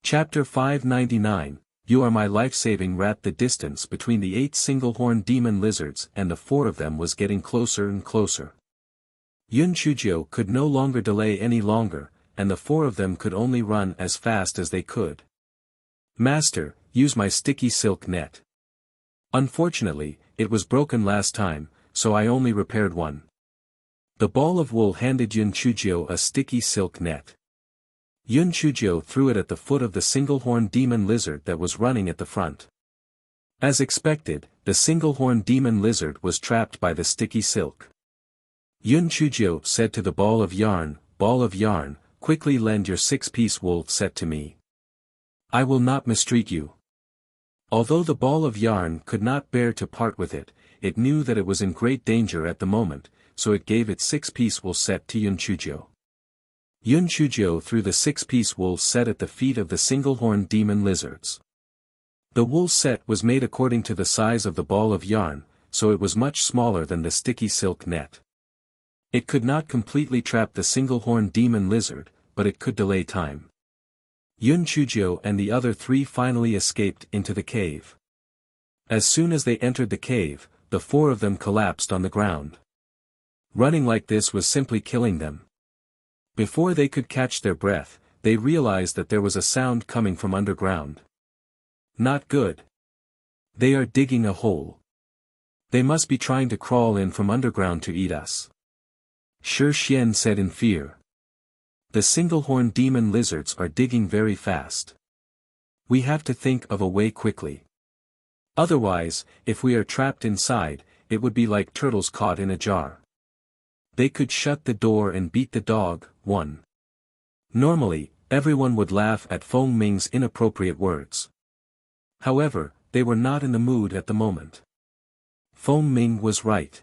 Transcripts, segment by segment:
Chapter 599, You Are My Life-Saving Rat. The distance between the 8 single-horned demon lizards and the 4 of them was getting closer and closer. Yun Chujio could no longer delay any longer, and the 4 of them could only run as fast as they could. Master, use my sticky silk net. Unfortunately, it was broken last time, so I only repaired one. The ball of wool handed Yun Chujio a sticky silk net. Yun Chujio threw it at the foot of the single-horned demon lizard that was running at the front. As expected, the single-horned demon lizard was trapped by the sticky silk. Yun Chujio said to the ball of yarn, quickly lend your 6-piece wool set to me. I will not mistreat you. Although the ball of yarn could not bear to part with it, it knew that it was in great danger at the moment, so it gave its 6-piece wool set to Yun Chujio. Yun Chujio threw the 6-piece wool set at the feet of the single-horned demon lizards. The wool set was made according to the size of the ball of yarn, so it was much smaller than the sticky silk net. It could not completely trap the single-horned demon lizard, but it could delay time. Yun Chujio and the other 3 finally escaped into the cave. As soon as they entered the cave, the 4 of them collapsed on the ground. Running like this was simply killing them. Before they could catch their breath, they realized that there was a sound coming from underground. Not good. They are digging a hole. They must be trying to crawl in from underground to eat us. Shi Xian said in fear. The single-horned demon lizards are digging very fast. We have to think of a way quickly. Otherwise, if we are trapped inside, it would be like turtles caught in a jar. They could shut the door and beat the dog. 1. Normally, everyone would laugh at Feng Ming's inappropriate words. However, they were not in the mood at the moment. Feng Ming was right.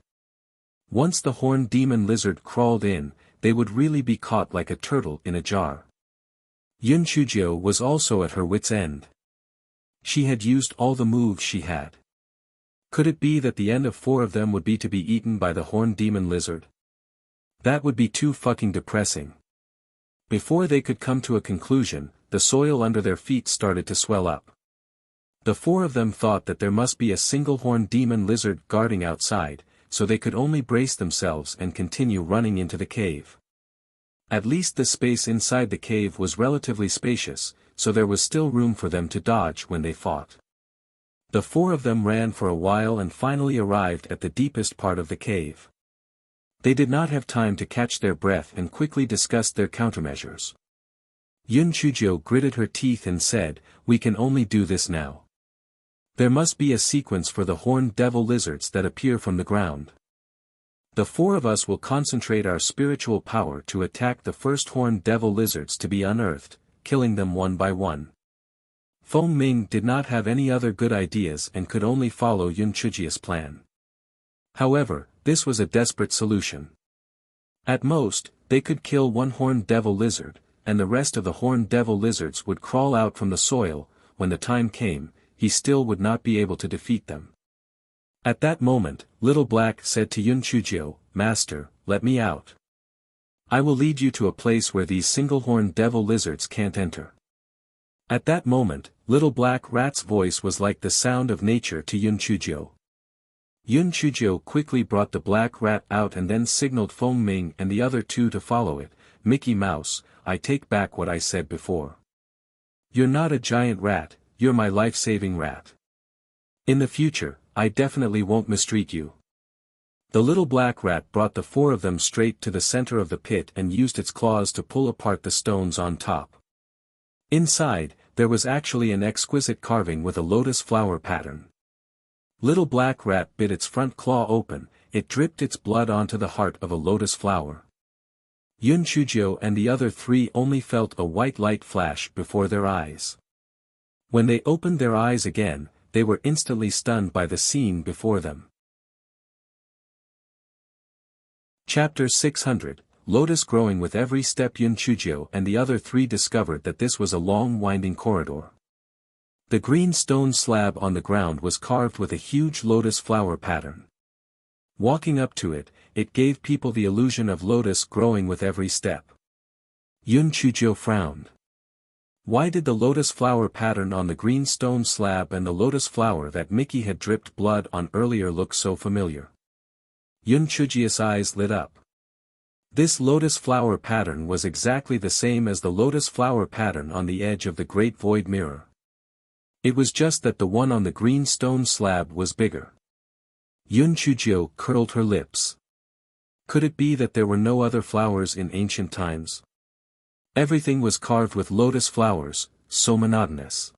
Once the horned demon lizard crawled in, they would really be caught like a turtle in a jar. Yun Chujio was also at her wit's end. She had used all the moves she had. Could it be that the end of 4 of them would be to be eaten by the horned demon lizard? That would be too fucking depressing. Before they could come to a conclusion, the soil under their feet started to swell up. The 4 of them thought that there must be a single-horned demon lizard guarding outside, so they could only brace themselves and continue running into the cave. At least the space inside the cave was relatively spacious, so there was still room for them to dodge when they fought. The 4 of them ran for a while and finally arrived at the deepest part of the cave. They did not have time to catch their breath and quickly discussed their countermeasures. Yun Chujio gritted her teeth and said, We can only do this now. There must be a sequence for the horned devil lizards that appear from the ground. The 4 of us will concentrate our spiritual power to attack the first horned devil lizards to be unearthed, killing them one by one. Feng Ming did not have any other good ideas and could only follow Yun Chujio's plan. However, this was a desperate solution. At most, they could kill one horned devil lizard, and the rest of the horned devil lizards would crawl out from the soil. When the time came, he still would not be able to defeat them. At that moment, Little Black said to Yun Chujio, Master, let me out. I will lead you to a place where these single-horned devil lizards can't enter. At that moment, Little Black Rat's voice was like the sound of nature to Yun Chujio. Yun Chujio quickly brought the black rat out and then signaled Feng Ming and the other 2 to follow it. Mickey Mouse, I take back what I said before. You're not a giant rat, you're my life-saving rat. In the future, I definitely won't mistreat you. The little black rat brought the 4 of them straight to the center of the pit and used its claws to pull apart the stones on top. Inside, there was actually an exquisite carving with a lotus flower pattern. Little Black Rat bit its front claw open, it dripped its blood onto the heart of a lotus flower. Yun Chujio and the other 3 only felt a white light flash before their eyes. When they opened their eyes again, they were instantly stunned by the scene before them. Chapter 600, Lotus growing with every step. Yun Chujio and the other 3 discovered that this was a long winding corridor. The green stone slab on the ground was carved with a huge lotus flower pattern. Walking up to it, it gave people the illusion of lotus growing with every step. Yun Chujio frowned. Why did the lotus flower pattern on the green stone slab and the lotus flower that Mickey had dripped blood on earlier look so familiar? Yun Chujia's eyes lit up. This lotus flower pattern was exactly the same as the lotus flower pattern on the edge of the great void mirror. It was just that the one on the green stone slab was bigger. Yun Chujio curled her lips. Could it be that there were no other flowers in ancient times? Everything was carved with lotus flowers, so monotonous.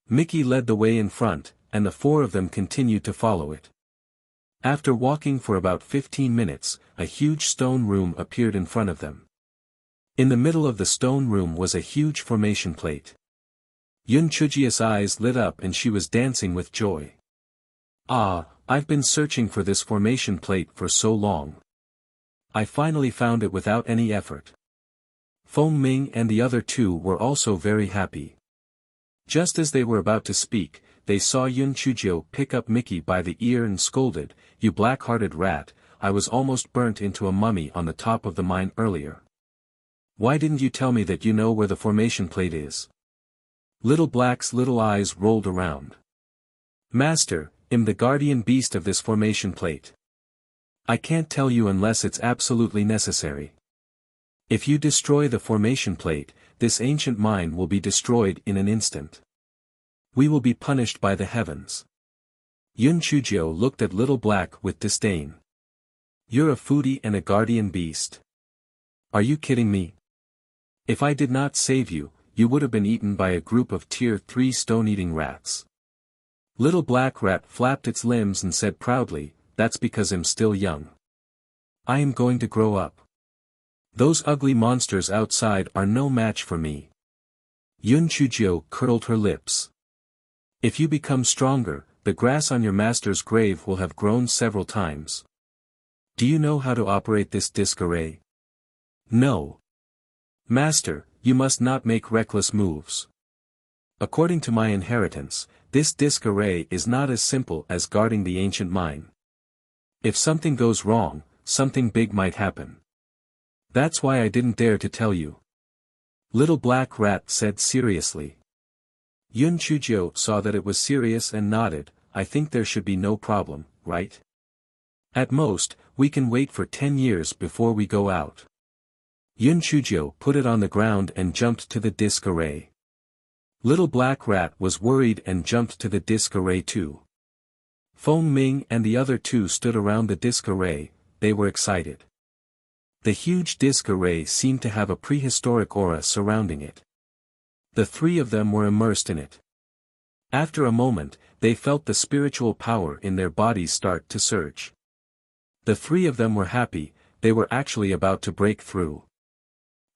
Mickey led the way in front, and the four of them continued to follow it. After walking for about 15 minutes, a huge stone room appeared in front of them. In the middle of the stone room was a huge formation plate. Yun Chujia's eyes lit up and she was dancing with joy. Ah, I've been searching for this formation plate for so long. I finally found it without any effort. Feng Ming and the other two were also very happy. Just as they were about to speak, they saw Yun Chujio pick up Mickey by the ear and scolded, "You black-hearted rat, I was almost burnt into a mummy on the top of the mine earlier. Why didn't you tell me that you know where the formation plate is?" Little Black's little eyes rolled around. "Master, I'm the guardian beast of this formation plate. I can't tell you unless it's absolutely necessary. If you destroy the formation plate, this ancient mine will be destroyed in an instant. We will be punished by the heavens." Yun Chujio looked at Little Black with disdain. "You're a foodie and a guardian beast. Are you kidding me? If I did not save you, you would have been eaten by a group of Tier 3 stone-eating rats." Little Black Rat flapped its limbs and said proudly, "That's because I'm still young. I am going to grow up. Those ugly monsters outside are no match for me." Yun Chujio curled her lips. "If you become stronger, the grass on your master's grave will have grown several times. Do you know how to operate this disc array?" "No. Master, you must not make reckless moves. According to my inheritance, this disc array is not as simple as guarding the ancient mine. If something goes wrong, something big might happen. That's why I didn't dare to tell you." Little Black Rat said seriously. Yun Chujio saw that it was serious and nodded, "I think there should be no problem, right? At most, we can wait for 10 years before we go out." Yun Chujio put it on the ground and jumped to the disc array. Little Black Rat was worried and jumped to the disc array too. Feng Ming and the other two stood around the disc array, they were excited. The huge disc array seemed to have a prehistoric aura surrounding it. The three of them were immersed in it. After a moment, they felt the spiritual power in their bodies start to surge. The three of them were happy, they were actually about to break through.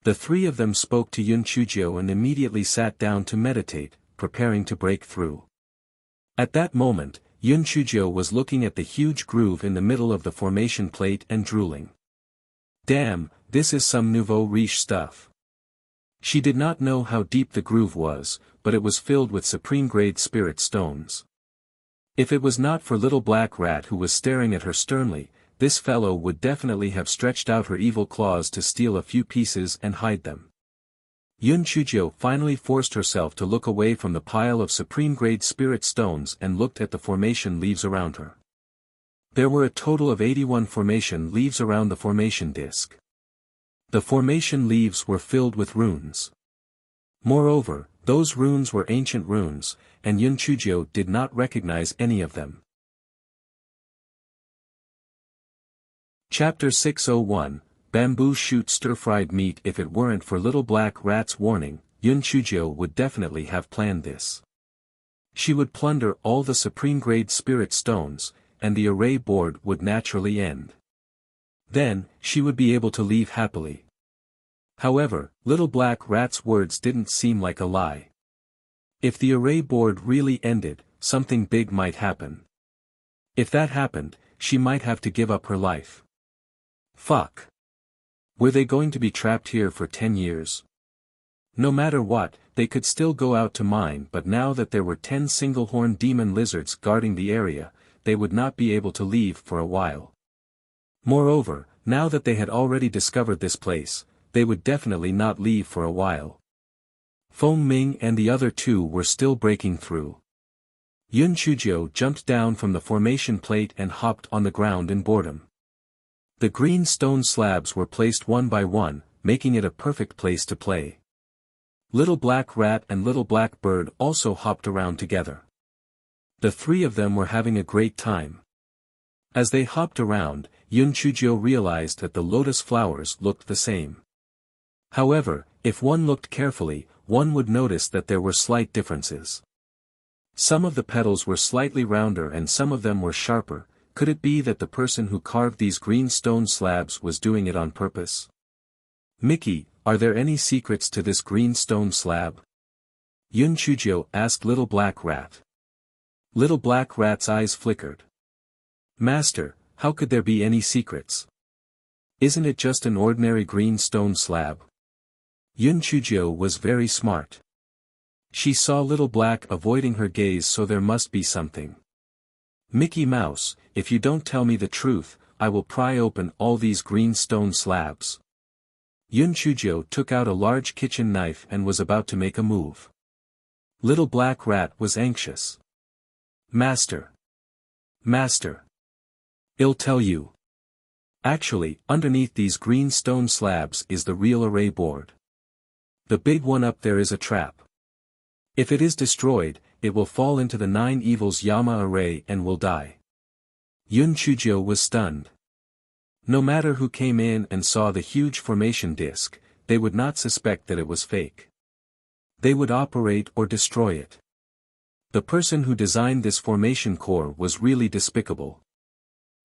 The three of them spoke to Yun Chujio and immediately sat down to meditate, preparing to break through. At that moment, Yun Chujio was looking at the huge groove in the middle of the formation plate and drooling. Damn, this is some nouveau riche stuff. She did not know how deep the groove was, but it was filled with supreme-grade spirit stones. If it was not for Little Black Rat who was staring at her sternly, this fellow would definitely have stretched out her evil claws to steal a few pieces and hide them. Yun Chujio finally forced herself to look away from the pile of supreme-grade spirit stones and looked at the formation leaves around her. There were a total of 81 formation leaves around the formation disc. The formation leaves were filled with runes. Moreover, those runes were ancient runes, and Yun Chujio did not recognize any of them. Chapter 601, Bamboo Shoot Stir-Fried Meat. If it weren't for Little Black Rat's warning, Yun Chujio would definitely have planned this. She would plunder all the supreme-grade spirit stones, and the array board would naturally end. Then, she would be able to leave happily. However, Little Black Rat's words didn't seem like a lie. If the array board really ended, something big might happen. If that happened, she might have to give up her life. Fuck. Were they going to be trapped here for 10 years? No matter what, they could still go out to mine, but now that there were 10 single-horned demon lizards guarding the area, they would not be able to leave for a while. Moreover, now that they had already discovered this place, they would definitely not leave for a while. Feng Ming and the other two were still breaking through. Yun Chuzhou jumped down from the formation plate and hopped on the ground in boredom. The green stone slabs were placed one by one, making it a perfect place to play. Little Black Rat and Little Black Bird also hopped around together. The three of them were having a great time. As they hopped around, Yun Chuzhou realized that the lotus flowers looked the same. However, if one looked carefully, one would notice that there were slight differences. Some of the petals were slightly rounder and some of them were sharper. Could it be that the person who carved these green stone slabs was doing it on purpose? Mickey, are there any secrets to this green stone slab? Yun Chuzhou asked Little Black Rat. Little Black Rat's eyes flickered. Master, how could there be any secrets? Isn't it just an ordinary green stone slab? Yun Chuzhou was very smart. She saw Little Black avoiding her gaze, so there must be something. Mickey Mouse, if you don't tell me the truth, I will pry open all these green stone slabs. Yun Chuzhou took out a large kitchen knife and was about to make a move. Little Black Rat was anxious. Master. Master. I'll tell you. Actually, underneath these green stone slabs is the real array board. The big one up there is a trap. If it is destroyed, it will fall into the 9 evils Yama array and will die. Yun Chuzhou was stunned. No matter who came in and saw the huge formation disk, they would not suspect that it was fake. They would operate or destroy it. The person who designed this formation core was really despicable.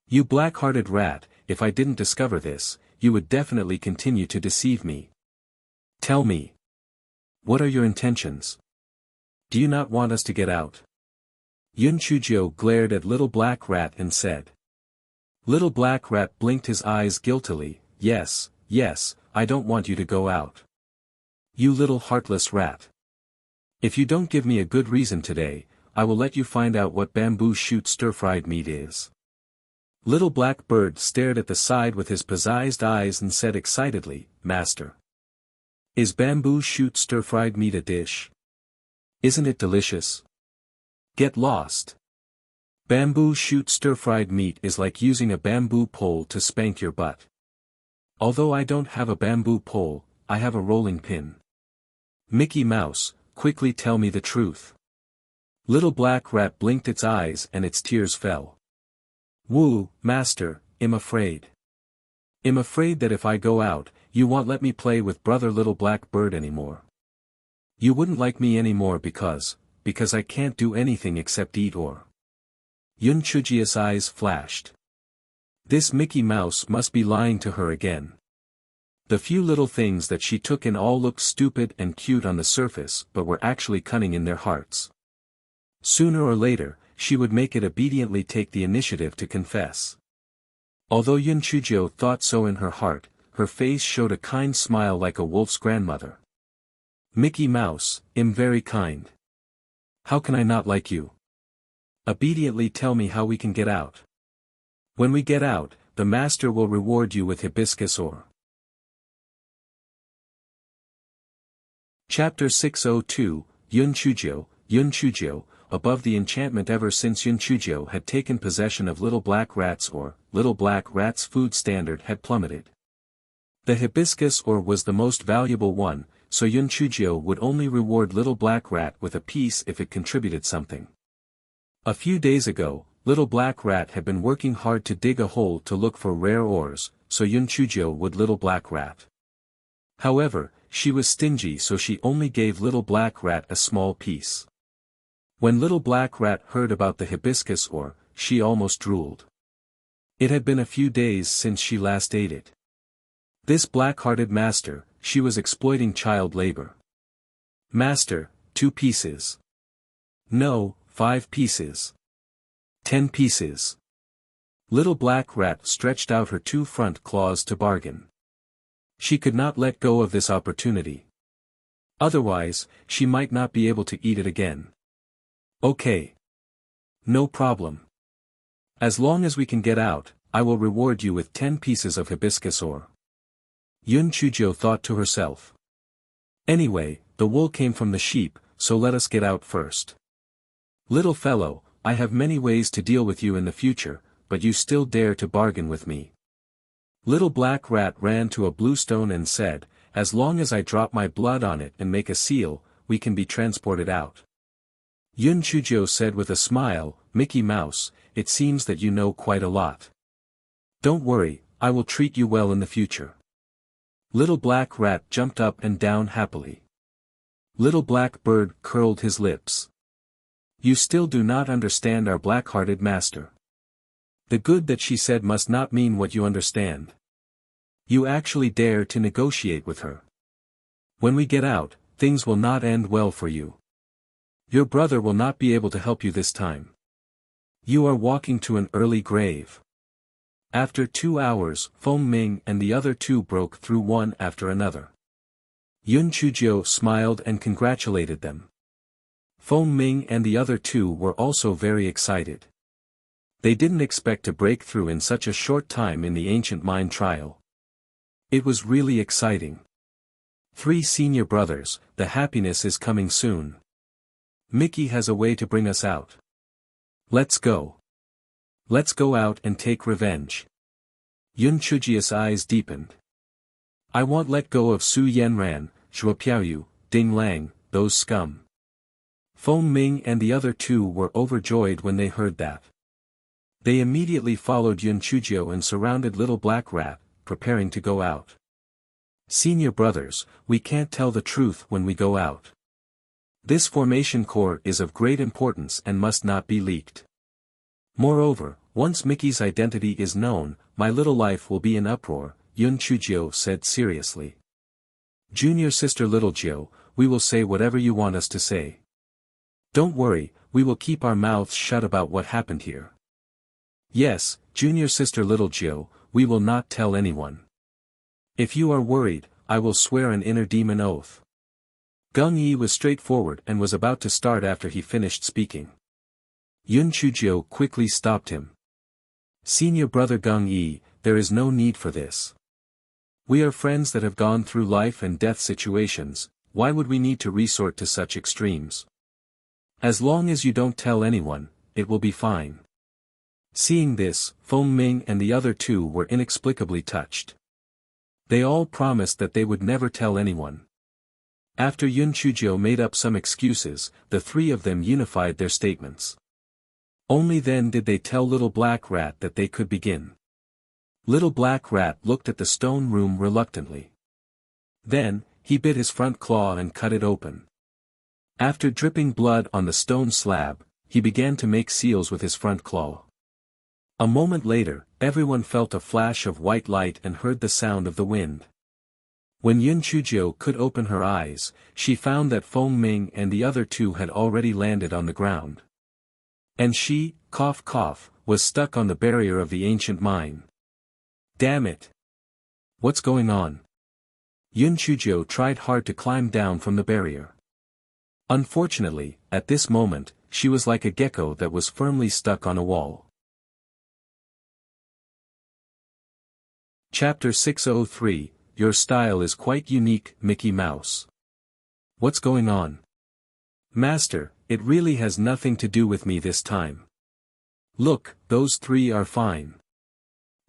You black-hearted rat, if I didn't discover this, you would definitely continue to deceive me. Tell me. What are your intentions? Do you not want us to get out? Yun Chuzhou glared at Little Black Rat and said. Little Black Rat blinked his eyes guiltily. Yes, yes, I don't want you to go out. You little heartless rat. If you don't give me a good reason today, I will let you find out what bamboo shoot stir-fried meat is. Little Black Bird stared at the side with his pizzazed eyes and said excitedly, Master. Is bamboo shoot stir-fried meat a dish? Isn't it delicious? Get lost. Bamboo shoot stir-fried meat is like using a bamboo pole to spank your butt. Although I don't have a bamboo pole, I have a rolling pin. Mickey Mouse, quickly tell me the truth. Little Black Rat blinked its eyes and its tears fell. Woo, Master, I'm afraid. I'm afraid that if I go out, you won't let me play with brother Little Black Bird anymore. You wouldn't like me anymore because I can't do anything except eat or. Yun Chuzhou's eyes flashed. This Mickey Mouse must be lying to her again. The few little things that she took in all looked stupid and cute on the surface but were actually cunning in their hearts. Sooner or later, she would make it obediently take the initiative to confess. Although Yun Chuzhou thought so in her heart, her face showed a kind smile like a wolf's grandmother. Mickey Mouse, I'm very kind. How can I not like you? Obediently tell me how we can get out. When we get out, the master will reward you with hibiscus or. Chapter 602, Yun Chuzhou, above the enchantment. Ever since Yun Chuzhou had taken possession of Little Black Rat's or, Little Black Rat's food standard had plummeted. The hibiscus or was the most valuable one, so Yun Chuzhou would only reward Little Black Rat with a piece if it contributed something. A few days ago, Little Black Rat had been working hard to dig a hole to look for rare ores, so Yun Chuzhou would Little Black Rat. However, she was stingy, so she only gave Little Black Rat a small piece. When Little Black Rat heard about the hibiscus ore, she almost drooled. It had been a few days since she last ate it. This black-hearted master, she was exploiting child labor. Master, 2 pieces. No, 5 pieces. 10 pieces. Little Black Rat stretched out her 2 front claws to bargain. She could not let go of this opportunity. Otherwise, she might not be able to eat it again. Okay. No problem. As long as we can get out, I will reward you with 10 pieces of hibiscus ore. Yun Chuzhou thought to herself. Anyway, the wool came from the sheep, so let us get out first. Little fellow, I have many ways to deal with you in the future, but you still dare to bargain with me. Little Black Rat ran to a blue stone and said, as long as I drop my blood on it and make a seal, we can be transported out. Yun Chuzhou said with a smile, Mickey Mouse, it seems that you know quite a lot. Don't worry, I will treat you well in the future. Little Black Rat jumped up and down happily. Little Black Bird curled his lips. You still do not understand our black-hearted master. The good that she said must not mean what you understand. You actually dare to negotiate with her. When we get out, things will not end well for you. Your brother will not be able to help you this time. You are walking to an early grave. After 2 hours, Feng Ming and the other two broke through one after another. Yun Chuzhou smiled and congratulated them. Feng Ming and the other two were also very excited. They didn't expect to break through in such a short time in the ancient mine trial. It was really exciting. 3 senior brothers, the happiness is coming soon. Mickey has a way to bring us out. Let's go. Let's go out and take revenge. Yun Chujia's eyes deepened. I won't let go of Su Yanran, Zhuo Piaoyu, Ding Lang, those scum. Feng Ming and the other two were overjoyed when they heard that. They immediately followed Yun Chuzhou and surrounded Little Black Rat, preparing to go out. Senior brothers, we can't tell the truth when we go out. This formation core is of great importance and must not be leaked. Moreover, once Mickey's identity is known, my little life will be in uproar, Yun Chuzhou said seriously. Junior sister Little Jiu, we will say whatever you want us to say. Don't worry, we will keep our mouths shut about what happened here. Yes, junior sister Little Jiu, we will not tell anyone. If you are worried, I will swear an inner demon oath. Gung Yi was straightforward and was about to start after he finished speaking. Yun Chuzhou quickly stopped him. Senior brother Gung Yi, there is no need for this. We are friends that have gone through life and death situations, why would we need to resort to such extremes? As long as you don't tell anyone, it will be fine. Seeing this, Feng Ming and the other two were inexplicably touched. They all promised that they would never tell anyone. After Yun Chuzhou made up some excuses, the 3 of them unified their statements. Only then did they tell Little Black Rat that they could begin. Little Black Rat looked at the stone room reluctantly. Then, he bit his front claw and cut it open. After dripping blood on the stone slab, he began to make seals with his front claw. A moment later, everyone felt a flash of white light and heard the sound of the wind. When Yun Chuzhou could open her eyes, she found that Feng Ming and the other two had already landed on the ground. And she, cough cough, was stuck on the barrier of the ancient mine. Damn it! What's going on? Yun Chuzhou tried hard to climb down from the barrier. Unfortunately, at this moment, she was like a gecko that was firmly stuck on a wall. Chapter 603, Your style is quite unique, Mickey Mouse. What's going on? Master, it really has nothing to do with me this time. Look, those 3 are fine.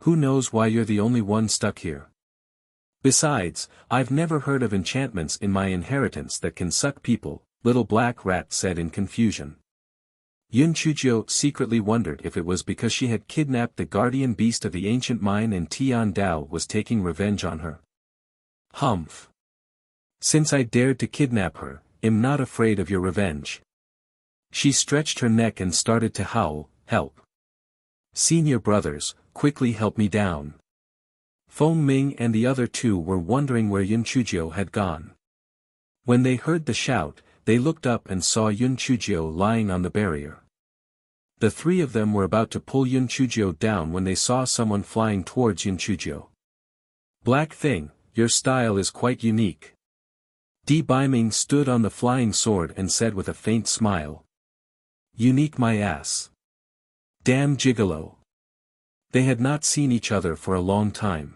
Who knows why you're the only one stuck here? Besides, I've never heard of enchantments in my inheritance that can suck people, Little Black Rat said in confusion. Yun Chuzhou secretly wondered if it was because she had kidnapped the guardian beast of the ancient mine and Tian Dao was taking revenge on her. Humph. Since I dared to kidnap her, am not afraid of your revenge. She stretched her neck and started to howl, help. Senior brothers, quickly help me down. Feng Ming and the other two were wondering where Yun Chuzhou had gone. When they heard the shout, they looked up and saw Yun Chuzhou lying on the barrier. The 3 of them were about to pull Yun Chuzhou down when they saw someone flying towards Yun Chuzhou. Black Thing, your style is quite unique. Di Baiming stood on the flying sword and said with a faint smile. Unique my ass. Damn gigolo. They had not seen each other for a long time.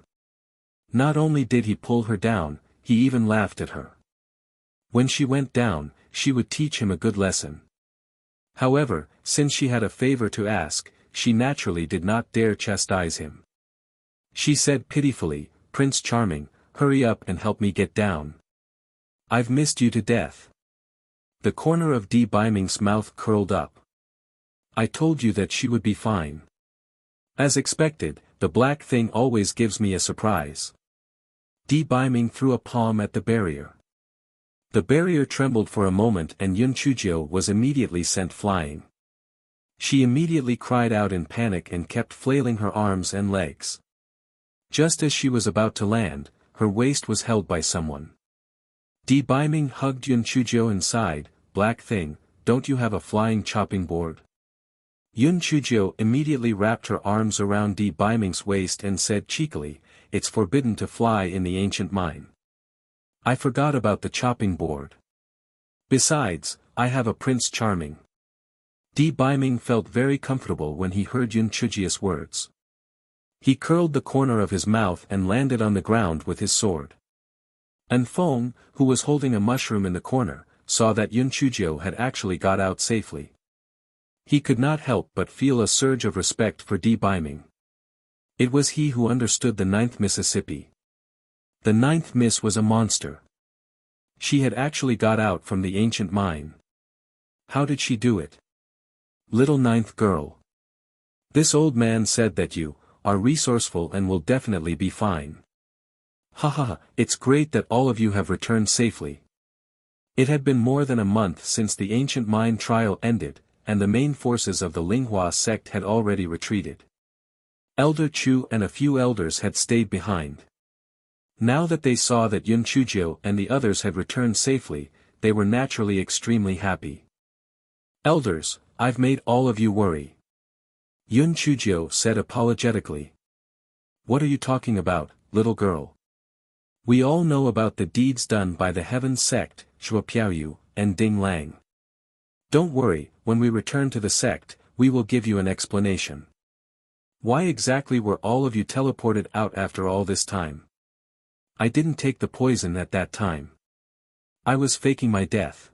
Not only did he pull her down, he even laughed at her. When she went down, she would teach him a good lesson. However, since she had a favor to ask, she naturally did not dare chastise him. She said pitifully, "Prince Charming, hurry up and help me get down. I've missed you to death." The corner of Di Biming's mouth curled up. "I told you that she would be fine. As expected, the black thing always gives me a surprise." Di Biming threw a palm at the barrier. The barrier trembled for a moment and Yun Chujio was immediately sent flying. She immediately cried out in panic and kept flailing her arms and legs. Just as she was about to land, her waist was held by someone. Di Biming hugged Yun Chujio and sighed, "Black thing, don't you have a flying chopping board?" Yun Chujio immediately wrapped her arms around Di Biming's waist and said cheekily, "It's forbidden to fly in the ancient mine. I forgot about the chopping board. Besides, I have a Prince Charming." Di Biming felt very comfortable when he heard Yun Chujio's words. He curled the corner of his mouth and landed on the ground with his sword. An Feng, who was holding a mushroom in the corner, saw that Yun Chujio had actually got out safely. He could not help but feel a surge of respect for Di Biming. It was he who understood the 9th Mississippi. The 9th Miss was a monster. She had actually got out from the ancient mine. How did she do it? Little 9th girl. This old man said that you are resourceful and will definitely be fine. Haha, it's great that all of you have returned safely. It had been more than a month since the ancient mine trial ended, and the main forces of the Linghua sect had already retreated. Elder Chu and a few elders had stayed behind. Now that they saw that Yun Chujio and the others had returned safely, they were naturally extremely happy. "Elders, I've made all of you worry," Yun Chujio said apologetically. "What are you talking about, little girl? We all know about the deeds done by the Heaven sect, Shuo Piaoyu, and Ding Lang. Don't worry, when we return to the sect, we will give you an explanation. Why exactly were all of you teleported out after all this time? I didn't take the poison at that time. I was faking my death.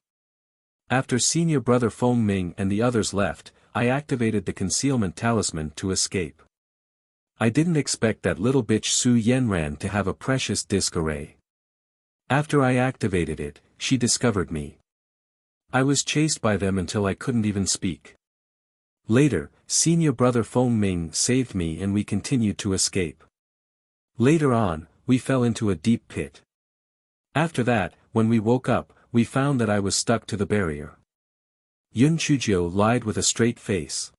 After senior brother Feng Ming and the others left, I activated the concealment talisman to escape. I didn't expect that little bitch Su Yenran to have a precious disc array. After I activated it, she discovered me. I was chased by them until I couldn't even speak. Later, senior brother Feng Ming saved me and we continued to escape. Later on, we fell into a deep pit. After that, when we woke up, we found that I was stuck to the barrier." Yun Chujio lied with a straight face.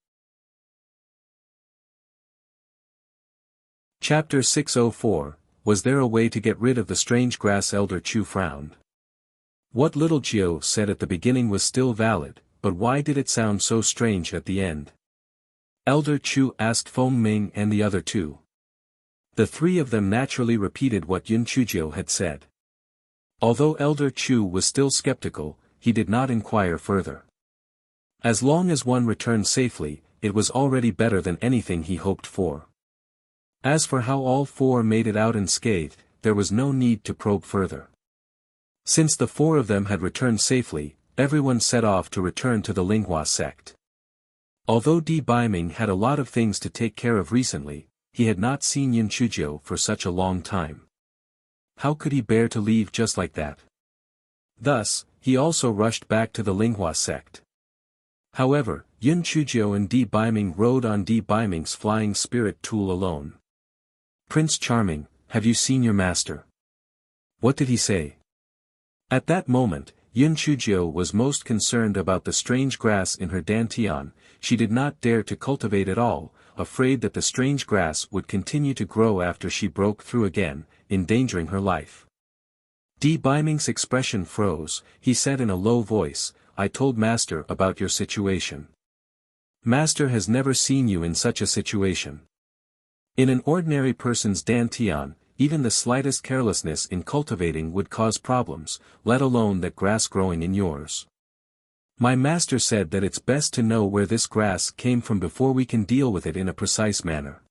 Chapter 604, Was there a way to get rid of the strange grass? Elder Chu frowned. What little Jio said at the beginning was still valid, but why did it sound so strange at the end? Elder Chu asked Feng Ming and the other two. The three of them naturally repeated what Yun Chujio had said. Although Elder Chu was still skeptical, he did not inquire further. As long as one returned safely, it was already better than anything he hoped for. As for how all four made it out unscathed, there was no need to probe further. Since the four of them had returned safely, everyone set off to return to the Linghua sect. Although Di Biming had a lot of things to take care of recently, he had not seen Yun Chujio for such a long time. How could he bear to leave just like that? Thus, he also rushed back to the Linghua sect. However, Yun Chujio and Di Biming rode on Di Biming's flying spirit tool alone. "Prince Charming, have you seen your master? What did he say?" At that moment, Yun Chujio was most concerned about the strange grass in her dantian. She did not dare to cultivate at all, afraid that the strange grass would continue to grow after she broke through again, endangering her life. Di Biming's expression froze. He said in a low voice, "I told Master about your situation. Master has never seen you in such a situation. In an ordinary person's dantian, even the slightest carelessness in cultivating would cause problems, let alone that grass growing in yours. My master said that it's best to know where this grass came from before we can deal with it in a precise manner.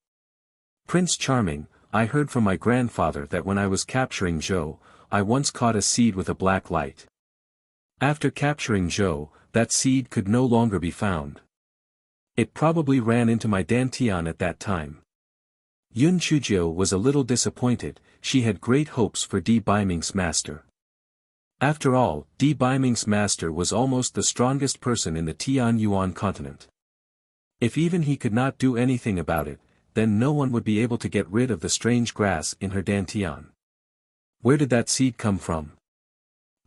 Prince Charming, I heard from my grandfather that when I was capturing Zhou, I once caught a seed with a black light. After capturing Zhou, that seed could no longer be found. It probably ran into my dantian at that time. Yun Chujio was a little disappointed. She had great hopes for Di Baiming's master. After all, Di Baiming's master was almost the strongest person in the Tian Yuan continent. If even he could not do anything about it, then no one would be able to get rid of the strange grass in her dantian. Where did that seed come from?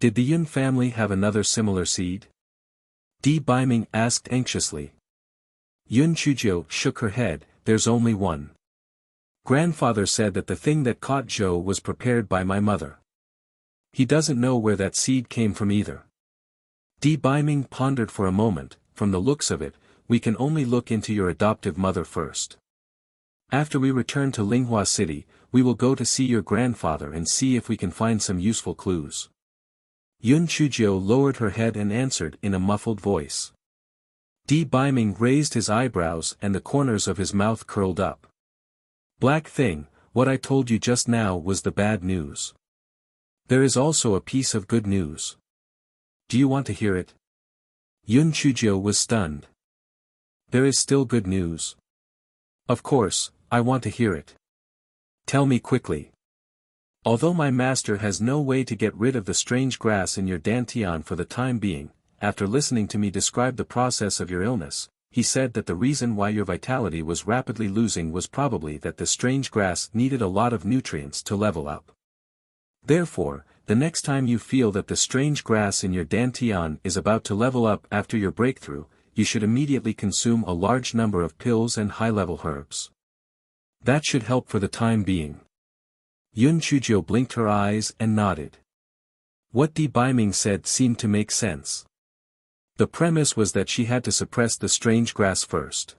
Did the Yun family have another similar seed? Di Baiming asked anxiously. Yun Chujio shook her head. There's only one. Grandfather said that the thing that caught Zhou was prepared by my mother. He doesn't know where that seed came from either. Di Baiming pondered for a moment. From the looks of it, we can only look into your adoptive mother first. After we return to Linghua City, we will go to see your grandfather and see if we can find some useful clues. Yun Chujio lowered her head and answered in a muffled voice. Di Baiming raised his eyebrows and the corners of his mouth curled up. Black thing, what I told you just now was the bad news. There is also a piece of good news. Do you want to hear it? Yun Chujio was stunned. There is still good news. Of course, I want to hear it. Tell me quickly. Although my master has no way to get rid of the strange grass in your dantian for the time being, after listening to me describe the process of your illness, he said that the reason why your vitality was rapidly losing was probably that the strange grass needed a lot of nutrients to level up. Therefore, the next time you feel that the strange grass in your dantian is about to level up after your breakthrough, you should immediately consume a large number of pills and high-level herbs. That should help for the time being. Yun Chujio blinked her eyes and nodded. What Di Baiming said seemed to make sense. The premise was that she had to suppress the strange grass first.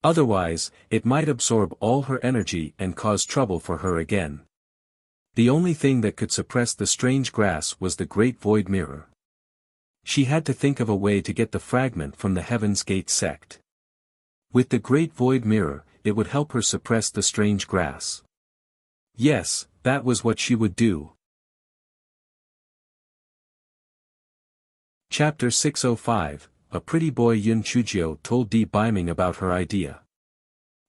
Otherwise, it might absorb all her energy and cause trouble for her again. The only thing that could suppress the strange grass was the Great Void Mirror. She had to think of a way to get the fragment from the Heaven's Gate sect. With the Great Void Mirror, it would help her suppress the strange grass. Yes, that was what she would do. Chapter 605, A Pretty Boy. Yun Chujio told Di Baiming about her idea.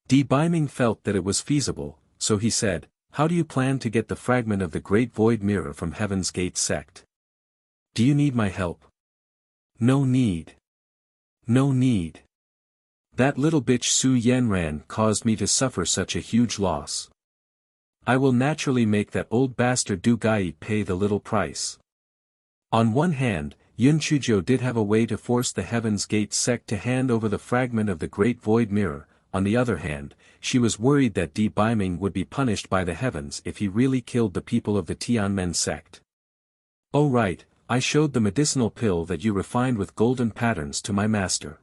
Di Baiming felt that it was feasible, so he said, how do you plan to get the fragment of the Great Void Mirror from Heaven's Gate sect? Do you need my help? No need. No need. That little bitch Su Yanran caused me to suffer such a huge loss. I will naturally make that old bastard Du Gai pay the little price. On one hand, Yun Chujio did have a way to force the Heaven's Gate sect to hand over the fragment of the Great Void Mirror. On the other hand, she was worried that Di Baiming would be punished by the heavens if he really killed the people of the Tianmen sect. Oh right, I showed the medicinal pill that you refined with golden patterns to my master.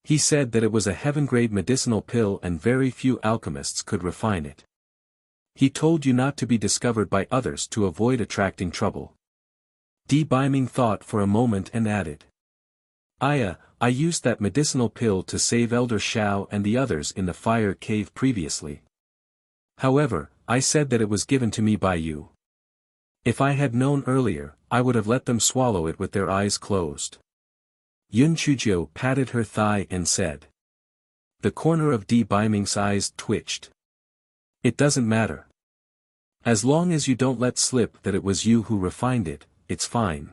He said that it was a heaven-grade medicinal pill and very few alchemists could refine it. He told you not to be discovered by others to avoid attracting trouble. Di Baiming thought for a moment and added. I used that medicinal pill to save Elder Shao and the others in the fire cave previously. However, I said that it was given to me by you. If I had known earlier, I would have let them swallow it with their eyes closed. Yun Chujio patted her thigh and said. The corner of Di Baiming's eyes twitched. It doesn't matter. As long as you don't let slip that it was you who refined it, it's fine.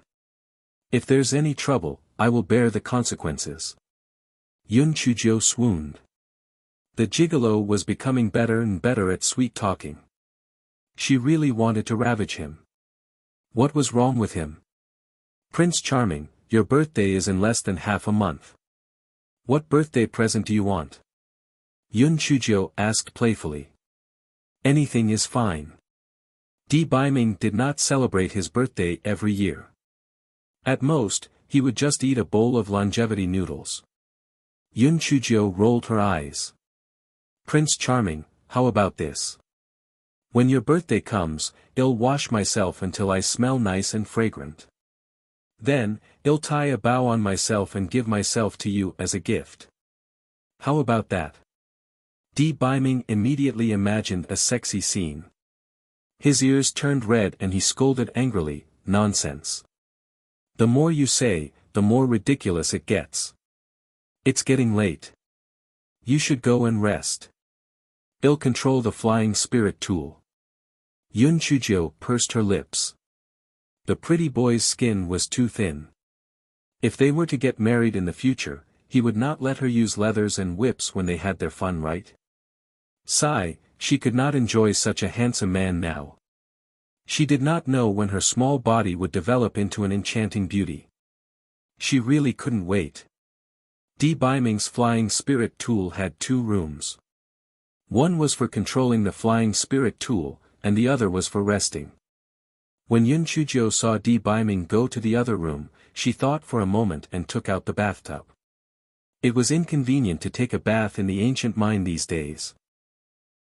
If there's any trouble, I will bear the consequences. Yun Chujio swooned. The gigolo was becoming better and better at sweet-talking. She really wanted to ravage him. What was wrong with him? Prince Charming, your birthday is in less than half a month. What birthday present do you want? Yun Chujio asked playfully. Anything is fine. Di Baiming did not celebrate his birthday every year. At most, he would just eat a bowl of longevity noodles. Yun Chujio rolled her eyes. Prince Charming, how about this? When your birthday comes, I'll wash myself until I smell nice and fragrant. Then, I'll tie a bow on myself and give myself to you as a gift. How about that? Di Baiming immediately imagined a sexy scene. His ears turned red and he scolded angrily, nonsense. The more you say, the more ridiculous it gets. It's getting late. You should go and rest. I'll control the flying spirit tool. Yun Chujio pursed her lips. The pretty boy's skin was too thin. If they were to get married in the future, he would not let her use leathers and whips when they had their fun, right? Sigh, she could not enjoy such a handsome man now. She did not know when her small body would develop into an enchanting beauty. She really couldn't wait. Di Baiming's flying spirit tool had 2 rooms. One was for controlling the flying spirit tool, and the other was for resting. When Yun Chujio saw Di Baiming go to the other room, she thought for a moment and took out the bathtub. It was inconvenient to take a bath in the ancient mine these days.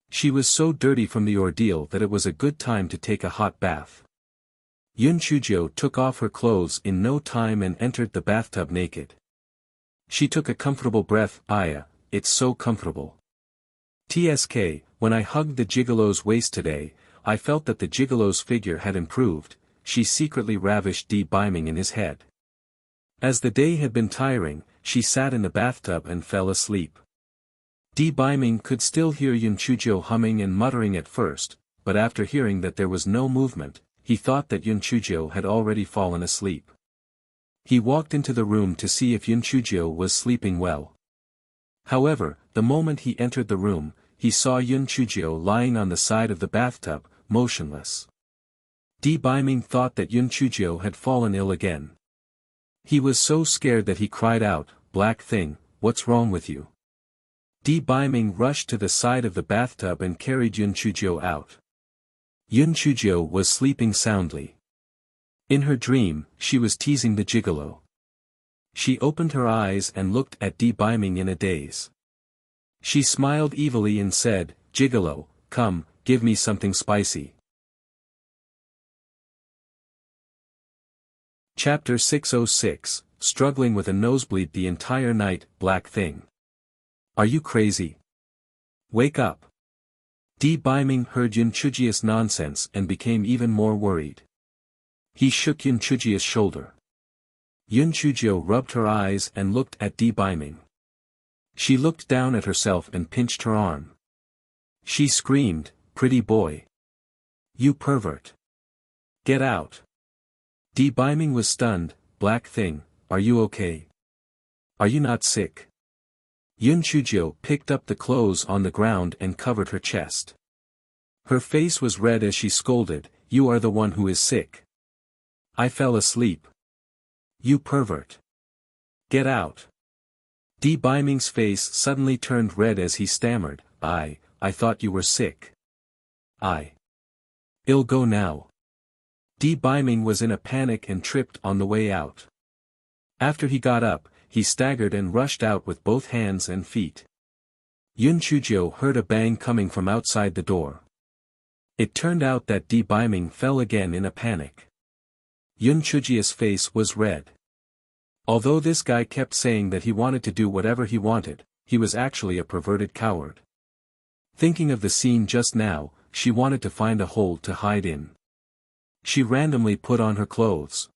She was so dirty from the ordeal that it was a good time to take a hot bath. Yun Chujio took off her clothes in no time and entered the bathtub naked. She took a comfortable breath. It's so comfortable. TSK, when I hugged the gigolo's waist today, I felt that the gigolo's figure had improved. She secretly ravished Di Baiming in his head. As the day had been tiring, she sat in the bathtub and fell asleep. Di Baiming could still hear Yun Chujio humming and muttering at first, but after hearing that there was no movement, he thought that Yun Chujio had already fallen asleep. He walked into the room to see if Yun Chujio was sleeping well. However, the moment he entered the room, he saw Yun Chujio lying on the side of the bathtub, motionless. Di Baiming thought that Yun Chujio had fallen ill again. He was so scared that he cried out, "Black thing, what's wrong with you?" Di Baiming rushed to the side of the bathtub and carried Yun Chujio out. Yun Chujio was sleeping soundly. In her dream, she was teasing the gigolo. She opened her eyes and looked at Di Baiming in a daze. She smiled evilly and said, "Gigolo, come, give me something spicy." Chapter 606, Struggling with a Nosebleed the Entire Night. Black thing. Are you crazy? Wake up. Di Baiming heard Yun Chujio's nonsense and became even more worried. He shook Yun Chujio's shoulder. Yun Chujio rubbed her eyes and looked at Di Baiming. She looked down at herself and pinched her arm. She screamed, "Pretty boy. You pervert. Get out." Di Baiming was stunned. "Black thing, are you okay? Are you not sick?" Yun Chujio picked up the clothes on the ground and covered her chest. Her face was red as she scolded, "You are the one who is sick. I fell asleep. You pervert. Get out." Di Baiming's face suddenly turned red as he stammered, I thought you were sick. I'll go now." Di Baiming was in a panic and tripped on the way out. After he got up, he staggered and rushed out with both hands and feet. Yun Chujio heard a bang coming from outside the door. It turned out that Di Baiming fell again in a panic. Yun Chujio's face was red. Although this guy kept saying that he wanted to do whatever he wanted, he was actually a perverted coward. Thinking of the scene just now, she wanted to find a hole to hide in. She randomly put on her clothes.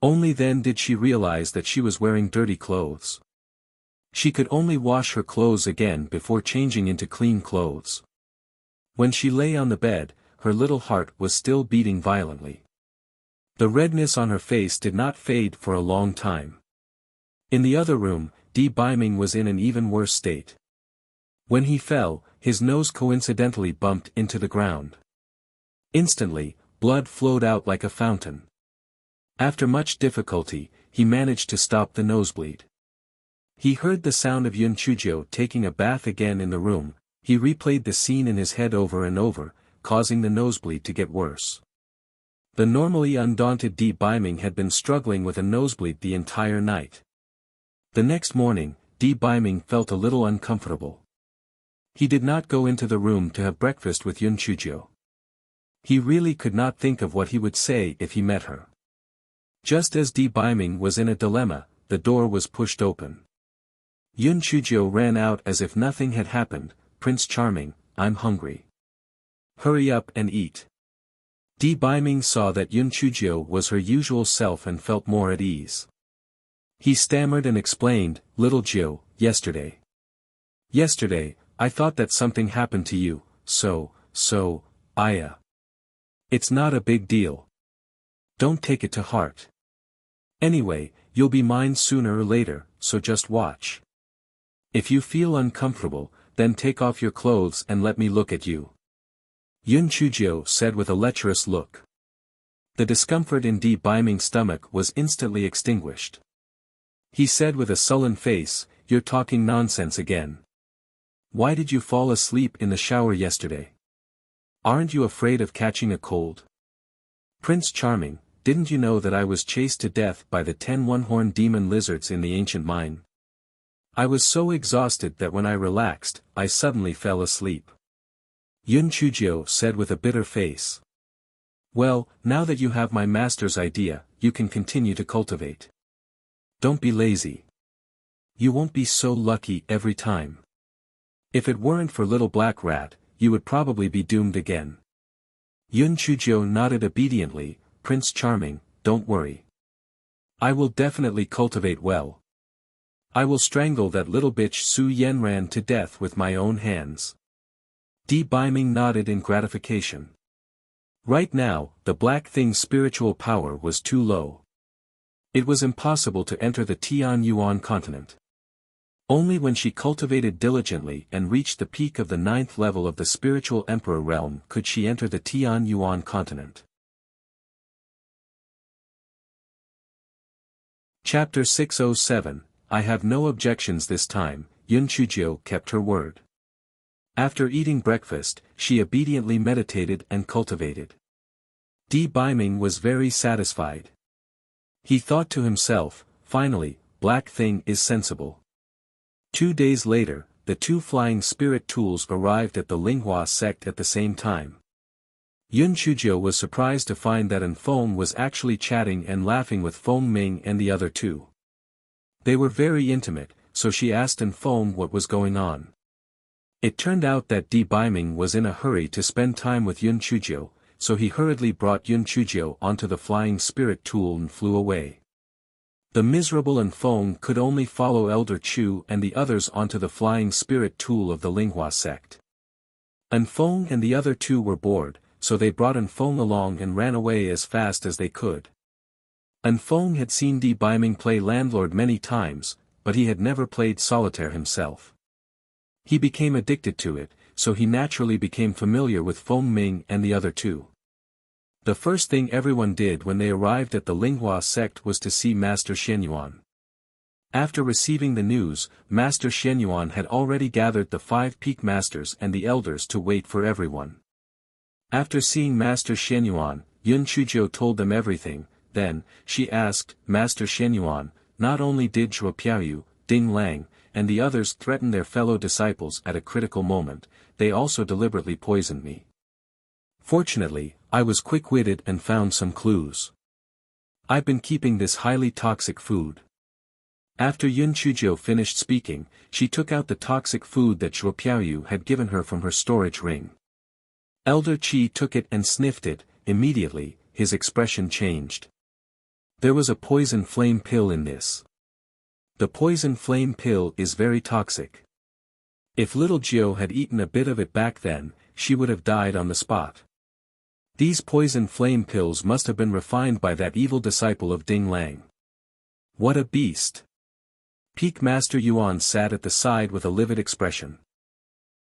Only then did she realize that she was wearing dirty clothes. She could only wash her clothes again before changing into clean clothes. When she lay on the bed, her little heart was still beating violently. The redness on her face did not fade for a long time. In the other room, Di Baiming was in an even worse state. When he fell, his nose coincidentally bumped into the ground. Instantly, blood flowed out like a fountain. After much difficulty, he managed to stop the nosebleed. He heard the sound of Yun Chujio taking a bath again in the room. He replayed the scene in his head over and over, causing the nosebleed to get worse. The normally undaunted Di Baiming had been struggling with a nosebleed the entire night. The next morning, Di Baiming felt a little uncomfortable. He did not go into the room to have breakfast with Yun Chujio. He really could not think of what he would say if he met her. Just as Di Baiming was in a dilemma, the door was pushed open. Yun Chujio ran out as if nothing had happened. "Prince Charming, I'm hungry. Hurry up and eat." Di Baiming saw that Yun Chujio was her usual self and felt more at ease. He stammered and explained, "Little Jiu, yesterday. Yesterday, I thought that something happened to you, so, Aya. It's not a big deal. Don't take it to heart. Anyway, you'll be mine sooner or later, so just watch. If you feel uncomfortable, then take off your clothes and let me look at you." Yun Chujio said with a lecherous look. The discomfort in Di Baiming's stomach was instantly extinguished. He said with a sullen face, "You're talking nonsense again. Why did you fall asleep in the shower yesterday? Aren't you afraid of catching a cold? Prince Charming, didn't you know that I was chased to death by the 10 one-horned demon lizards in the ancient mine? I was so exhausted that when I relaxed, I suddenly fell asleep." Yun Chujio said with a bitter face. "Well, now that you have my master's idea, you can continue to cultivate. Don't be lazy. You won't be so lucky every time. If it weren't for Little Black Rat, you would probably be doomed again." Yun Chujio nodded obediently. "Prince Charming, don't worry. I will definitely cultivate well. I will strangle that little bitch Su Yenran to death with my own hands." Di Baiming nodded in gratification. Right now, the Black Thing's spiritual power was too low. It was impossible to enter the Tian Yuan continent. Only when she cultivated diligently and reached the peak of the 9th level of the spiritual emperor realm could she enter the Tian Yuan continent. Chapter 607, I have no objections this time. Yun Chujio kept her word. After eating breakfast, she obediently meditated and cultivated. Di Baiming was very satisfied. He thought to himself, "Finally, Black Thing is sensible." 2 days later, the 2 flying spirit tools arrived at the Linghua sect at the same time. Yun Chujio was surprised to find that Feng was actually chatting and laughing with Feng Ming and the other 2. They were very intimate, so she asked Feng what was going on. It turned out that Di Baiming was in a hurry to spend time with Yun Chujio, so he hurriedly brought Yun Chujio onto the flying spirit tool and flew away. The miserable Feng could only follow Elder Chu and the others onto the flying spirit tool of the Linghua sect. Feng and the other 2 were bored, so they brought Feng along and ran away as fast as they could. Feng had seen Di Baiming play landlord many times, but he had never played solitaire himself. He became addicted to it, so he naturally became familiar with Feng Ming and the other 2. The first thing everyone did when they arrived at the Linghua sect was to see Master Shenyuan. After receiving the news, Master Shenyuan had already gathered the 5 peak masters and the elders to wait for everyone. After seeing Master Shenyuan, Yun Chujio told them everything. Then, she asked, "Master Shenyuan, not only did Zhuo Piaoyu, Ding Lang, and the others threaten their fellow disciples at a critical moment, they also deliberately poisoned me. Fortunately, I was quick-witted and found some clues. I've been keeping this highly toxic food." After Yun Chujio finished speaking, she took out the toxic food that Zhuo Piaoyu had given her from her storage ring. Elder Qi took it and sniffed it. Immediately, his expression changed. There was a poison flame pill in this. The poison flame pill is very toxic. If little Jiu had eaten a bit of it back then, she would have died on the spot. These poison flame pills must have been refined by that evil disciple of Ding Lang. What a beast! Peak Master Yuan sat at the side with a livid expression.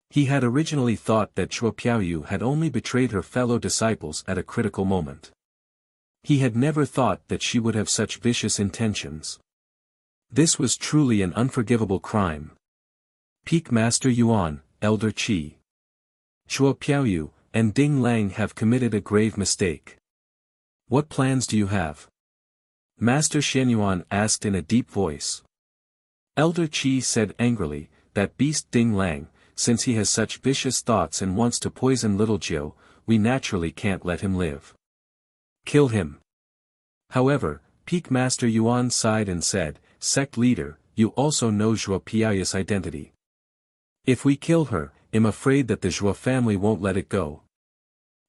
He had originally thought that Zhuo Piaoyu had only betrayed her fellow disciples at a critical moment. He had never thought that she would have such vicious intentions. This was truly an unforgivable crime. Peak Master Yuan, Elder Qi, Zhuo Piaoyu, and Ding Lang have committed a grave mistake. What plans do you have? Master Shenyuan asked in a deep voice. Elder Qi said angrily, "That beast Ding Lang, since he has such vicious thoughts and wants to poison little Jiu, we naturally can't let him live. Kill him." However, Peak Master Yuan sighed and said, "Sect leader, you also know Zhuo Piaoyu's identity. If we kill her, I'm afraid that the Zhuo family won't let it go.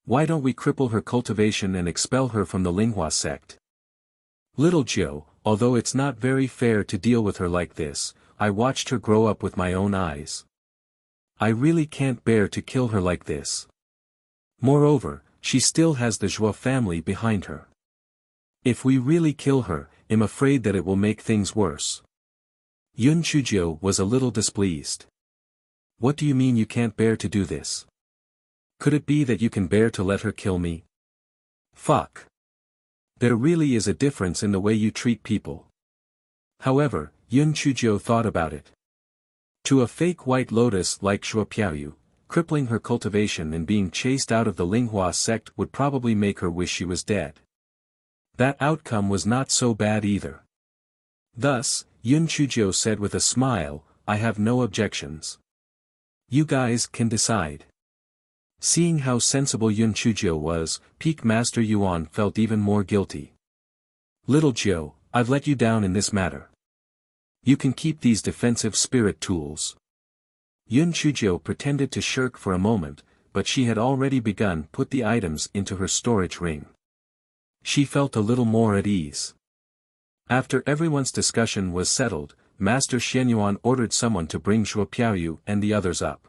Why don't we cripple her cultivation and expel her from the Linghua sect? Little Joe, although it's not very fair to deal with her like this, I watched her grow up with my own eyes. I really can't bear to kill her like this. Moreover, she still has the Zhuo family behind her. If we really kill her, I'm afraid that it will make things worse. Yun Chuzhou was a little displeased. What do you mean you can't bear to do this? Could it be that you can bear to let her kill me? Fuck. There really is a difference in the way you treat people. However, Yun Chuzhou thought about it. To a fake white lotus like Shuo Piaoyu, crippling her cultivation and being chased out of the Linghua sect would probably make her wish she was dead. That outcome was not so bad either. Thus, Yun Chuzhou said with a smile, I have no objections. You guys can decide. Seeing how sensible Yun Chuzhou was, Peak Master Yuan felt even more guilty. Little Joe, I've let you down in this matter. You can keep these defensive spirit tools. Yun Chuzhou pretended to shirk for a moment, but she had already begun to put the items into her storage ring. She felt a little more at ease. After everyone's discussion was settled, Master Shenyuan ordered someone to bring Shuo Piaoyu and the others up.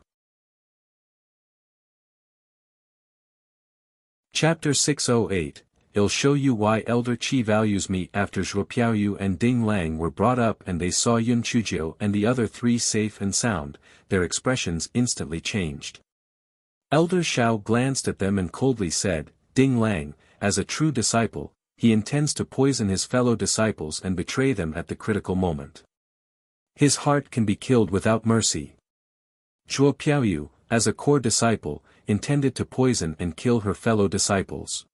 Chapter 608, I'll show you why Elder Qi values me. After Zhuo Piaoyu and Ding Lang were brought up and they saw Yun Chuzhou and the other three safe and sound, their expressions instantly changed. Elder Shao glanced at them and coldly said, Ding Lang, as a true disciple, he intends to poison his fellow disciples and betray them at the critical moment. His heart can be killed without mercy. Zhuo Piaoyu, as a core disciple, intended to poison and kill her fellow disciples.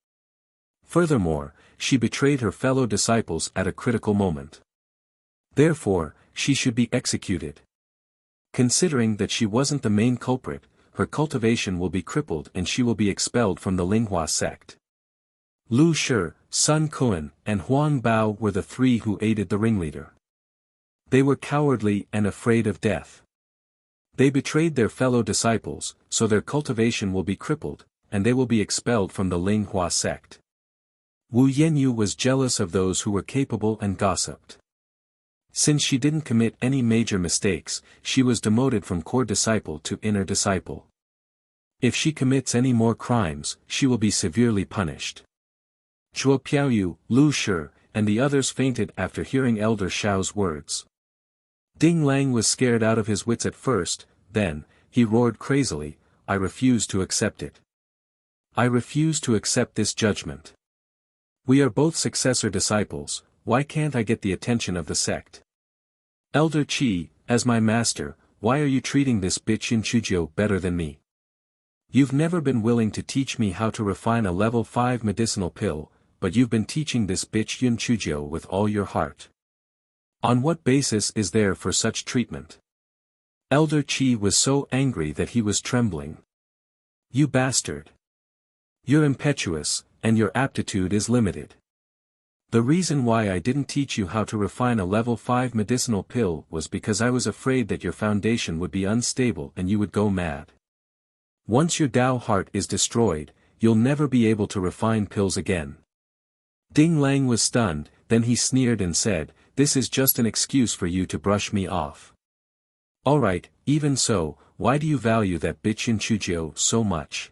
Furthermore, she betrayed her fellow disciples at a critical moment. Therefore, she should be executed. Considering that she wasn't the main culprit, her cultivation will be crippled and she will be expelled from the Linghua sect. Lu Shi, Sun Kuan, and Huang Bao were the three who aided the ringleader. They were cowardly and afraid of death. They betrayed their fellow disciples, so their cultivation will be crippled, and they will be expelled from the Linghua sect. Wu Yenyu was jealous of those who were capable and gossiped. Since she didn't commit any major mistakes, she was demoted from core disciple to inner disciple. If she commits any more crimes, she will be severely punished. Zhuo Piaoyu, Lu Shi, and the others fainted after hearing Elder Shao's words. Ding Lang was scared out of his wits at first, then, he roared crazily, I refuse to accept it. I refuse to accept this judgment. We are both successor disciples, why can't I get the attention of the sect? Elder Qi, as my master, why are you treating this bitch Yun Chuzhou better than me? You've never been willing to teach me how to refine a level 5 medicinal pill, but you've been teaching this bitch Yun Chuzhou with all your heart. On what basis is there for such treatment? Elder Qi was so angry that he was trembling. You bastard! You're impetuous, and your aptitude is limited. The reason why I didn't teach you how to refine a level 5 medicinal pill was because I was afraid that your foundation would be unstable and you would go mad. Once your Dao heart is destroyed, you'll never be able to refine pills again. Ding Lang was stunned, then he sneered and said, this is just an excuse for you to brush me off. Alright, even so, why do you value that bitch Yun Chuzhou so much?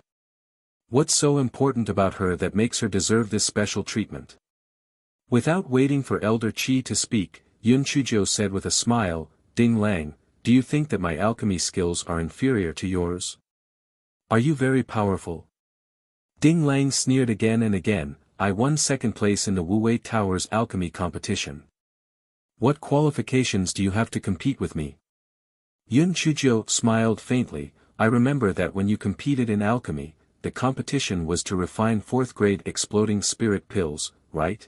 What's so important about her that makes her deserve this special treatment? Without waiting for Elder Qi to speak, Yun Chuzhou said with a smile, Ding Lang, do you think that my alchemy skills are inferior to yours? Are you very powerful? Ding Lang sneered again and again, I won second place in the Wuwei Tower's alchemy competition. What qualifications do you have to compete with me? Yun Chuzhou smiled faintly, I remember that when you competed in alchemy, the competition was to refine 4th grade exploding spirit pills, right?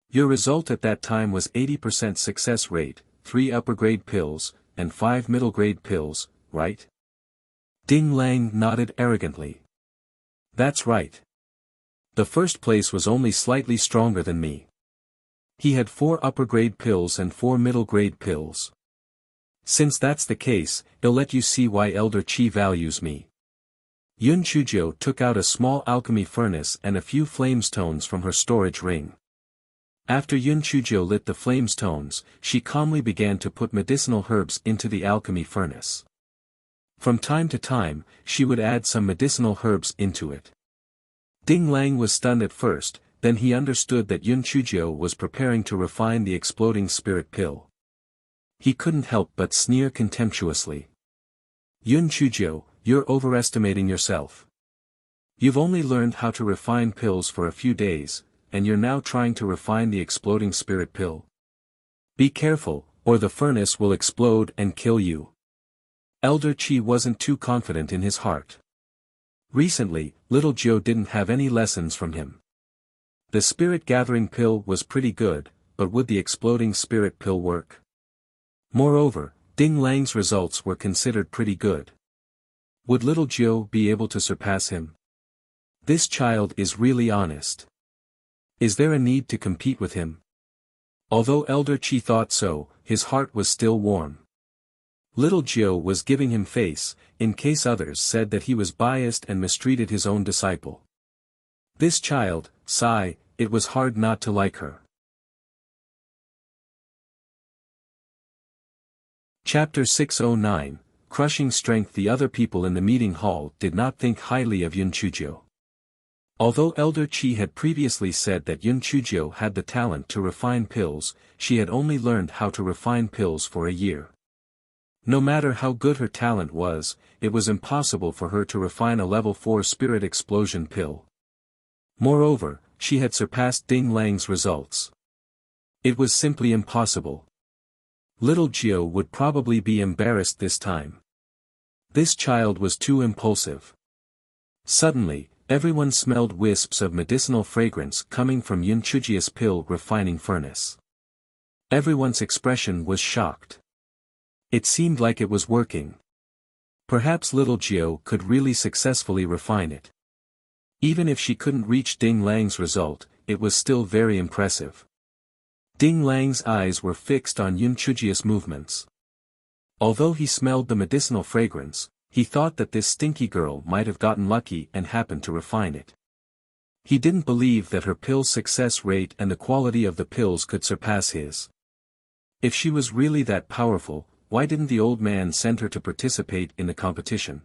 Your result at that time was 80% success rate, 3 upper grade pills, and 5 middle grade pills, right? Ding Lang nodded arrogantly. That's right. The first place was only slightly stronger than me. He had 4 upper grade pills and 4 middle grade pills. Since that's the case, I'll let you see why Elder Qi values me. Yun Chuzhou took out a small alchemy furnace and a few flame stones from her storage ring. After Yun Chuzhou lit the flame stones, she calmly began to put medicinal herbs into the alchemy furnace. From time to time, she would add some medicinal herbs into it. Ding Lang was stunned at first, then he understood that Yun Chuzhou was preparing to refine the exploding spirit pill. He couldn't help but sneer contemptuously. Yun Chuzhou, you're overestimating yourself. You've only learned how to refine pills for a few days, and you're now trying to refine the exploding spirit pill. Be careful, or the furnace will explode and kill you. Elder Qi wasn't too confident in his heart. Recently, little Jiu didn't have any lessons from him. The spirit-gathering pill was pretty good, but would the exploding spirit pill work? Moreover, Ding Lang's results were considered pretty good. Would little Jiu be able to surpass him? This child is really honest. Is there a need to compete with him? Although Elder Qi thought so, his heart was still warm. Little Jiu was giving him face, in case others said that he was biased and mistreated his own disciple. This child, sigh, it was hard not to like her. Chapter 609, Crushing Strength. The other people in the meeting hall did not think highly of Yun Chuzhou. Although Elder Qi had previously said that Yun Chuzhou had the talent to refine pills, she had only learned how to refine pills for a year. No matter how good her talent was, it was impossible for her to refine a level 4 spirit explosion pill. Moreover, she had surpassed Ding Lang's results. It was simply impossible. Little Jiu would probably be embarrassed this time. This child was too impulsive. Suddenly, everyone smelled wisps of medicinal fragrance coming from Yun Chuzhou's pill refining furnace. Everyone's expression was shocked. It seemed like it was working. Perhaps little Jiu could really successfully refine it. Even if she couldn't reach Ding Lang's result, it was still very impressive. Ding Lang's eyes were fixed on Yun Chuzhou's movements. Although he smelled the medicinal fragrance, he thought that this stinky girl might have gotten lucky and happened to refine it. He didn't believe that her pill's success rate and the quality of the pills could surpass his. If she was really that powerful, why didn't the old man send her to participate in the competition?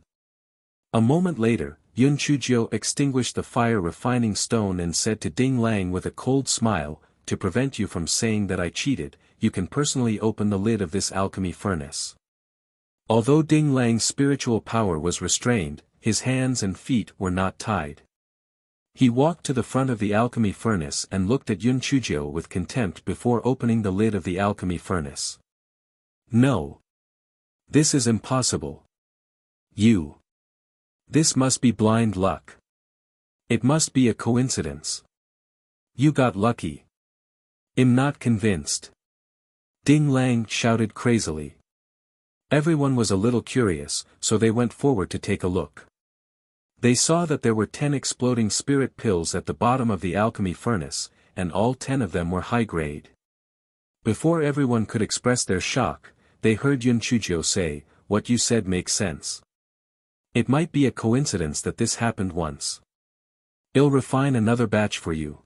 A moment later, Yun Chuzhou extinguished the fire refining stone and said to Ding Lang with a cold smile, "To prevent you from saying that I cheated, you can personally open the lid of this alchemy furnace." Although Ding Lang's spiritual power was restrained, his hands and feet were not tied. He walked to the front of the alchemy furnace and looked at Yun Chuzhou with contempt before opening the lid of the alchemy furnace. "No. This is impossible. This must be blind luck. It must be a coincidence. You got lucky. I'm not convinced." Ding Lang shouted crazily. Everyone was a little curious, so they went forward to take a look. They saw that there were 10 exploding spirit pills at the bottom of the alchemy furnace, and all 10 of them were high grade. Before everyone could express their shock, they heard Yun Chuzhou say, "What you said makes sense. It might be a coincidence that this happened once. I'll refine another batch for you.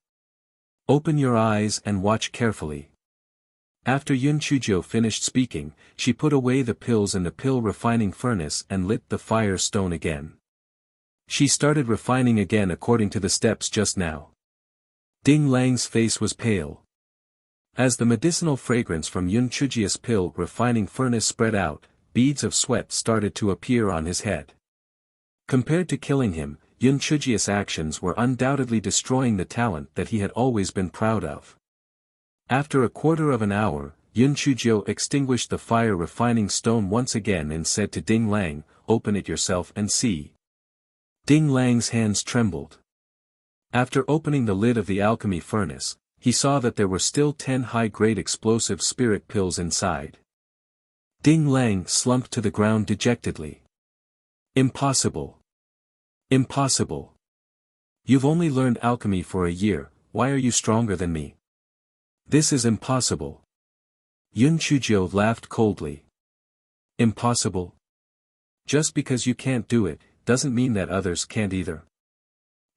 Open your eyes and watch carefully." After Yun Chuzhou finished speaking, she put away the pills in the pill refining furnace and lit the fire stone again. She started refining again according to the steps just now. Ding Lang's face was pale. As the medicinal fragrance from Yun Chuzhou's pill refining furnace spread out, beads of sweat started to appear on his head. Compared to killing him, Yun Chuzhou's actions were undoubtedly destroying the talent that he had always been proud of. After a quarter of an hour, Yun Chuzhou extinguished the fire refining stone once again and said to Ding Lang, "Open it yourself and see." Ding Lang's hands trembled. After opening the lid of the alchemy furnace, he saw that there were still 10 high-grade explosive spirit pills inside. Ding Lang slumped to the ground dejectedly. "Impossible. Impossible. You've only learned alchemy for a year, why are you stronger than me? This is impossible." Yun Chuzhou laughed coldly. "Impossible? Just because you can't do it, doesn't mean that others can't either.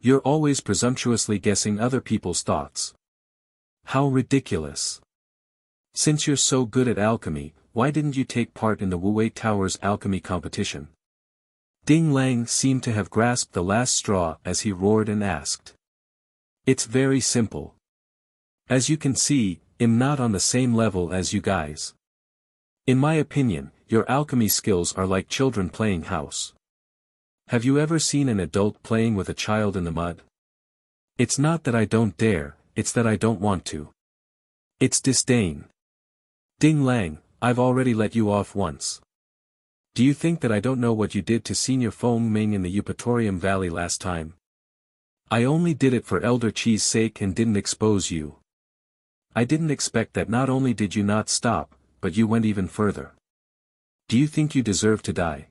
You're always presumptuously guessing other people's thoughts. How ridiculous. Since you're so good at alchemy, why didn't you take part in the Wuwei Tower's alchemy competition? Ding Lang seemed to have grasped the last straw as he roared and asked. It's very simple. As you can see, I'm not on the same level as you guys. In my opinion, your alchemy skills are like children playing house. Have you ever seen an adult playing with a child in the mud? It's not that I don't dare, it's that I don't want to. It's disdain. Ding Lang, I've already let you off once. Do you think that I don't know what you did to Senior Feng Ming in the Eupatorium Valley last time? I only did it for Elder Chi's sake and didn't expose you. I didn't expect that not only did you not stop, but you went even further. Do you think you deserve to die?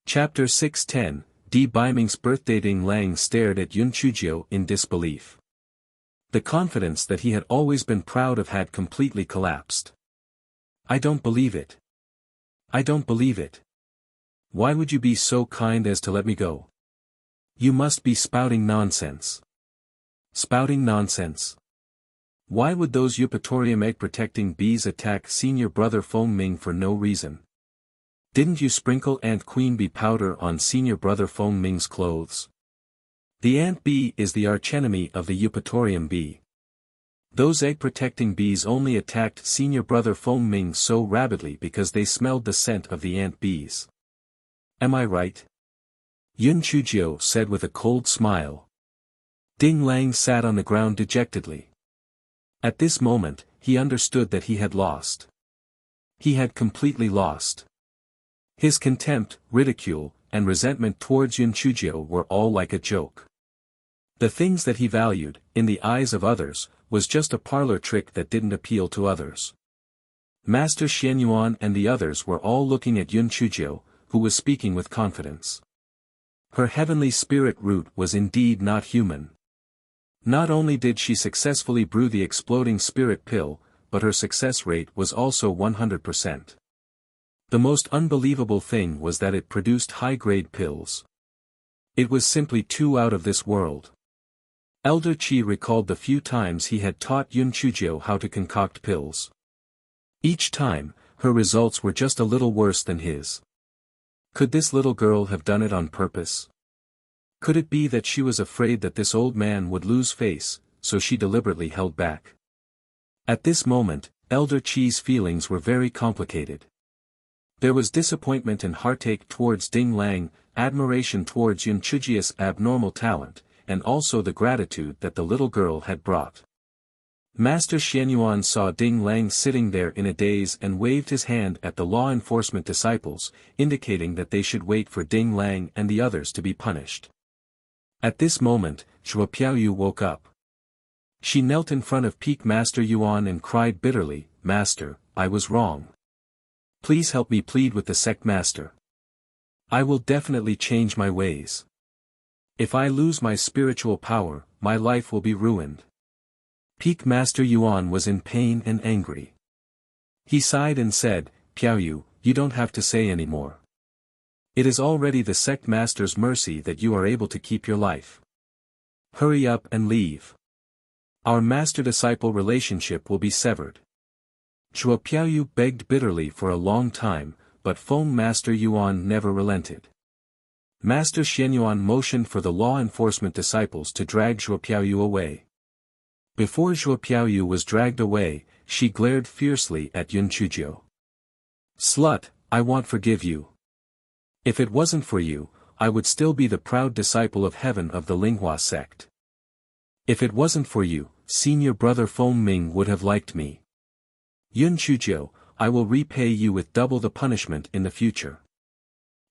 Chapter 610, Di Baiming's Birthday. Ding Lang stared at Yun Chujio in disbelief. The confidence that he had always been proud of had completely collapsed. I don't believe it. I don't believe it. Why would you be so kind as to let me go? You must be spouting nonsense. Spouting nonsense. Why would those Eupatorium egg-protecting bees attack Senior Brother Feng Ming for no reason? Didn't you sprinkle Ant Queen Bee powder on Senior Brother Feng Ming's clothes? The ant bee is the archenemy of the Eupatorium bee. Those egg-protecting bees only attacked Senior Brother Feng Ming so rabidly because they smelled the scent of the ant bees. Am I right? Yun Chujio said with a cold smile. Ding Lang sat on the ground dejectedly. At this moment, he understood that he had lost. He had completely lost. His contempt, ridicule, and resentment towards Yun Chujio were all like a joke. The things that he valued, in the eyes of others, was just a parlor trick that didn't appeal to others. Master Xianyuan and the others were all looking at Yun Chujio, who was speaking with confidence. Her heavenly spirit root was indeed not human. Not only did she successfully brew the exploding spirit pill, but her success rate was also 100%. The most unbelievable thing was that it produced high-grade pills. It was simply too out of this world. Elder Chi recalled the few times he had taught Yun Chujio how to concoct pills. Each time, her results were just a little worse than his. Could this little girl have done it on purpose? Could it be that she was afraid that this old man would lose face, so she deliberately held back? At this moment, Elder Chi's feelings were very complicated. There was disappointment and heartache towards Ding Lang, admiration towards Yun Chujio's abnormal talent, and also the gratitude that the little girl had brought. Master Xianyuan saw Ding Lang sitting there in a daze and waved his hand at the law enforcement disciples, indicating that they should wait for Ding Lang and the others to be punished. At this moment, Zhuo Piaoyu woke up. She knelt in front of Peak Master Yuan and cried bitterly, "Master, I was wrong. Please help me plead with the sect master. I will definitely change my ways. If I lose my spiritual power, my life will be ruined." Peak Master Yuan was in pain and angry. He sighed and said, "Piaoyu, you don't have to say any more. It is already the sect master's mercy that you are able to keep your life. Hurry up and leave. Our master-disciple relationship will be severed." Zhuo Piaoyu begged bitterly for a long time, but Feng Master Yuan never relented. Master Xianyuan motioned for the law enforcement disciples to drag Zhuo Piaoyu away. Before Zhuo Piaoyu was dragged away, she glared fiercely at Yun Chujio. "Slut, I won't forgive you. If it wasn't for you, I would still be the proud disciple of heaven of the Linghua sect. If it wasn't for you, Senior Brother Feng Ming would have liked me. Yun Chujio, I will repay you with double the punishment in the future."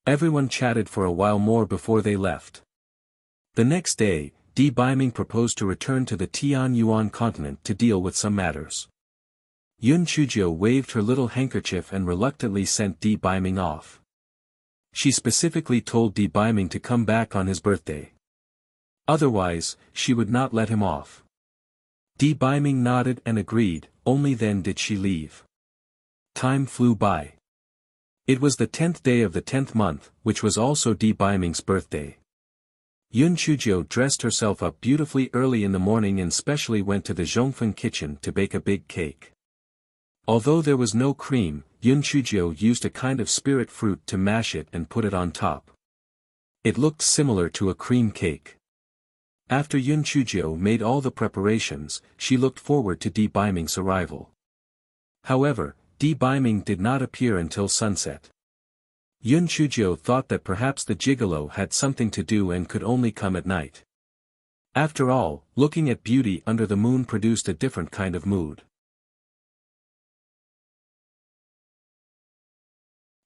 Everyone chatted for a while more before they left. The next day, Di Baiming proposed to return to the Tianyuan continent to deal with some matters. Yun Chujio waved her little handkerchief and reluctantly sent Di Baiming off. She specifically told Di Baiming to come back on his birthday. Otherwise, she would not let him off. Di Baiming nodded and agreed, only then did she leave. Time flew by. It was the 10th day of the 10th month, which was also Di Baiming's birthday. Yun Chuzhou dressed herself up beautifully early in the morning and specially went to the Zhongfen kitchen to bake a big cake. Although there was no cream, Yun Chuzhou used a kind of spirit fruit to mash it and put it on top. It looked similar to a cream cake. After Yun Chuzhou made all the preparations, she looked forward to Di Baiming's arrival. However, Di Baiming did not appear until sunset. Yun Chuzhou thought that perhaps the gigolo had something to do and could only come at night. After all, looking at beauty under the moon produced a different kind of mood.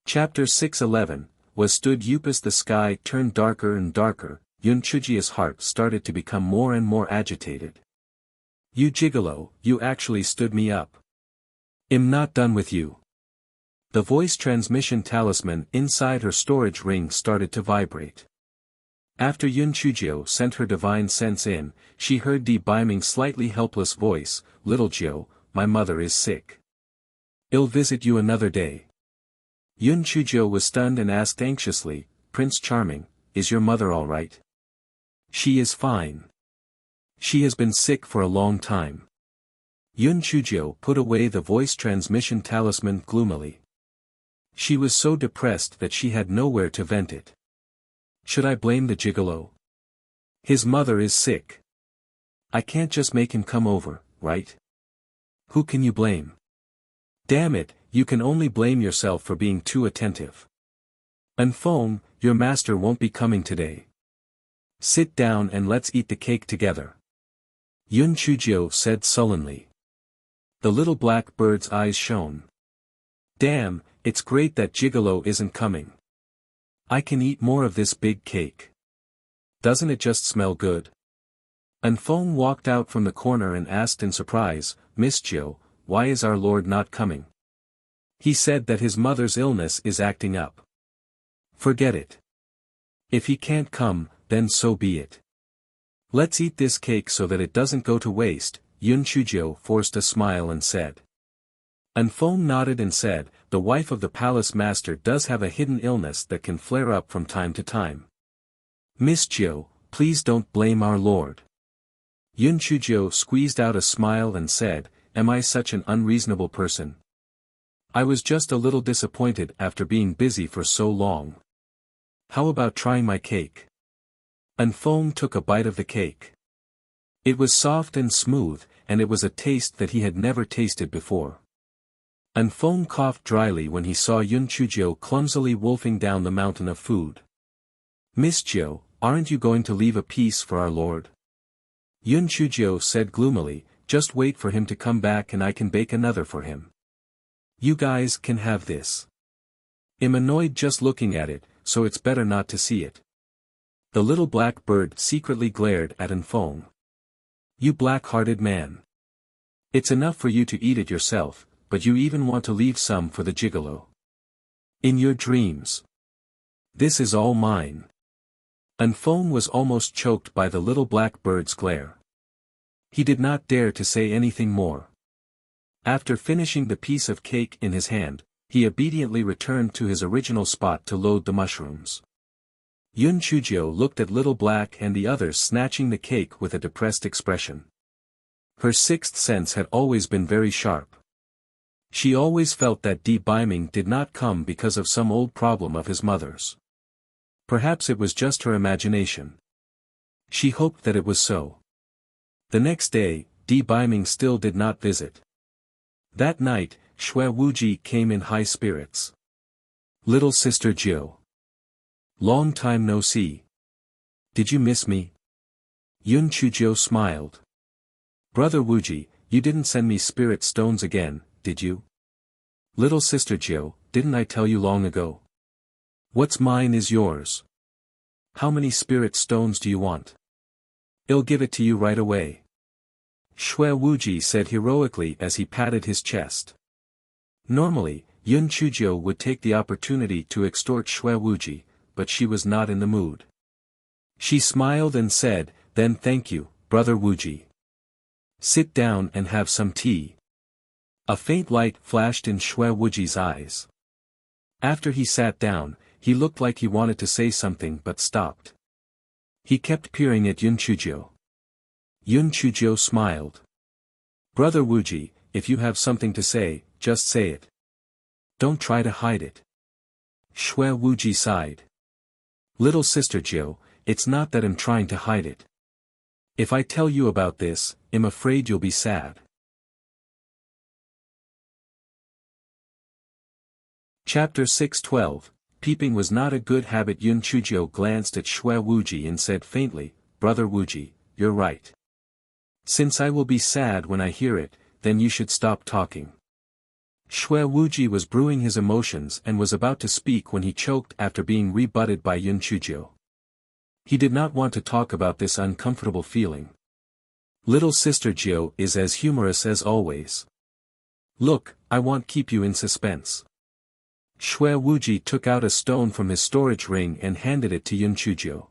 Chapter 6:11 Was stood Upis. The sky turned darker and darker. Yun Chujia's heart started to become more and more agitated. You gigolo, you actually stood me up. I'm not done with you. The voice transmission talisman inside her storage ring started to vibrate. After Yun Chuzhou sent her divine sense in, she heard Di Baiming's slightly helpless voice, Little Jiu, my mother is sick. I'll visit you another day. Yun Chuzhou was stunned and asked anxiously, Prince Charming, is your mother all right? She is fine. She has been sick for a long time. Yun Chuzhou put away the voice transmission talisman gloomily. She was so depressed that she had nowhere to vent it. Should I blame the gigolo? His mother is sick. I can't just make him come over, right? Who can you blame? Damn it, you can only blame yourself for being too attentive. Anfeng, your master won't be coming today. Sit down and let's eat the cake together. Yun Chuzhou said sullenly. The little black bird's eyes shone. Damn, it's great that gigolo isn't coming. I can eat more of this big cake. Doesn't it just smell good? Anfeng walked out from the corner and asked in surprise, Miss Jiu, why is our lord not coming? He said that his mother's illness is acting up. Forget it. If he can't come, then so be it. Let's eat this cake so that it doesn't go to waste, Yun Chuzhou forced a smile and said. Anfeng nodded and said, the wife of the palace master does have a hidden illness that can flare up from time to time. Miss Jiu, please don't blame our lord. Yun Chuzhou squeezed out a smile and said, am I such an unreasonable person? I was just a little disappointed after being busy for so long. How about trying my cake? Anfeng took a bite of the cake. It was soft and smooth, and it was a taste that he had never tasted before. Anfeng coughed dryly when he saw Yun Chuzhou clumsily wolfing down the mountain of food. Miss Jiu, aren't you going to leave a piece for our lord? Yun Chuzhou said gloomily, just wait for him to come back and I can bake another for him. You guys can have this. I'm annoyed just looking at it, so it's better not to see it. The little black bird secretly glared at Anfeng. You black-hearted man. It's enough for you to eat it yourself, but you even want to leave some for the gigolo. In your dreams. This is all mine. Anfeng was almost choked by the little black bird's glare. He did not dare to say anything more. After finishing the piece of cake in his hand, he obediently returned to his original spot to load the mushrooms. Yun Chuzhou looked at Little Black and the others snatching the cake with a depressed expression. Her sixth sense had always been very sharp. She always felt that Di Baiming did not come because of some old problem of his mother's. Perhaps it was just her imagination. She hoped that it was so. The next day, Di Baiming still did not visit. That night, Xue Wuji came in high spirits. Little sister Jiu. Long time no see. Did you miss me? Yun Chuzhou smiled. Brother Wuji, you didn't send me spirit stones again, did you? Little sister Jiu, didn't I tell you long ago? What's mine is yours. How many spirit stones do you want? I'll give it to you right away. Xue Wuji said heroically as he patted his chest. Normally, Yun Chuzhou would take the opportunity to extort Xue Wuji, but she was not in the mood. She smiled and said, then thank you, Brother Wuji. Sit down and have some tea. A faint light flashed in Xue Wuji's eyes. After he sat down, he looked like he wanted to say something but stopped. He kept peering at Yun Chujio. Yun Chujio smiled. Brother Wuji, if you have something to say, just say it. Don't try to hide it. Shue Wuji sighed. Little sister Jiu, it's not that I'm trying to hide it. If I tell you about this, I'm afraid you'll be sad. Chapter 6:12. Peeping was not a good habit. Yun Chujio glanced at Shue Wuji and said faintly, Brother Wuji, you're right. Since I will be sad when I hear it, then you should stop talking. Shue Wuji was brewing his emotions and was about to speak when he choked after being rebutted by Yun Chujio. He did not want to talk about this uncomfortable feeling. Little sister Jiu is as humorous as always. Look, I won't keep you in suspense. Shue Wuji took out a stone from his storage ring and handed it to Yun Chujio.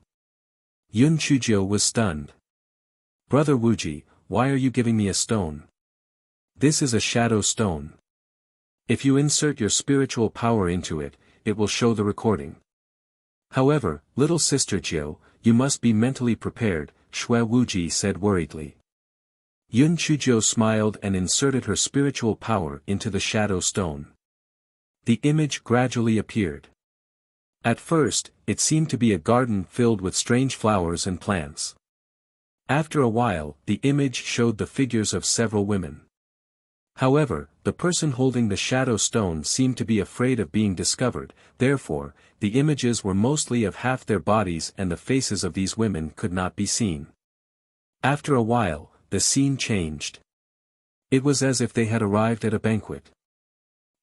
Yun Chujio was stunned. Brother Wuji, why are you giving me a stone? This is a shadow stone. If you insert your spiritual power into it, it will show the recording. However, little sister Jiu, you must be mentally prepared, Shue Wuji said worriedly. Yun Chujio smiled and inserted her spiritual power into the shadow stone. The image gradually appeared. At first, it seemed to be a garden filled with strange flowers and plants. After a while, the image showed the figures of several women. However, the person holding the shadow stone seemed to be afraid of being discovered, therefore, the images were mostly of half their bodies and the faces of these women could not be seen. After a while, the scene changed. It was as if they had arrived at a banquet.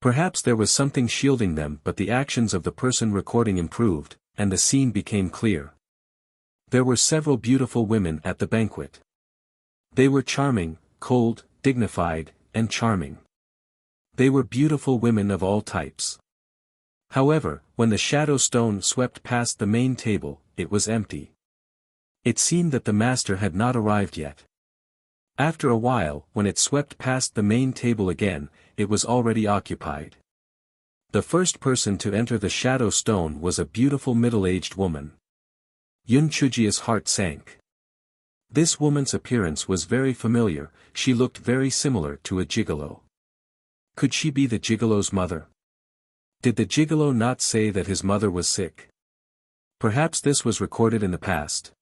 Perhaps there was something shielding them, but the actions of the person recording improved, and the scene became clear. There were several beautiful women at the banquet. They were charming, cold, dignified, and charming. They were beautiful women of all types. However, when the shadow stone swept past the main table, it was empty. It seemed that the master had not arrived yet. After a while, when it swept past the main table again, it was already occupied. The first person to enter the shadow stone was a beautiful middle-aged woman. Yun Chujio's heart sank. This woman's appearance was very familiar, she looked very similar to a gigolo. Could she be the gigolo's mother? Did the gigolo not say that his mother was sick? Perhaps this was recorded in the past.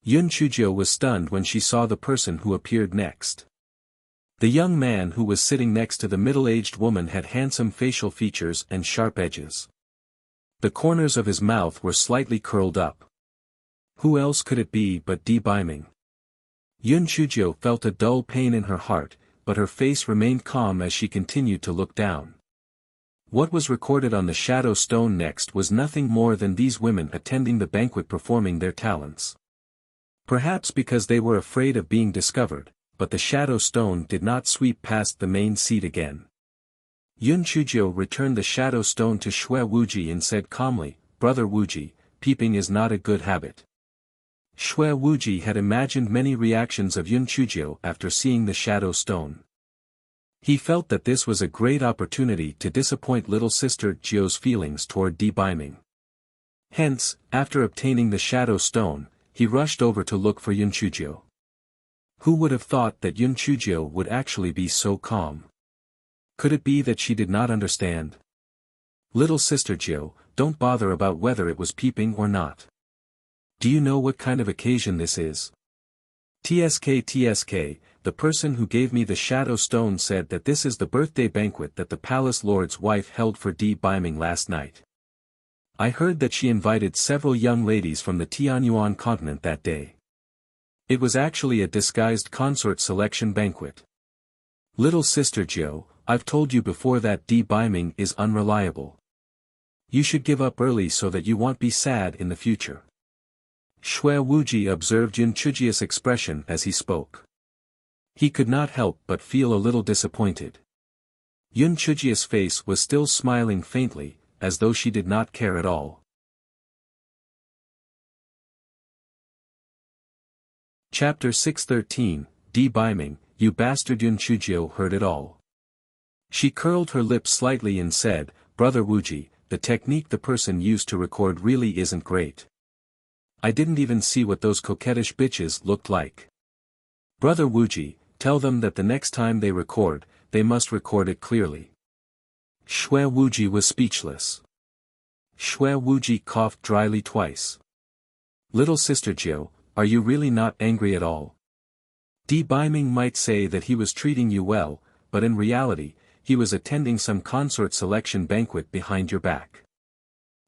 Yun Chujio was stunned when she saw the person who appeared next. The young man who was sitting next to the middle-aged woman had handsome facial features and sharp edges. The corners of his mouth were slightly curled up. Who else could it be but Di Biming? Yun Chujio felt a dull pain in her heart, but her face remained calm as she continued to look down. What was recorded on the shadow stone next was nothing more than these women attending the banquet performing their talents. Perhaps because they were afraid of being discovered, but the shadow stone did not sweep past the main seat again. Yun Chujio returned the shadow stone to Shue Wuji and said calmly, Brother Wuji, peeping is not a good habit. Shue Wuji had imagined many reactions of Yun Chujio after seeing the shadow stone. He felt that this was a great opportunity to disappoint little sister Jiu's feelings toward Di Biming. Hence, after obtaining the shadow stone, he rushed over to look for Yun Chujio. Who would have thought that Yun Chujio would actually be so calm? Could it be that she did not understand? Little sister Jiu, don't bother about whether it was peeping or not. Do you know what kind of occasion this is? TSK, the person who gave me the shadow stone said that this is the birthday banquet that the palace lord's wife held for Di Biming last night. I heard that she invited several young ladies from the Tianyuan continent that day. It was actually a disguised consort selection banquet. Little sister Jiu, I've told you before that Di Biming is unreliable. You should give up early so that you won't be sad in the future. Shue Wuji observed Yun Chujio's expression as he spoke. He could not help but feel a little disappointed. Yun Chujio's face was still smiling faintly, as though she did not care at all. Chapter 6:13, Di Biming, you bastard. Yun Chujio heard it all. She curled her lips slightly and said, Brother Wuji, the technique the person used to record really isn't great. I didn't even see what those coquettish bitches looked like. Brother Wuji, tell them that the next time they record, they must record it clearly. Xue Wuji was speechless. Xue Wuji coughed dryly twice. Little sister Jiu, are you really not angry at all? Di Biming might say that he was treating you well, but in reality, he was attending some consort selection banquet behind your back.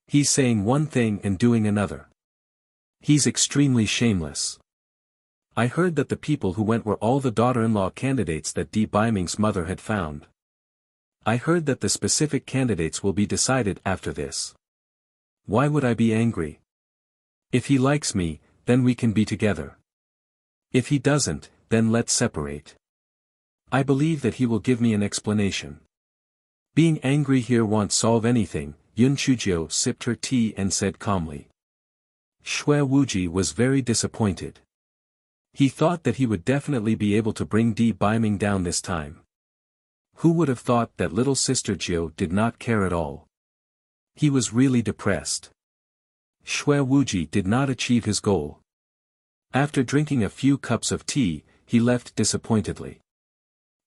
He's saying one thing and doing another. He's extremely shameless. I heard that the people who went were all the daughter-in-law candidates that Di Biming's mother had found. I heard that the specific candidates will be decided after this. Why would I be angry? If he likes me, then we can be together. If he doesn't, then let's separate. I believe that he will give me an explanation. Being angry here won't solve anything, Yun Chujio sipped her tea and said calmly. Xue Wuji was very disappointed. He thought that he would definitely be able to bring Di Biming down this time. Who would have thought that little sister Jiu did not care at all? He was really depressed. Xue Wuji did not achieve his goal. After drinking a few cups of tea, he left disappointedly.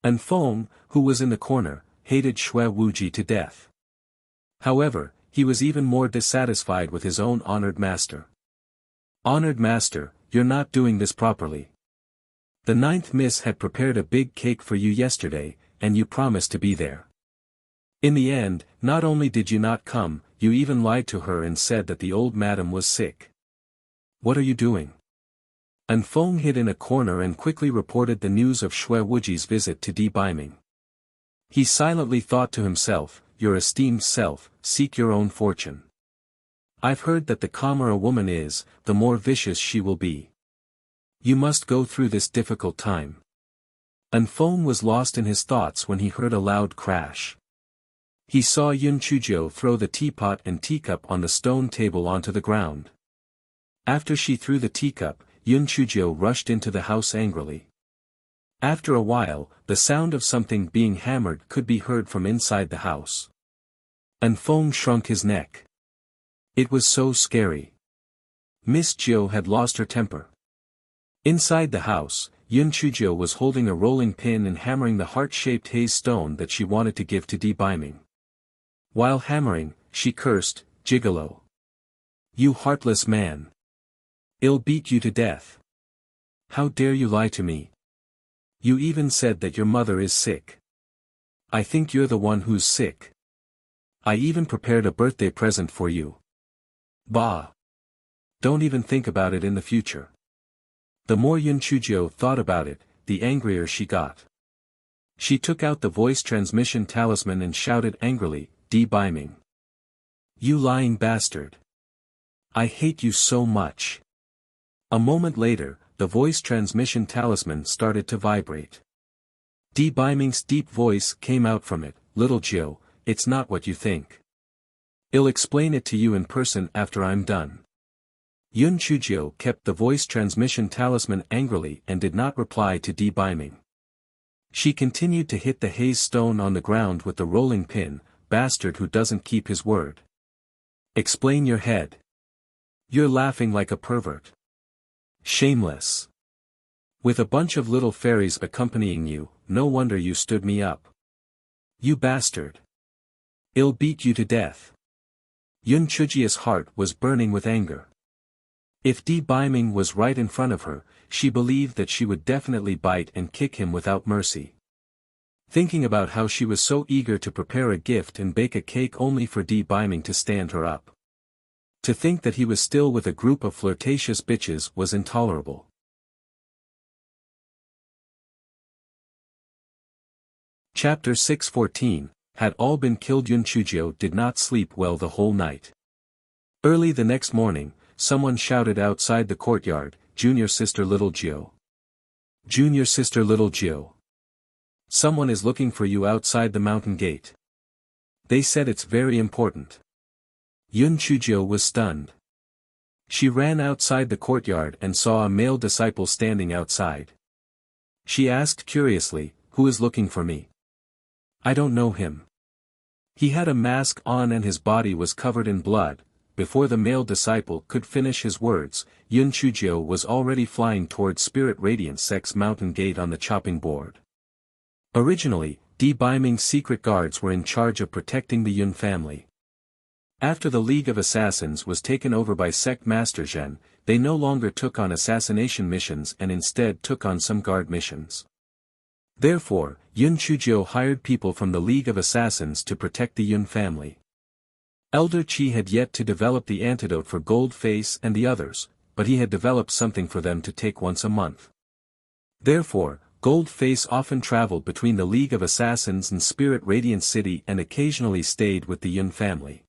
And Feng, who was in the corner, hated Xue Wuji to death. However, he was even more dissatisfied with his own honored master. Honored master, you're not doing this properly. The ninth miss had prepared a big cake for you yesterday, and you promised to be there. In the end, not only did you not come, you even lied to her and said that the old madam was sick. What are you doing? And Feng hid in a corner and quickly reported the news of Xue Wuji's visit to Di Biming. He silently thought to himself, your esteemed self, seek your own fortune. I've heard that the calmer a woman is, the more vicious she will be. You must go through this difficult time. And Feng was lost in his thoughts when he heard a loud crash. He saw Yun Chujio throw the teapot and teacup on the stone table onto the ground. After she threw the teacup, Yun Chujio rushed into the house angrily. After a while, the sound of something being hammered could be heard from inside the house. And Feng shrunk his neck. It was so scary. Miss Jiu had lost her temper. Inside the house, Yun Chujio was holding a rolling pin and hammering the heart-shaped haze stone that she wanted to give to Di Biming. While hammering, she cursed, "Gigolo. You heartless man. I'll beat you to death. How dare you lie to me? You even said that your mother is sick. I think you're the one who's sick. I even prepared a birthday present for you. Bah. Don't even think about it in the future." The more Yun Chujio thought about it, the angrier she got. She took out the voice transmission talisman and shouted angrily, "Di Biming. You lying bastard. I hate you so much." A moment later, the voice transmission talisman started to vibrate. Di Biming's deep voice came out from it, "Little Jiu, it's not what you think. I'll explain it to you in person after I'm done." Yun Chujio kept the voice transmission talisman angrily and did not reply to Di Biming. She continued to hit the haze stone on the ground with the rolling pin, "Bastard who doesn't keep his word. Explain your head. You're laughing like a pervert. Shameless. With a bunch of little fairies accompanying you, no wonder you stood me up. You bastard. I'll beat you to death." Yun Chujio's heart was burning with anger. If Di Biming was right in front of her, she believed that she would definitely bite and kick him without mercy. Thinking about how she was so eager to prepare a gift and bake a cake only for Di Biming to stand her up. To think that he was still with a group of flirtatious bitches was intolerable. Chapter 614, Had all been killed. Yun Chujio did not sleep well the whole night. Early the next morning, someone shouted outside the courtyard, "Junior sister little Jiu. Junior sister little Jiu. Someone is looking for you outside the mountain gate. They said it's very important." Yun Chujio was stunned. She ran outside the courtyard and saw a male disciple standing outside. She asked curiously, "Who is looking for me? I don't know him." He had a mask on and his body was covered in blood. Before the male disciple could finish his words, Yun Chujio was already flying towards Spirit Radiant Sect's mountain gate on the chopping board. Originally, Di Baiming's secret guards were in charge of protecting the Yun family. After the League of Assassins was taken over by Sect Master Zhen, they no longer took on assassination missions and instead took on some guard missions. Therefore, Yun Chujio hired people from the League of Assassins to protect the Yun family. Elder Qi had yet to develop the antidote for Gold Face and the others, but he had developed something for them to take once a month. Therefore, Gold Face often traveled between the League of Assassins and Spirit Radiant City and occasionally stayed with the Yun family.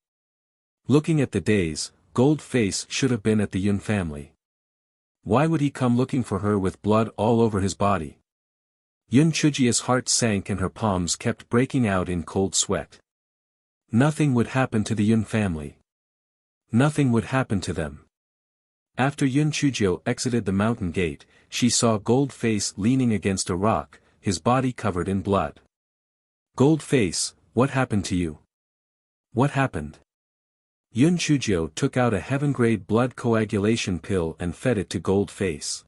Looking at the days, Gold Face should have been at the Yun family. Why would he come looking for her with blood all over his body? Yun Chujia's heart sank and her palms kept breaking out in cold sweat. Nothing would happen to the Yun family. Nothing would happen to them. After Yun Chujio exited the mountain gate, she saw Gold Face leaning against a rock, his body covered in blood. Gold Face, what happened to you? What happened? Yun Chujio took out a heaven-grade blood coagulation pill and fed it to Gold Face.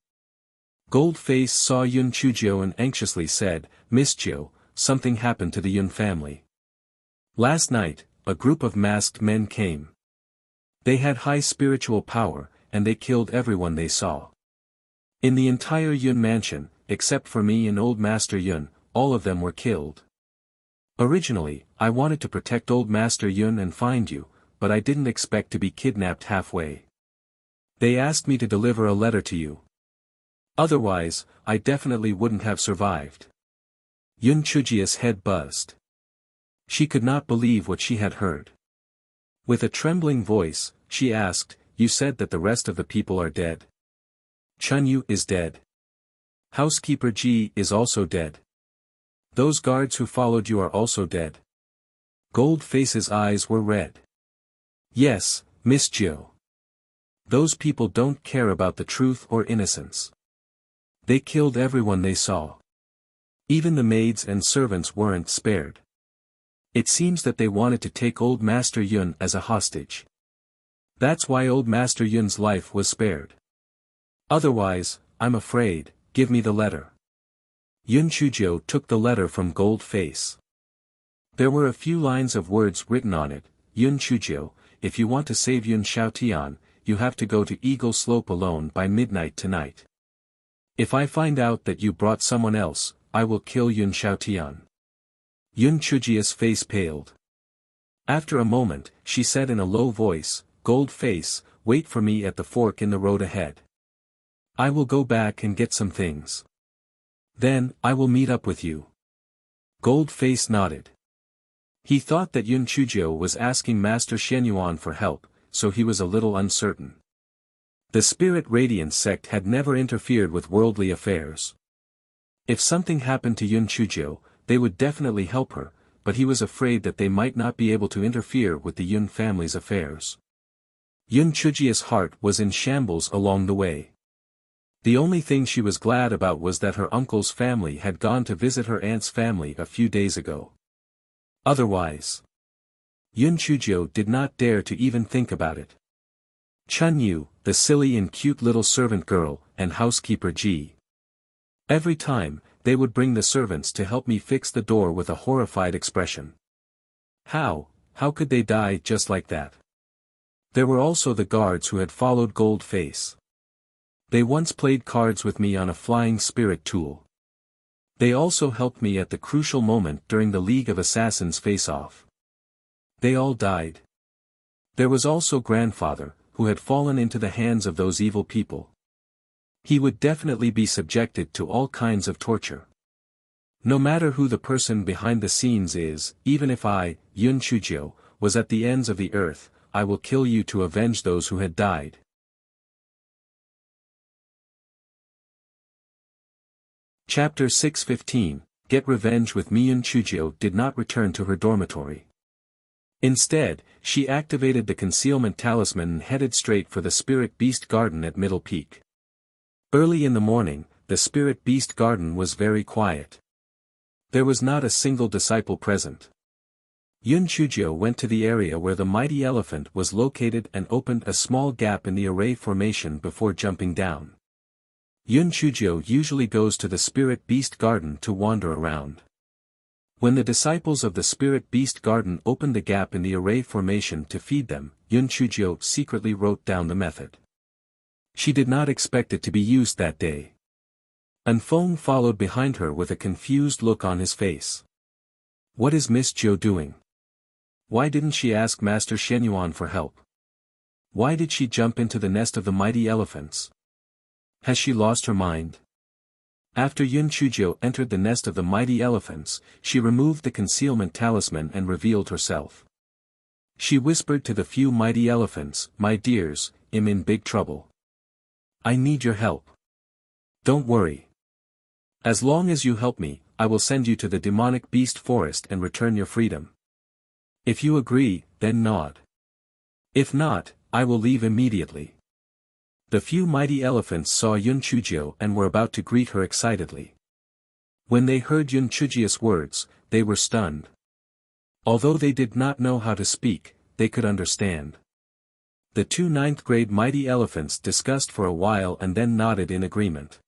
Gold Face saw Yun Chujio and anxiously said, "Miss Jiu, something happened to the Yun family. Last night, a group of masked men came. They had high spiritual power, and they killed everyone they saw. In the entire Yun mansion, except for me and Old Master Yun, all of them were killed. Originally, I wanted to protect Old Master Yun and find you, but I didn't expect to be kidnapped halfway. They asked me to deliver a letter to you. Otherwise, I definitely wouldn't have survived." Yun Chujia's head buzzed. She could not believe what she had heard. With a trembling voice, she asked, "You said that the rest of the people are dead? Chunyu is dead. Housekeeper Ji is also dead. Those guards who followed you are also dead." Gold Face's eyes were red. "Yes, Miss Jiu. Those people don't care about the truth or innocence. They killed everyone they saw. Even the maids and servants weren't spared. It seems that they wanted to take Old Master Yun as a hostage. That's why Old Master Yun's life was spared. Otherwise, I'm afraid, give me the letter." Yun Chujio took the letter from Gold Face. There were a few lines of words written on it. "Yun Chujio, if you want to save Yun Xiaotian, you have to go to Eagle Slope alone by midnight tonight. If I find out that you brought someone else, I will kill Yun Xiaotian." Yun Chujia's face paled. After a moment, she said in a low voice, "Gold Face, wait for me at the fork in the road ahead. I will go back and get some things. Then, I will meet up with you." Gold Face nodded. He thought that Yun Chujio was asking Master Shenyuan for help, so he was a little uncertain. The Spirit Radiant Sect had never interfered with worldly affairs. If something happened to Yun Chujio, they would definitely help her, but he was afraid that they might not be able to interfere with the Yun family's affairs. Yun Chujia's heart was in shambles along the way. The only thing she was glad about was that her uncle's family had gone to visit her aunt's family a few days ago. Otherwise, Yun Chujio did not dare to even think about it. Chunyu, the silly and cute little servant girl, and housekeeper Ji. Every time, they would bring the servants to help me fix the door with a horrified expression. How could they die just like that? There were also the guards who had followed Gold Face. They once played cards with me on a flying spirit tool. They also helped me at the crucial moment during the League of Assassins face-off. They all died. There was also grandfather, who had fallen into the hands of those evil people. He would definitely be subjected to all kinds of torture. No matter who the person behind the scenes is, even if I, Yun Chujio, was at the ends of the earth, I will kill you to avenge those who had died. Chapter 615, Get Revenge with me. Yun Chujio did not return to her dormitory. Instead, she activated the concealment talisman and headed straight for the Spirit Beast Garden at Middle Peak. Early in the morning, the Spirit Beast Garden was very quiet. There was not a single disciple present. Yun Chujio went to the area where the mighty elephant was located and opened a small gap in the array formation before jumping down. Yun Chujio usually goes to the Spirit Beast Garden to wander around. When the disciples of the Spirit Beast Garden opened the gap in the array formation to feed them, Yun Chujio secretly wrote down the method. She did not expect it to be used that day. Anfeng followed behind her with a confused look on his face. What is Miss Jiu doing? Why didn't she ask Master Shenyuan for help? Why did she jump into the nest of the mighty elephants? Has she lost her mind? After Yun Chujio entered the nest of the mighty elephants, she removed the concealment talisman and revealed herself. She whispered to the few mighty elephants, "My dears, I'm in big trouble. I need your help. Don't worry. As long as you help me, I will send you to the demonic beast forest and return your freedom. If you agree, then nod. If not, I will leave immediately." The few mighty elephants saw Yun Chujio and were about to greet her excitedly. When they heard Yun Chujio's words, they were stunned. Although they did not know how to speak, they could understand. The two ninth-grade mighty elephants discussed for a while and then nodded in agreement.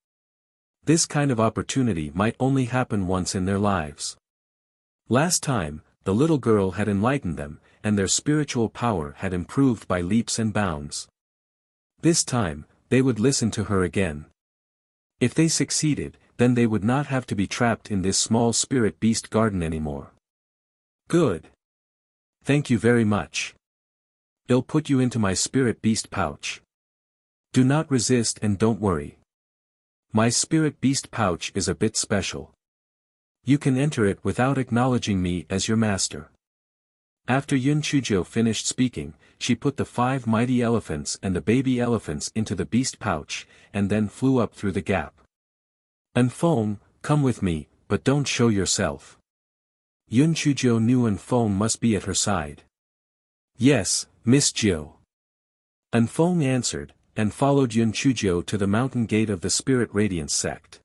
This kind of opportunity might only happen once in their lives. Last time, the little girl had enlightened them, and their spiritual power had improved by leaps and bounds. This time, they would listen to her again. If they succeeded, then they would not have to be trapped in this small spirit beast garden anymore. Good. Thank you very much. I'll put you into my spirit beast pouch. Do not resist and don't worry. My spirit beast pouch is a bit special. You can enter it without acknowledging me as your master. After Yun Chujio finished speaking, she put the 5 mighty elephants and the baby elephants into the beast pouch, and then flew up through the gap. Anfeng, come with me, but don't show yourself. Yun Chujio knew Anfeng must be at her side. Yes, Miss Jiu. Anfeng answered, and followed Yun Chujio to the mountain gate of the Spirit Radiance sect.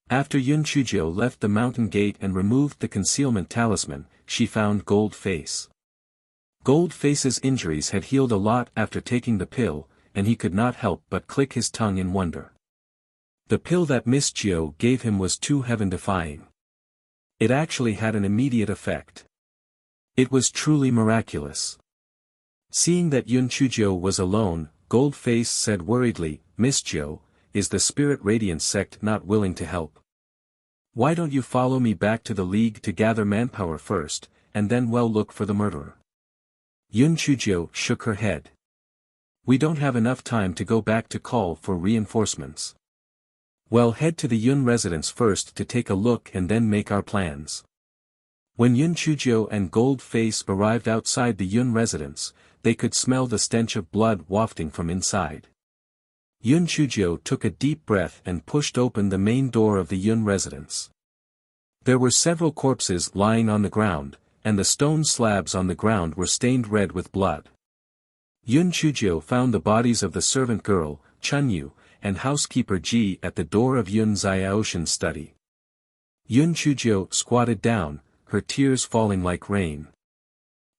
After Yun Chujio left the mountain gate and removed the concealment talisman, she found Gold Face. Gold Face's injuries had healed a lot after taking the pill, and he could not help but click his tongue in wonder. The pill that Miss Jiu gave him was too heaven-defying. It actually had an immediate effect. It was truly miraculous. Seeing that Yun Chujio was alone, Gold Face said worriedly, "Miss Jiu, is the Spirit Radiance sect not willing to help? Why don't you follow me back to the League to gather manpower first, and then look for the murderer?" Yun Chujio shook her head. "We don't have enough time to go back to call for reinforcements. Head to the Yun residence first to take a look and then make our plans." When Yun Chujio and Gold Face arrived outside the Yun residence, they could smell the stench of blood wafting from inside. Yun Chujio took a deep breath and pushed open the main door of the Yun residence. There were several corpses lying on the ground, and the stone slabs on the ground were stained red with blood. Yun Chujio found the bodies of the servant girl, Chunyu, and housekeeper Ji at the door of Yun Xiaoshan's study. Yun Chujio squatted down, her tears falling like rain.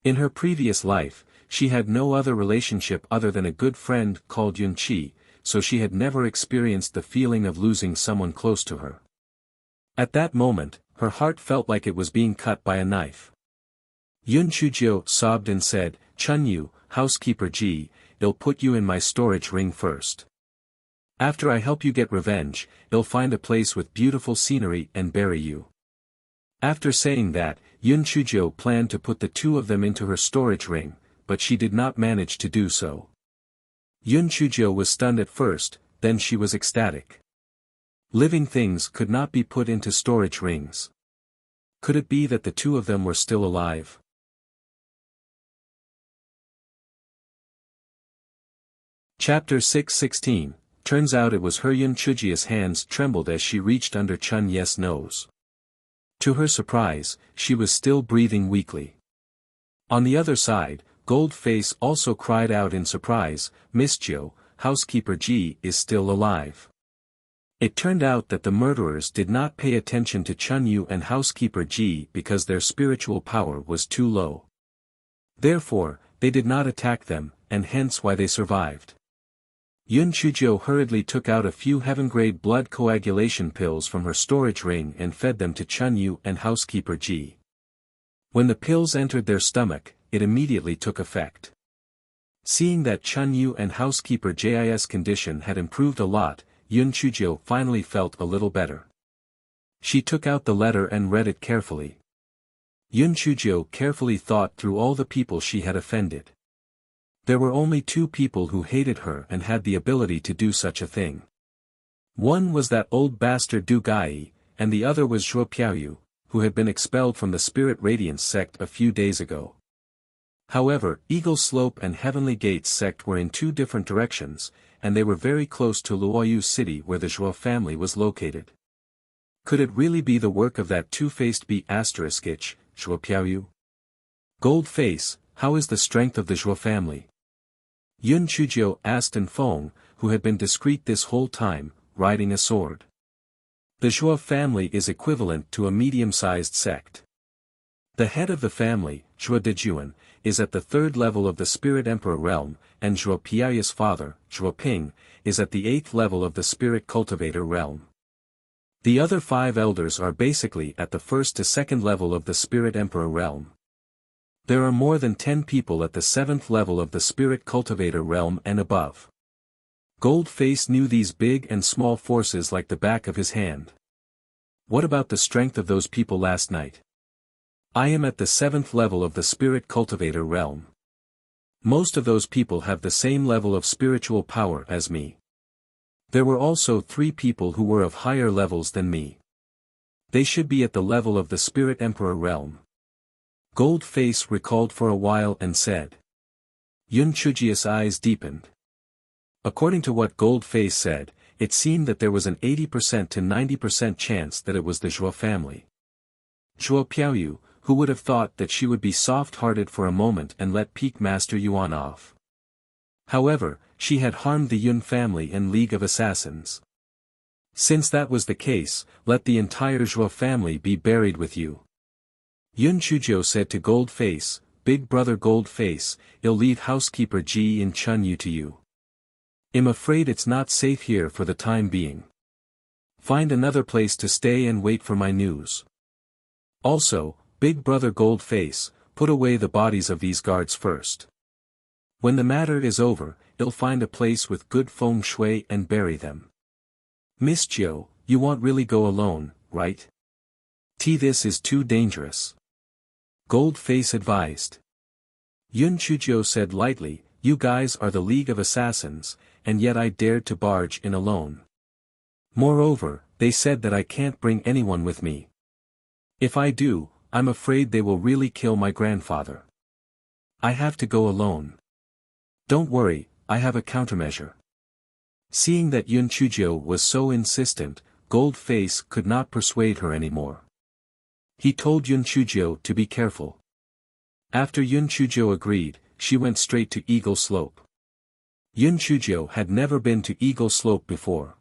In her previous life, she had no other relationship other than a good friend called Yun Chi, so she had never experienced the feeling of losing someone close to her. At that moment, her heart felt like it was being cut by a knife. Yun Chujio sobbed and said, "Chunyu, housekeeper Ji, I'll put you in my storage ring first. After I help you get revenge, I'll find a place with beautiful scenery and bury you." After saying that, Yun Chujio planned to put the two of them into her storage ring, but she did not manage to do so. Yun Chujio was stunned at first, then she was ecstatic. Living things could not be put into storage rings. Could it be that the two of them were still alive? Chapter 6:16. Turns out it was her. Yun Chujio's hands trembled as she reached under Chun Ye's nose. To her surprise, she was still breathing weakly. On the other side, Gold Face also cried out in surprise, "Miss Jiu, housekeeper Ji is still alive." It turned out that the murderers did not pay attention to Chun Yu and housekeeper Ji because their spiritual power was too low. Therefore, they did not attack them, and hence why they survived. Yun Chuzhou hurriedly took out a few heaven-grade blood coagulation pills from her storage ring and fed them to Chun Yu and housekeeper Ji. When the pills entered their stomach, it immediately took effect. Seeing that Chun Yu and housekeeper Ji's condition had improved a lot, Yun Chuzhou finally felt a little better. She took out the letter and read it carefully. Yun Chuzhou carefully thought through all the people she had offended. There were only 2 people who hated her and had the ability to do such a thing. One was that old bastard Du Gai, and the other was Zhuo Piaoyu, who had been expelled from the Spirit Radiance sect a few days ago. However, Eagle Slope and Heavenly Gates sect were in 2 different directions, and they were very close to Luoyu City where the Zhuo family was located. Could it really be the work of that two-faced B****, Zhuo Piaoyu? Gold Face, how is the strength of the Zhuo family? Yun Chuzhou asked Feng, who had been discreet this whole time, riding a sword. The Zhuo family is equivalent to a medium-sized sect. The head of the family, Zhuo Dejuan, is at the 3rd level of the Spirit Emperor realm, and Zhuo Piaoyu's father, Zhuo Ping, is at the 8th level of the Spirit Cultivator realm. The other 5 elders are basically at the 1st to 2nd level of the Spirit Emperor realm. There are more than 10 people at the 7th level of the Spirit Cultivator realm and above. Gold Face knew these big and small forces like the back of his hand. What about the strength of those people last night? I am at the 7th level of the Spirit Cultivator realm. Most of those people have the same level of spiritual power as me. There were also 3 people who were of higher levels than me. They should be at the level of the Spirit Emperor realm. Gold Face recalled for a while and said. Yun Chuzhou's eyes deepened. According to what Gold Face said, it seemed that there was an 80% to 90% chance that it was the Zhuo family. Zhuo Piaoyu, who would have thought that she would be soft-hearted for a moment and let Peak Master Yuan off. However, she had harmed the Yun family and League of Assassins. Since that was the case, let the entire Zhuo family be buried with you. Yun Chuzhou said to Gold Face, Big brother Gold Face, I'll leave housekeeper Ji in Chun Yu to you. I'm afraid it's not safe here for the time being. Find another place to stay and wait for my news. Also, Big brother Gold Face, put away the bodies of these guards first. When the matter is over, I'll find a place with good feng shui and bury them. Miss Jiu, you won't really go alone, right? This is too dangerous. Gold Face advised. Yun Chuzhou said lightly, you guys are the League of Assassins, and yet I dared to barge in alone. Moreover, they said that I can't bring anyone with me. If I do, I'm afraid they will really kill my grandfather. I have to go alone. Don't worry, I have a countermeasure. Seeing that Yun Chuzhou was so insistent, Gold Face could not persuade her anymore. He told Yun Chuzhou to be careful. After Yun Chuzhou agreed, she went straight to Eagle Slope. Yun Chuzhou had never been to Eagle Slope before.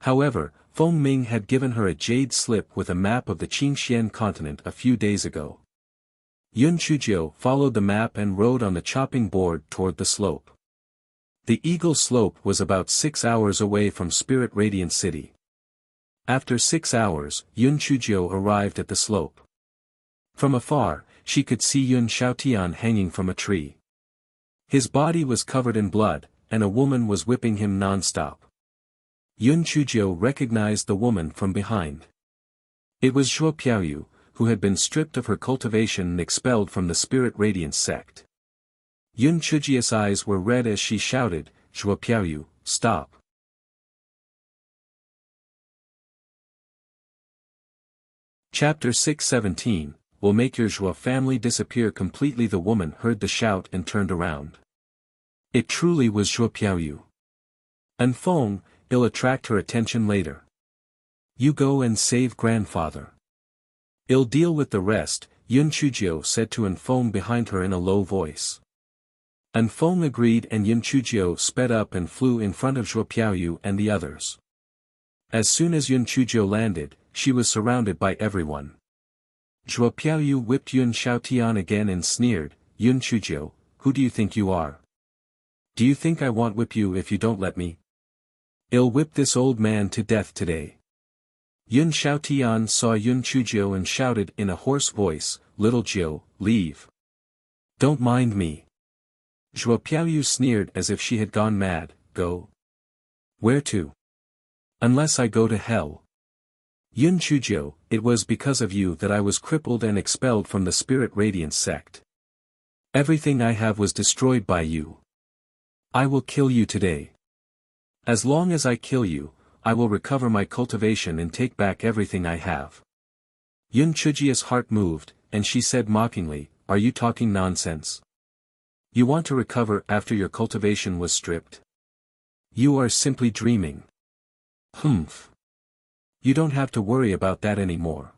However, Feng Ming had given her a jade slip with a map of the Qingxian continent a few days ago. Yun Chuzhou followed the map and rode on the chopping board toward the slope. The Eagle Slope was about 6 hours away from Spirit Radiant City. After 6 hours, Yun Chuzhou arrived at the slope. From afar, she could see Yun Xiaotian hanging from a tree. His body was covered in blood, and a woman was whipping him non-stop. Yun Chuzhou recognized the woman from behind. It was Zhuo Piaoyu, who had been stripped of her cultivation and expelled from the Spirit Radiance sect. Yun Chuzhou's eyes were red as she shouted, Zhuo Piaoyu, stop. Chapter 617, Will make your Zhuo family disappear completely. The woman heard the shout and turned around. It truly was Zhuo Piaoyu. Feng, it'll attract her attention later. You go and save grandfather. I'll deal with the rest, Yun Chuzhou said to Feng behind her in a low voice. Feng agreed and Yun Chuzhou sped up and flew in front of Zhuo Piaoyu and the others. As soon as Yun Chuzhou landed, she was surrounded by everyone. Zhuo Piaoyu whipped Yun Xiaotian again and sneered, "Yun Chuzhou, who do you think you are? Do you think I won't whip you if you don't let me? I'll whip this old man to death today." Yun Xiaotian saw Yun Chuzhou and shouted in a hoarse voice, "Little Jiu, leave. Don't mind me." Zhuo Piaoyu sneered as if she had gone mad, "Go? Where to? Unless I go to hell." Yun Chuzhou, it was because of you that I was crippled and expelled from the Spirit Radiance sect. Everything I have was destroyed by you. I will kill you today. As long as I kill you, I will recover my cultivation and take back everything I have. Yun Chujia's heart moved, and she said mockingly, "Are you talking nonsense? You want to recover after your cultivation was stripped? You are simply dreaming. Humph. You don't have to worry about that anymore.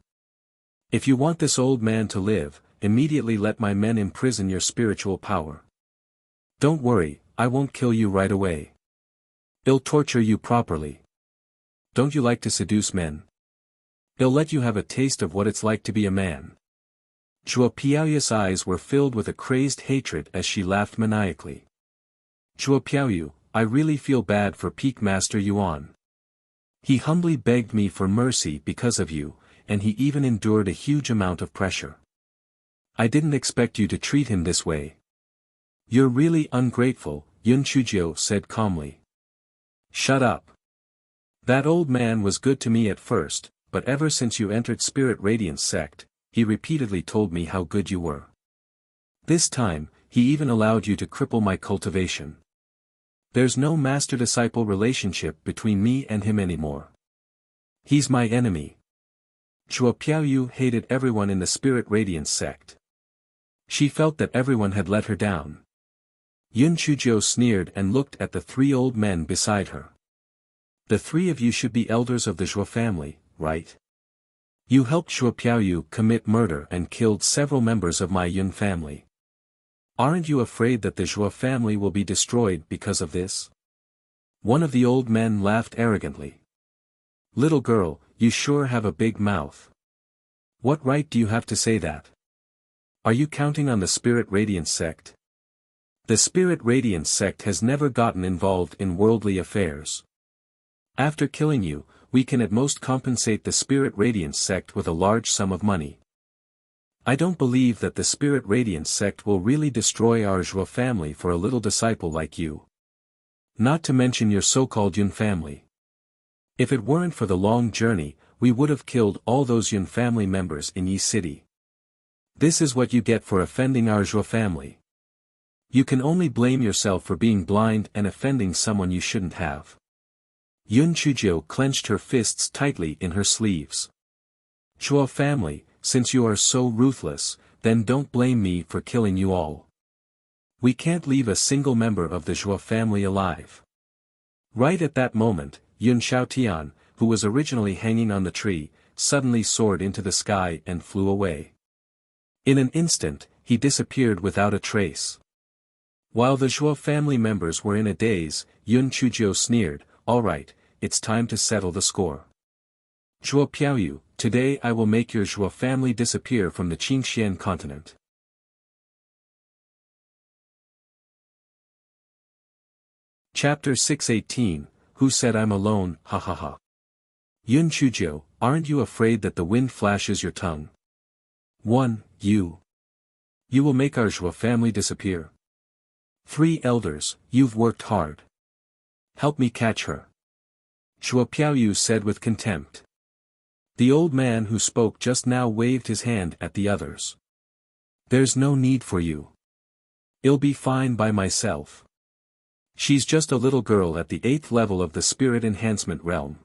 If you want this old man to live, immediately let my men imprison your spiritual power. Don't worry, I won't kill you right away. I'll torture you properly. Don't you like to seduce men? I'll let you have a taste of what it's like to be a man." Zhuo Piaoyu's eyes were filled with a crazed hatred as she laughed maniacally. "Zhuo Piaoyu, I really feel bad for Peak Master Yuan. He humbly begged me for mercy because of you, and he even endured a huge amount of pressure. I didn't expect you to treat him this way." "You're really ungrateful," Yun Chuzhou said calmly. "Shut up. That old man was good to me at first, but ever since you entered Spirit Radiance sect, he repeatedly told me how good you were. This time, he even allowed you to cripple my cultivation. There's no master-disciple relationship between me and him anymore. He's my enemy." Zhuo Piaoyu hated everyone in the Spirit Radiance sect. She felt that everyone had let her down. Yun Chuzhou sneered and looked at the three old men beside her. "The three of you should be elders of the Zhuo family, right? You helped Zhuo Piaoyu commit murder and killed several members of my Yun family. Aren't you afraid that the Zhuo family will be destroyed because of this?" One of the old men laughed arrogantly. "Little girl, you sure have a big mouth. What right do you have to say that? Are you counting on the Spirit Radiance sect? The Spirit Radiance sect has never gotten involved in worldly affairs. After killing you, we can at most compensate the Spirit Radiance sect with a large sum of money. I don't believe that the Spirit Radiance sect will really destroy our Zhuo family for a little disciple like you. Not to mention your so-called Yun family. If it weren't for the long journey, we would have killed all those Yun family members in Yi City. This is what you get for offending our Zhuo family. You can only blame yourself for being blind and offending someone you shouldn't have." Yun Chuzhou clenched her fists tightly in her sleeves. "Zhuo family, since you are so ruthless, then don't blame me for killing you all. We can't leave a single member of the Zhuo family alive." Right at that moment, Yun Xiaotian, who was originally hanging on the tree, suddenly soared into the sky and flew away. In an instant, he disappeared without a trace. While the Zhuo family members were in a daze, Yun Chuzhou sneered, "All right, it's time to settle the score. Zhuo Piaoyu, today I will make your Zhuo family disappear from the Qingxian continent." Chapter 618, Who Said I'm Alone, ha ha ha. "Yun Chuzhou, aren't you afraid that the wind flashes your tongue? 1. You will make our Zhuo family disappear. 3 elders, you've worked hard. Help me catch her." Zhuo Piaoyu said with contempt. The old man who spoke just now waved his hand at the others. "There's no need for you. I'll be fine by myself. She's just a little girl at the 8th level of the spirit enhancement realm.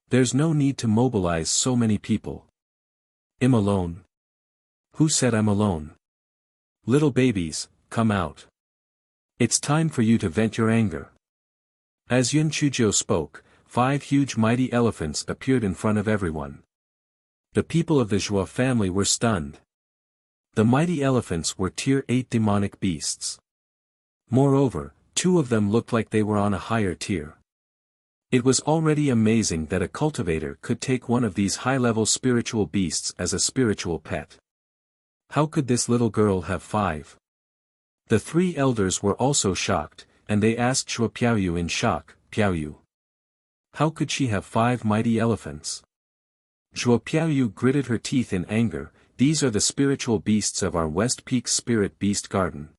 There's no need to mobilize so many people. I'm alone. Who said I'm alone? Little babies, come out. It's time for you to vent your anger." As Yun Chuzhou spoke, 5 huge mighty elephants appeared in front of everyone. The people of the Zhuo family were stunned. The mighty elephants were tier 8 demonic beasts. Moreover, 2 of them looked like they were on a higher tier. It was already amazing that a cultivator could take one of these high-level spiritual beasts as a spiritual pet. How could this little girl have 5? The 3 elders were also shocked, and they asked Shuo Piaoyu in shock, "Piaoyu, how could she have 5 mighty elephants?" Shuo Piaoyu gritted her teeth in anger. "These are the spiritual beasts of our West Peak Spirit Beast Garden.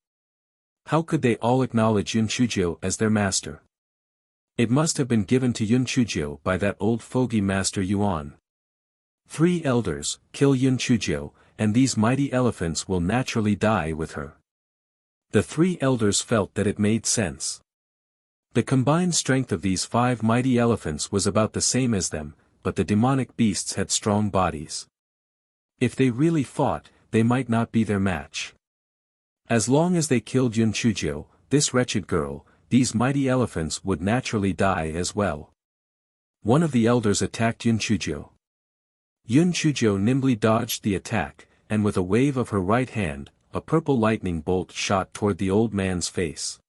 How could they all acknowledge Yun Chujio as their master? It must have been given to Yun Chujio by that old fogey Master Yuan. 3 elders, kill Yun Chujio, and these mighty elephants will naturally die with her." The 3 elders felt that it made sense. The combined strength of these 5 mighty elephants was about the same as them, but the demonic beasts had strong bodies. If they really fought, they might not be their match. As long as they killed Yun Chujio, this wretched girl, these mighty elephants would naturally die as well. One of the elders attacked Yun Chujio. Yun Chujio nimbly dodged the attack, and with a wave of her right hand, a purple lightning bolt shot toward the old man's face.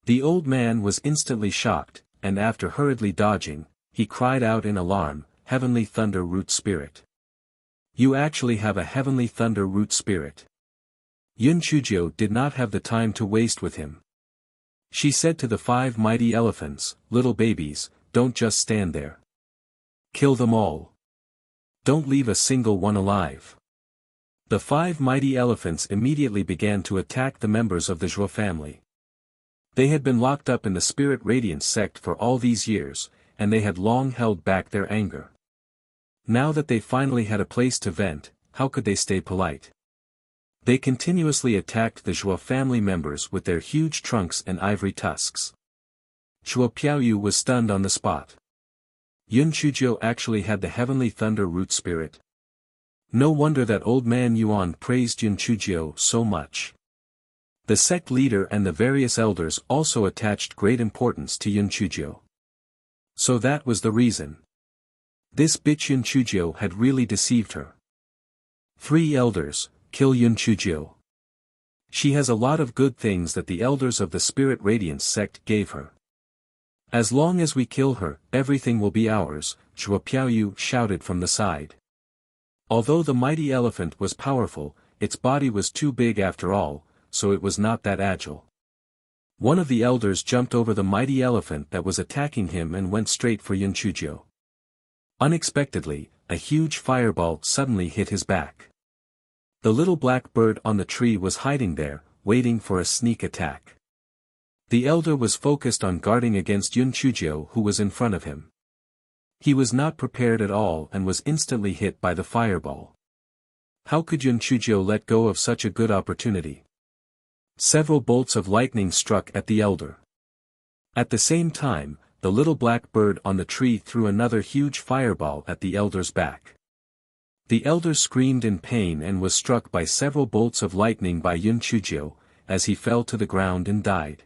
The old man was instantly shocked, and after hurriedly dodging, he cried out in alarm, "Heavenly Thunder Root Spirit! You actually have a Heavenly Thunder Root Spirit!" Yun Chujio did not have the time to waste with him. She said to the 5 mighty elephants, "Little babies, don't just stand there. Kill them all. Don't leave a single one alive." The 5 mighty elephants immediately began to attack the members of the Zhuo family. They had been locked up in the Spirit Radiance sect for all these years, and they had long held back their anger. Now that they finally had a place to vent, how could they stay polite? They continuously attacked the Zhuo family members with their huge trunks and ivory tusks. Shuo Piaoyu was stunned on the spot. Yun Chujio actually had the Heavenly Thunder Root Spirit. No wonder that old man Yuan praised Yun Chujio so much. The sect leader and the various elders also attached great importance to Yun Chujio. So that was the reason. This bitch Yun Chujio had really deceived her. 3 elders, kill Yun Chujio. She has a lot of good things that the elders of the Spirit Radiance sect gave her. As long as we kill her, everything will be ours, Shuo Piaoyu shouted from the side. Although the mighty elephant was powerful, its body was too big after all, so it was not that agile. One of the elders jumped over the mighty elephant that was attacking him and went straight for Yun Chujio. Unexpectedly, a huge fireball suddenly hit his back. The little black bird on the tree was hiding there, waiting for a sneak attack. The elder was focused on guarding against Yun Chujio who was in front of him. He was not prepared at all and was instantly hit by the fireball. How could Yun Chujio let go of such a good opportunity? Several bolts of lightning struck at the elder. At the same time, the little black bird on the tree threw another huge fireball at the elder's back. The elder screamed in pain and was struck by several bolts of lightning by Yun Chujio, as he fell to the ground and died.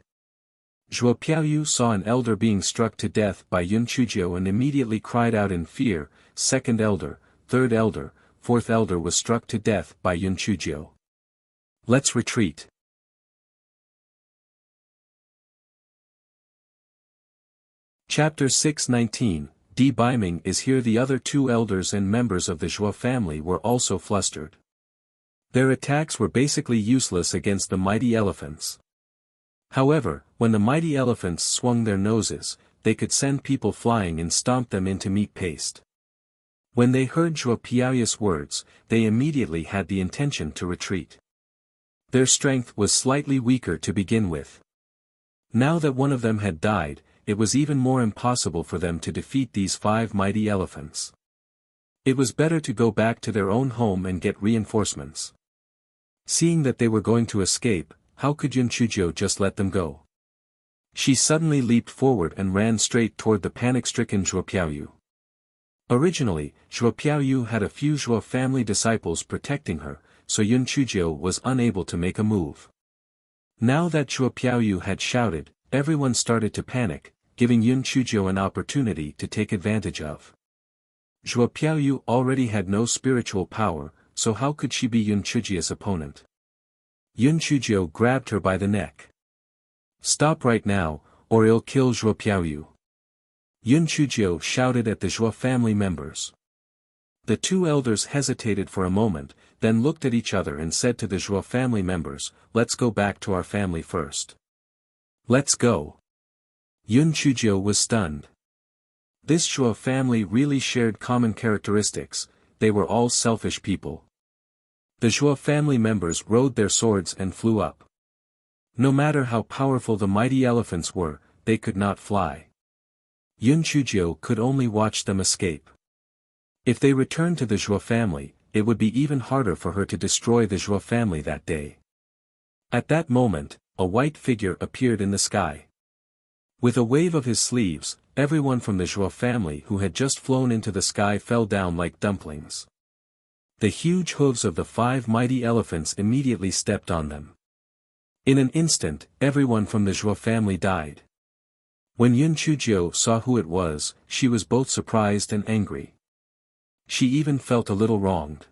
Shuo Piaoyu saw an elder being struck to death by Yun Chujio and immediately cried out in fear. 2nd elder, 3rd elder, 4th elder was struck to death by Yun Chujio. Let's retreat. Chapter 619, Di Baiming is here. The other 2 elders and members of the Zhuo family were also flustered. Their attacks were basically useless against the mighty elephants. However, when the mighty elephants swung their noses, they could send people flying and stomp them into meat paste. When they heard Zhuo Piaoyu's words, they immediately had the intention to retreat. Their strength was slightly weaker to begin with. Now that one of them had died, it was even more impossible for them to defeat these 5 mighty elephants. It was better to go back to their own home and get reinforcements. Seeing that they were going to escape, how could Yun Chujio just let them go? She suddenly leaped forward and ran straight toward the panic-stricken Zhuo Piaoyu. Originally, Zhuo Piaoyu had a few Zhuo family disciples protecting her, so Yun Chujio was unable to make a move. Now that Zhuo Piaoyu had shouted, everyone started to panic, giving Yun Chujio an opportunity to take advantage of. Zhuo Piaoyu already had no spiritual power, so how could she be Yun Chujio's opponent? Yun Chujio grabbed her by the neck. Stop right now, or I'll kill Zhuo Piaoyu. Yun Chuzhou shouted at the Zhuo family members. The two elders hesitated for a moment, then looked at each other and said to the Zhuo family members, "Let's go back to our family first." "Let's go." Yun Chuzhou was stunned. This Zhuo family really shared common characteristics, they were all selfish people. The Zhuo family members rode their swords and flew up. No matter how powerful the mighty elephants were, they could not fly. Yun Chuzhou could only watch them escape. If they returned to the Zhuo family, it would be even harder for her to destroy the Zhuo family that day. At that moment, a white figure appeared in the sky. With a wave of his sleeves, everyone from the Zhuo family who had just flown into the sky fell down like dumplings. The huge hooves of the 5 mighty elephants immediately stepped on them. In an instant, everyone from the Zhuo family died. When Yun Chuzhou saw who it was, she was both surprised and angry. She even felt a little wronged.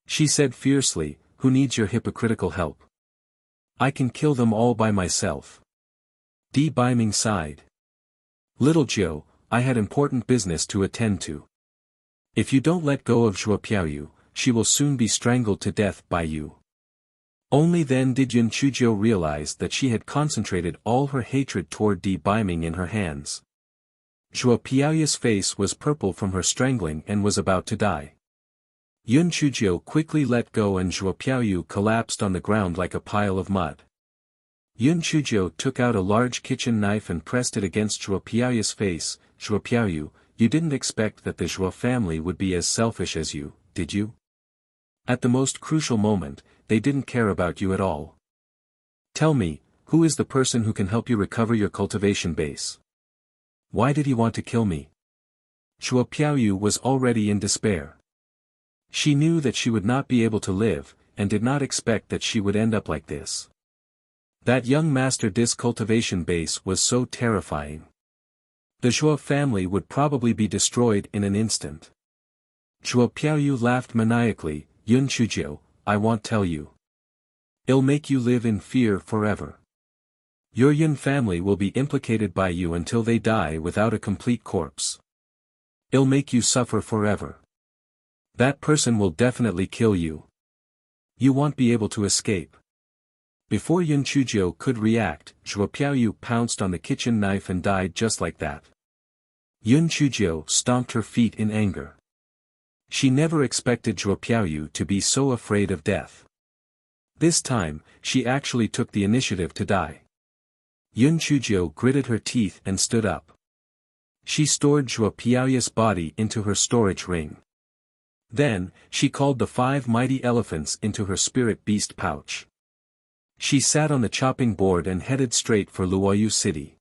She said fiercely, "Who needs your hypocritical help? I can kill them all by myself." Di Baiming sighed. "Little Zhou, I had important business to attend to. If you don't let go of Zhuo Piaoyu, she will soon be strangled to death by you." Only then did Yun Chuzhou realize that she had concentrated all her hatred toward Di Baiming in her hands. Zhuo Piaoyu's face was purple from her strangling and was about to die. Yun Chuzhou quickly let go and Zhuo Piaoyu collapsed on the ground like a pile of mud. Yun Chuzhou took out a large kitchen knife and pressed it against Zhuo Piaoyu's face. "Zhuo Piaoyu, you didn't expect that the Zhuo family would be as selfish as you, did you? At the most crucial moment, they didn't care about you at all. Tell me, who is the person who can help you recover your cultivation base? Why did he want to kill me?" Zhuo Piaoyu was already in despair. She knew that she would not be able to live, and did not expect that she would end up like this. That young master cultivation base was so terrifying. The Zhuo family would probably be destroyed in an instant. Zhuo Piaoyu laughed maniacally. "Yun Chuzhou, I won't tell you. It'll make you live in fear forever. Your Yun family will be implicated by you until they die without a complete corpse. It'll make you suffer forever. That person will definitely kill you. You won't be able to escape." Before Yun Chuzhou could react, Zhuo Piaoyu pounced on the kitchen knife and died just like that. Yun Chuzhou stomped her feet in anger. She never expected Zhuo Piaoyu to be so afraid of death. This time, she actually took the initiative to die. Yun Chuzhou gritted her teeth and stood up. She stored Zhuo Piaoyu's body into her storage ring. Then, she called the 5 mighty elephants into her spirit beast pouch. She sat on the chopping board and headed straight for Luoyu City.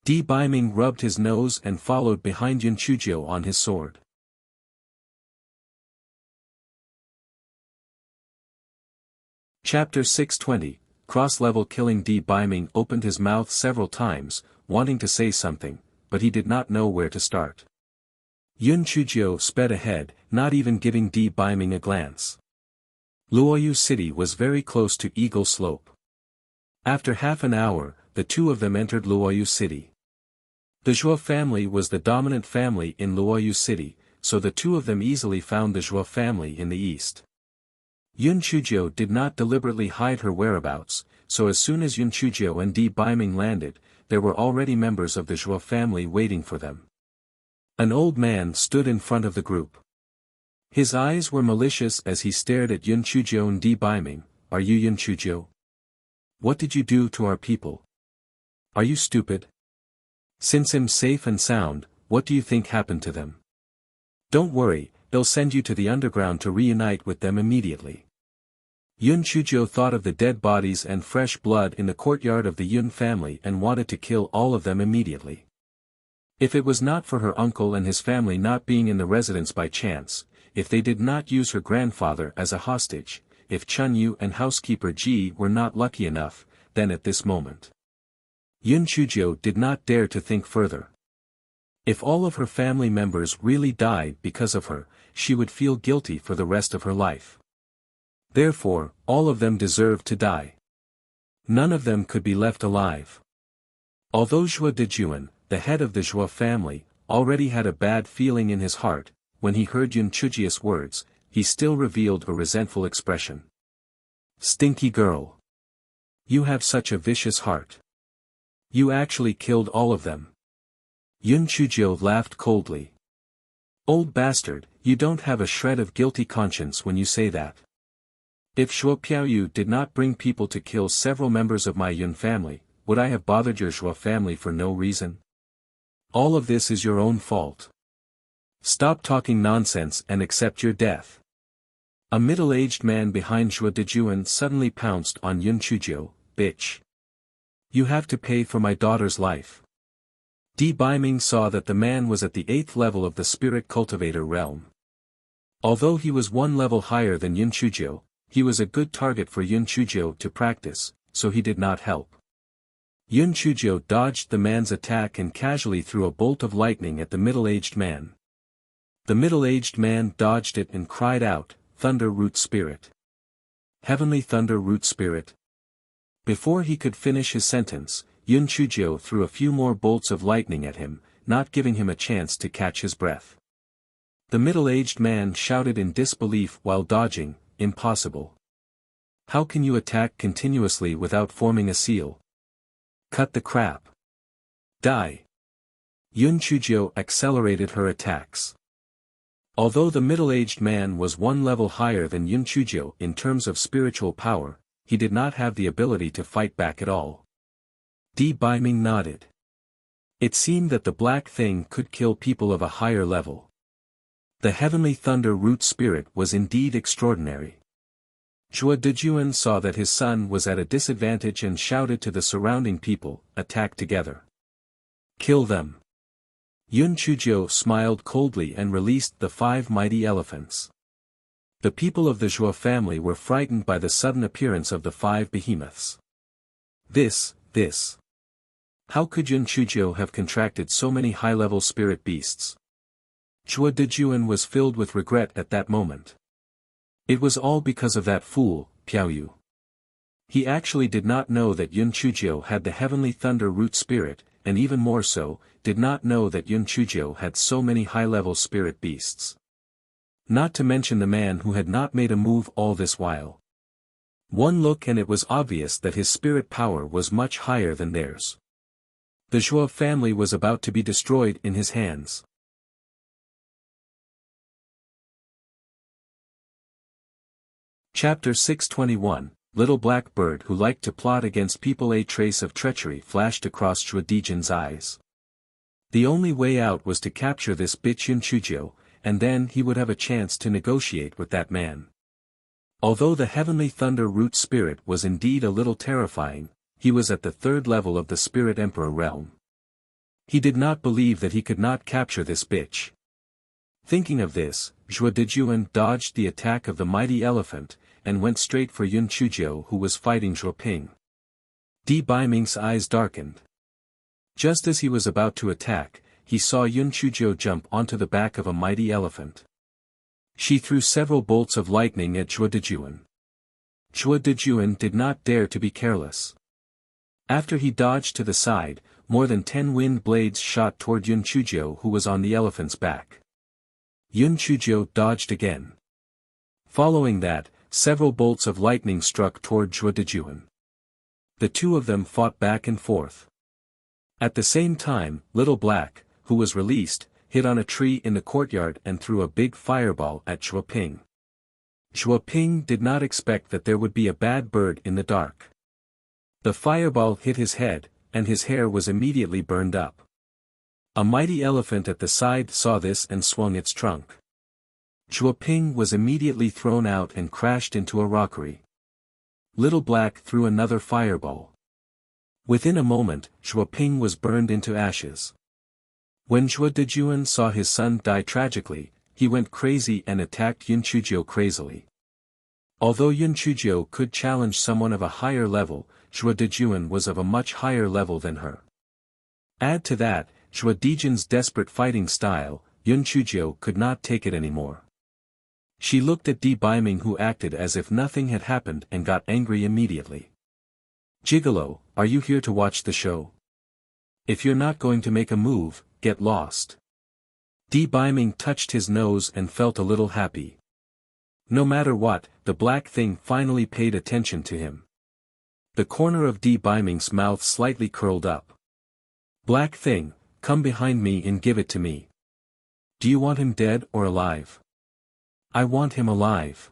Di Baiming rubbed his nose and followed behind Yun Chuzhou on his sword. Chapter 620, Cross-level killing. Di Baiming opened his mouth several times, wanting to say something, but he did not know where to start. Yun Chuzhou sped ahead, not even giving Di Baiming a glance. Luoyu City was very close to Eagle Slope. After half an hour, the two of them entered Luoyu City. The Zhuo family was the dominant family in Luoyu City, so the two of them easily found the Zhuo family in the east. Yun Chuzhou did not deliberately hide her whereabouts, so as soon as Yun Chuzhou and Di Baiming landed, there were already members of the Zhuo family waiting for them. An old man stood in front of the group. His eyes were malicious as he stared at Yun Chuzhou and Di Baiming. "Are you Yun Chuzhou? What did you do to our people? Are you stupid? Since I'm safe and sound, what do you think happened to them? Don't worry, they'll send you to the underground to reunite with them immediately." Yun Chuzhou thought of the dead bodies and fresh blood in the courtyard of the Yun family and wanted to kill all of them immediately. If it was not for her uncle and his family not being in the residence by chance, if they did not use her grandfather as a hostage, if Chun Yu and housekeeper Ji were not lucky enough, then at this moment. Yun Chuzhou did not dare to think further. If all of her family members really died because of her, she would feel guilty for the rest of her life. Therefore, all of them deserved to die. None of them could be left alive. Although Zhuo Dejuan, the head of the Zhuo family, already had a bad feeling in his heart. When he heard Yun Chujia's words, he still revealed a resentful expression. "Stinky girl. You have such a vicious heart. You actually killed all of them." Yun Chujio laughed coldly. "Old bastard, you don't have a shred of guilty conscience when you say that. If Shuo Piaoyu did not bring people to kill several members of my Yun family, would I have bothered your Zhuo family for no reason? All of this is your own fault. Stop talking nonsense and accept your death." A middle-aged man behind Zhuo Dejuan suddenly pounced on Yun Chujio. "Bitch. You have to pay for my daughter's life." Di Baiming saw that the man was at the 8th level of the spirit cultivator realm. Although he was one level higher than Yun Chujio, he was a good target for Yun Chujio to practice, so he did not help. Yun Chujio dodged the man's attack and casually threw a bolt of lightning at the middle-aged man. The middle-aged man dodged it and cried out, "Thunder Root Spirit! Heavenly Thunder Root Spirit!" Before he could finish his sentence, Yun Chujio threw a few more bolts of lightning at him, not giving him a chance to catch his breath. The middle-aged man shouted in disbelief while dodging, "Impossible. How can you attack continuously without forming a seal? Cut the crap. Die." Yun Chujio accelerated her attacks. Although the middle-aged man was one level higher than Yun Chujio in terms of spiritual power, he did not have the ability to fight back at all. Di Baiming nodded. It seemed that the black thing could kill people of a higher level. The heavenly thunder root spirit was indeed extraordinary. Zhuo Dejuan saw that his son was at a disadvantage and shouted to the surrounding people, "Attack together. Kill them." Yun Chujio smiled coldly and released the 5 mighty elephants. The people of the Zhuo family were frightened by the sudden appearance of the 5 behemoths. This. How could Yun Chujio have contracted so many high-level spirit beasts? Zhuo Dejuan was filled with regret at that moment. It was all because of that fool, Piaoyu. He actually did not know that Yun Chujio had the heavenly thunder root spirit, and even more so, did not know that Yun Chujio had so many high-level spirit beasts. Not to mention the man who had not made a move all this while. One look and it was obvious that his spirit power was much higher than theirs. The Zhuo family was about to be destroyed in his hands. Chapter 621, Little Black Bird Who Liked to Plot Against People. A trace of treachery flashed across Zhuo Dejuan's eyes. The only way out was to capture this bitch Yun Chujio, and then he would have a chance to negotiate with that man. Although the heavenly thunder root spirit was indeed a little terrifying, he was at the 3rd level of the spirit emperor realm. He did not believe that he could not capture this bitch. Thinking of this, Zhuo Dejuan dodged the attack of the mighty elephant, and went straight for Yun Chujio who was fighting Zhuo Ping. Di Baiming's eyes darkened. Just as he was about to attack, he saw Yun Chujio jump onto the back of a mighty elephant. She threw several bolts of lightning at Zhuo Dejuan. Zhuo Dejuan did not dare to be careless. After he dodged to the side, more than 10 wind blades shot toward Yun Chujio who was on the elephant's back. Yun Chujio dodged again. Following that, several bolts of lightning struck toward Zhuo Dejuan. The two of them fought back and forth. At the same time, Little Black, who was released, hit on a tree in the courtyard and threw a big fireball at Zhuo Ping. Zhuo Ping did not expect that there would be a bad bird in the dark. The fireball hit his head, and his hair was immediately burned up. A mighty elephant at the side saw this and swung its trunk. Zhuo Ping was immediately thrown out and crashed into a rockery. Little Black threw another fireball. Within a moment, Zhuo Ping was burned into ashes. When Zhuo Dejuan saw his son die tragically, he went crazy and attacked Yun Chujio crazily. Although Yun Chujio could challenge someone of a higher level, Zhuo Dejuan was of a much higher level than her. Add to that, Zhuo Dejuan's desperate fighting style, Yun Chujio could not take it anymore. She looked at Di Baiming who acted as if nothing had happened and got angry immediately. "Gigolo, are you here to watch the show? If you're not going to make a move, get lost. Di Biming touched his nose and felt a little happy. No matter what, the black thing finally paid attention to him. The corner of Di Biming's mouth slightly curled up. Black thing, come behind me and give it to me. Do you want him dead or alive? I want him alive.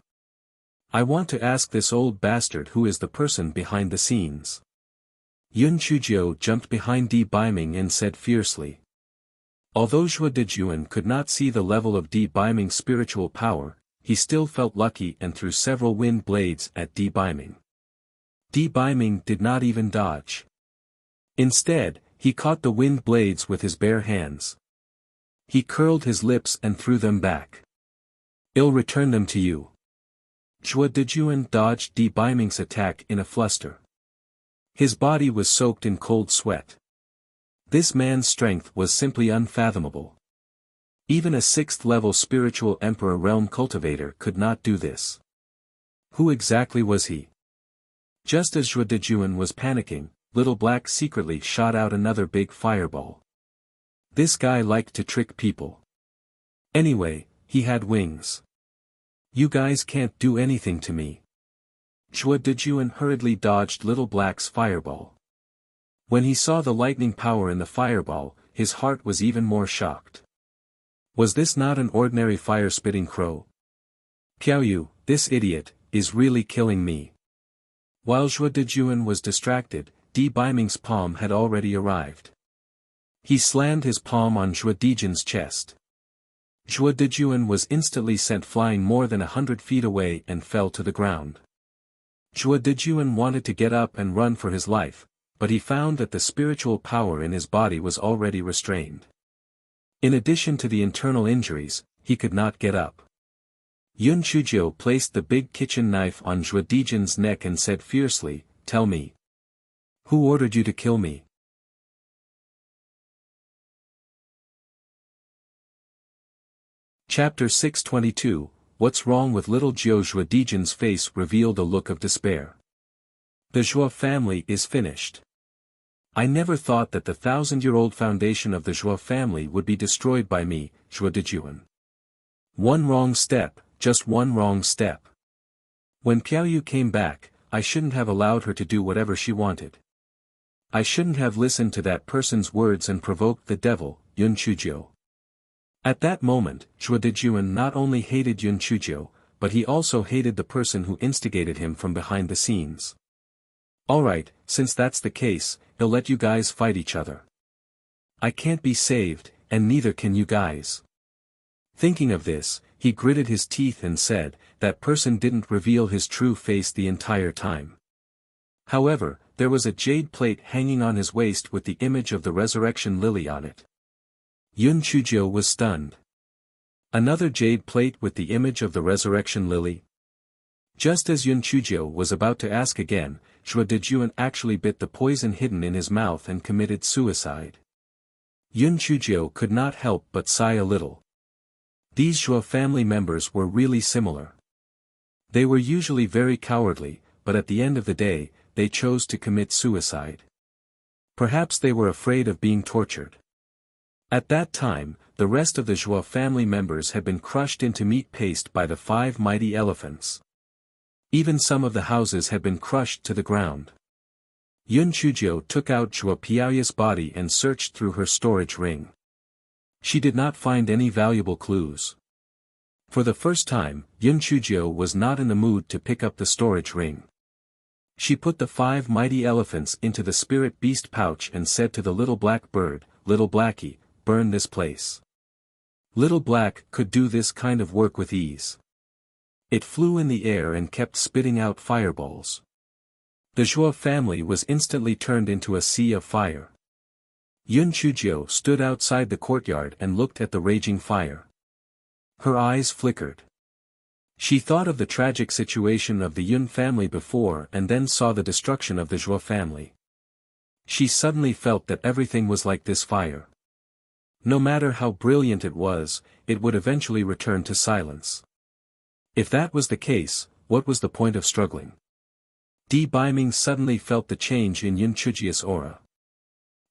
I want to ask this old bastard who is the person behind the scenes. Yun Chuzhou jumped behind Di Biming and said fiercely. Although Zhuo Dejuan could not see the level of Di Biming's spiritual power, he still felt lucky and threw several wind blades at Di Biming. Di Biming did not even dodge. Instead, he caught the wind blades with his bare hands. He curled his lips and threw them back. I'll return them to you. Zhuo Dejuan dodged Di Biming's attack in a fluster. His body was soaked in cold sweat. This man's strength was simply unfathomable. Even a 6th-level spiritual Emperor Realm cultivator could not do this. Who exactly was he? Just as Zhuo Dejuan was panicking, Little Black secretly shot out another big fireball. This guy liked to trick people. Anyway, he had wings. You guys can't do anything to me. Zhuo Dejuan hurriedly dodged Little Black's fireball. When he saw the lightning power in the fireball, his heart was even more shocked. Was this not an ordinary fire-spitting crow? Piaoyu, this idiot, is really killing me. While Zhuo Dejuan was distracted, Di Biming's palm had already arrived. He slammed his palm on Zhuo Dejuan's chest. Zhuo Dejuan was instantly sent flying more than 100 feet away and fell to the ground. Zhuo Dejuan wanted to get up and run for his life, but he found that the spiritual power in his body was already restrained. In addition to the internal injuries, he could not get up. Yun Chuzhou placed the big kitchen knife on Zhuo Dejuan's neck and said fiercely, "Tell me. Who ordered you to kill me?" Chapter 622, What's Wrong with Little Zhuo? Zhuo Dejuan's face revealed a look of despair. The Zhuo family is finished. I never thought that the 1,000-year-old foundation of the Zhuo family would be destroyed by me, Zhuo Dejuan. One wrong step, just one wrong step. When Piaoyu came back, I shouldn't have allowed her to do whatever she wanted. I shouldn't have listened to that person's words and provoked the devil, Yun Chuzhou. At that moment, Zhuo Dejuan not only hated Yun Chuzhou, but he also hated the person who instigated him from behind the scenes. Alright, since that's the case, he'll let you guys fight each other. I can't be saved, and neither can you guys. Thinking of this, he gritted his teeth and said, that person didn't reveal his true face the entire time. However, there was a jade plate hanging on his waist with the image of the resurrection lily on it. Yun Chuzhou was stunned. Another jade plate with the image of the resurrection lily? Just as Yun Chuzhou was about to ask again, Zhuo Dejuan actually bit the poison hidden in his mouth and committed suicide. Yun Chuzhou could not help but sigh a little. These Zhuo family members were really similar. They were usually very cowardly, but at the end of the day, they chose to commit suicide. Perhaps they were afraid of being tortured. At that time, the rest of the Zhuo family members had been crushed into meat paste by the 5 mighty elephants. Even some of the houses had been crushed to the ground. Yun Chuzhou took out Zhuo Piaoyu's body and searched through her storage ring. She did not find any valuable clues. For the first time, Yun Chuzhou was not in the mood to pick up the storage ring. She put the 5 mighty elephants into the spirit beast pouch and said to the little black bird, "Little Blackie, burn this place." Little Black could do this kind of work with ease. It flew in the air and kept spitting out fireballs. The Zhuo family was instantly turned into a sea of fire. Yun Chuzhou stood outside the courtyard and looked at the raging fire. Her eyes flickered. She thought of the tragic situation of the Yun family before and then saw the destruction of the Zhuo family. She suddenly felt that everything was like this fire. No matter how brilliant it was, it would eventually return to silence. If that was the case, what was the point of struggling? Di Biming suddenly felt the change in Yun Chuzhou's aura.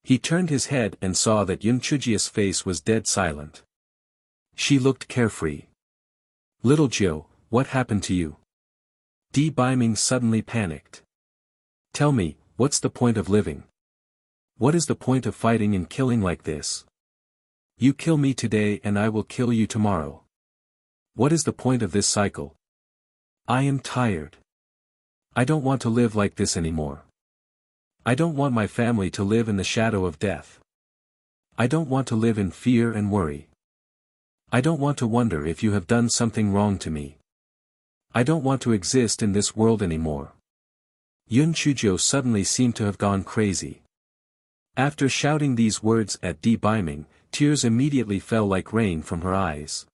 He turned his head and saw that Yun Chujia's face was dead silent. She looked carefree. Little Jiu, what happened to you? Di Biming suddenly panicked. Tell me, what's the point of living? What is the point of fighting and killing like this? You kill me today and I will kill you tomorrow. What is the point of this cycle? I am tired. I don't want to live like this anymore. I don't want my family to live in the shadow of death. I don't want to live in fear and worry. I don't want to wonder if you have done something wrong to me. I don't want to exist in this world anymore. Yun Chuzhou suddenly seemed to have gone crazy. After shouting these words at Di Biming, tears immediately fell like rain from her eyes.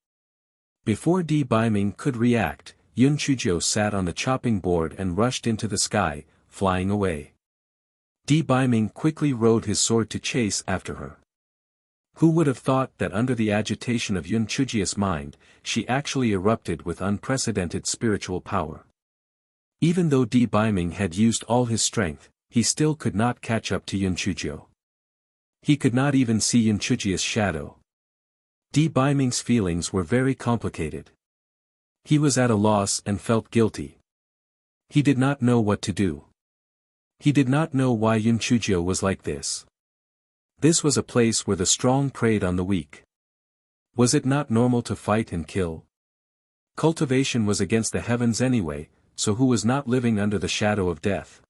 Before Di Biming could react, Yun Chuzhou sat on the chopping board and rushed into the sky, flying away. Di Biming quickly rode his sword to chase after her. Who would have thought that under the agitation of Yun Chujia's mind, she actually erupted with unprecedented spiritual power. Even though Di Biming had used all his strength, he still could not catch up to Yun Chujiu. He could not even see Yun Chujia's shadow. Di Biming's feelings were very complicated. He was at a loss and felt guilty. He did not know what to do. He did not know why Yun Chujiu was like this. This was a place where the strong preyed on the weak. Was it not normal to fight and kill? Cultivation was against the heavens anyway, so who was not living under the shadow of death?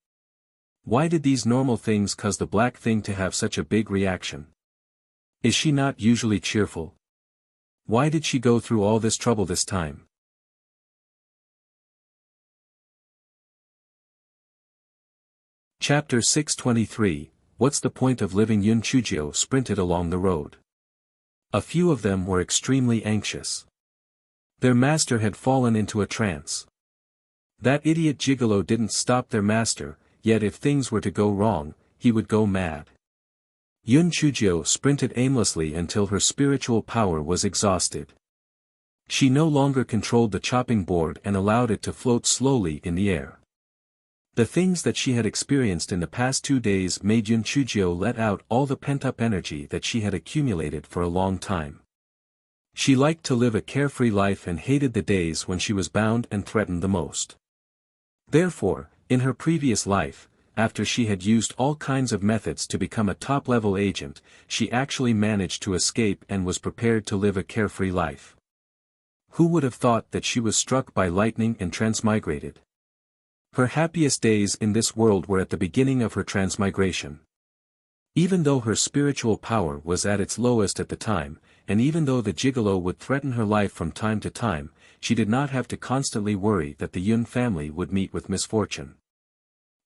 Why did these normal things cause the black thing to have such a big reaction? Is she not usually cheerful? Why did she go through all this trouble this time? Chapter 623, What's the point of living? Yun Chujiu sprinted along the road. A few of them were extremely anxious. Their master had fallen into a trance. That idiot gigolo didn't stop their master, yet if things were to go wrong, he would go mad. Yun Chujiu sprinted aimlessly until her spiritual power was exhausted. She no longer controlled the chopping board and allowed it to float slowly in the air. The things that she had experienced in the past 2 days made Yun Chujiu let out all the pent-up energy that she had accumulated for a long time. She liked to live a carefree life and hated the days when she was bound and threatened the most. Therefore, in her previous life, after she had used all kinds of methods to become a top-level agent, she actually managed to escape and was prepared to live a carefree life. Who would have thought that she was struck by lightning and transmigrated? Her happiest days in this world were at the beginning of her transmigration. Even though her spiritual power was at its lowest at the time, and even though the gigolo would threaten her life from time to time, she did not have to constantly worry that the Yun family would meet with misfortune.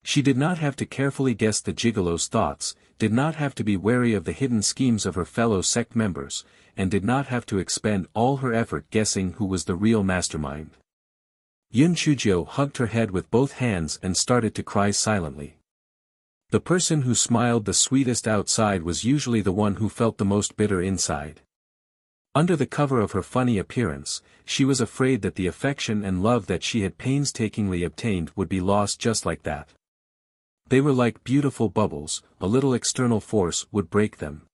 She did not have to carefully guess the gigolo's thoughts, did not have to be wary of the hidden schemes of her fellow sect members, and did not have to expend all her effort guessing who was the real mastermind. Yun Chujiu hugged her head with both hands and started to cry silently. The person who smiled the sweetest outside was usually the one who felt the most bitter inside. Under the cover of her funny appearance, she was afraid that the affection and love that she had painstakingly obtained would be lost just like that. They were like beautiful bubbles, a little external force would break them.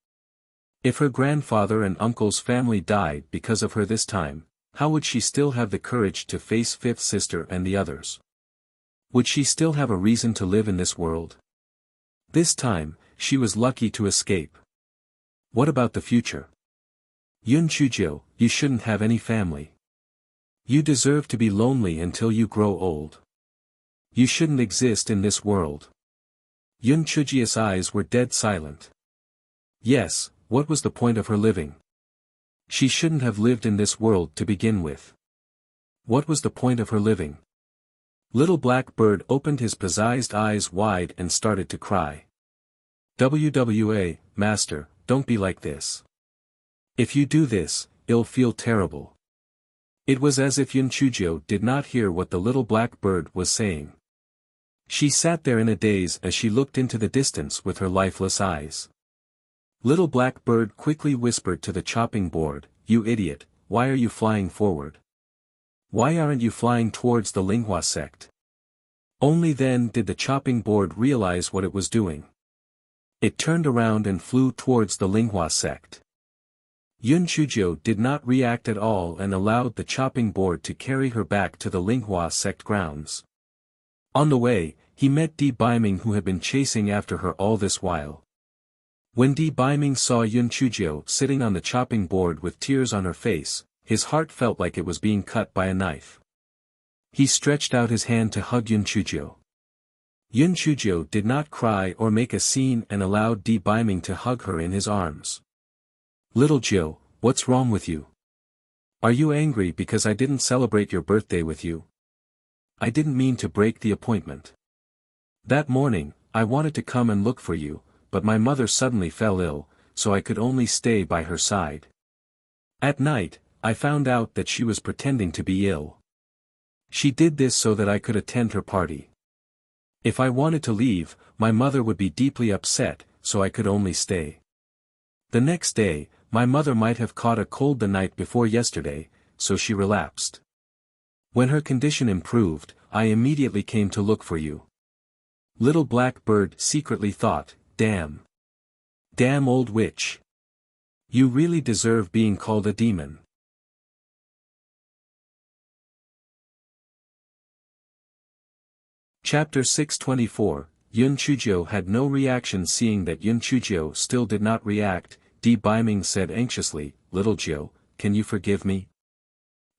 If her grandfather and uncle's family died because of her this time, how would she still have the courage to face Fifth Sister and the others? Would she still have a reason to live in this world? This time, she was lucky to escape. What about the future? Yun Chujiu, you shouldn't have any family. You deserve to be lonely until you grow old. You shouldn't exist in this world. Yun Chujia's eyes were dead silent. Yes, what was the point of her living? She shouldn't have lived in this world to begin with. What was the point of her living? Little Black Bird opened his precise eyes wide and started to cry. WWA, Master, don't be like this. If you do this, it'll feel terrible. It was as if Yun Chujiu did not hear what the little black bird was saying. She sat there in a daze as she looked into the distance with her lifeless eyes. Little Black Bird quickly whispered to the chopping board, "You idiot, why are you flying forward? Why aren't you flying towards the Linghua sect?" Only then did the chopping board realize what it was doing. It turned around and flew towards the Linghua sect. Yun Chuzhou did not react at all and allowed the chopping board to carry her back to the Linghua sect grounds. On the way, he met Di Baiming, who had been chasing after her all this while. When Di Baiming saw Yun Chuzhou sitting on the chopping board with tears on her face, his heart felt like it was being cut by a knife. He stretched out his hand to hug Yun Chuzhou. Yun Chuzhou did not cry or make a scene and allowed Di Baiming to hug her in his arms. "Little Jiu, what's wrong with you? Are you angry because I didn't celebrate your birthday with you? I didn't mean to break the appointment. That morning, I wanted to come and look for you, but my mother suddenly fell ill, so I could only stay by her side. At night, I found out that she was pretending to be ill. She did this so that I could attend her party. If I wanted to leave, my mother would be deeply upset, so I could only stay. The next day, my mother might have caught a cold the night before yesterday, so she relapsed. When her condition improved, I immediately came to look for you." Little Black Bird secretly thought, "Damn. Damn old witch. You really deserve being called a demon." Chapter 624, Yun Chuzhou had no reaction. Seeing that Yun Chuzhou still did not react, Di Baiming said anxiously, "Little Jiu, can you forgive me?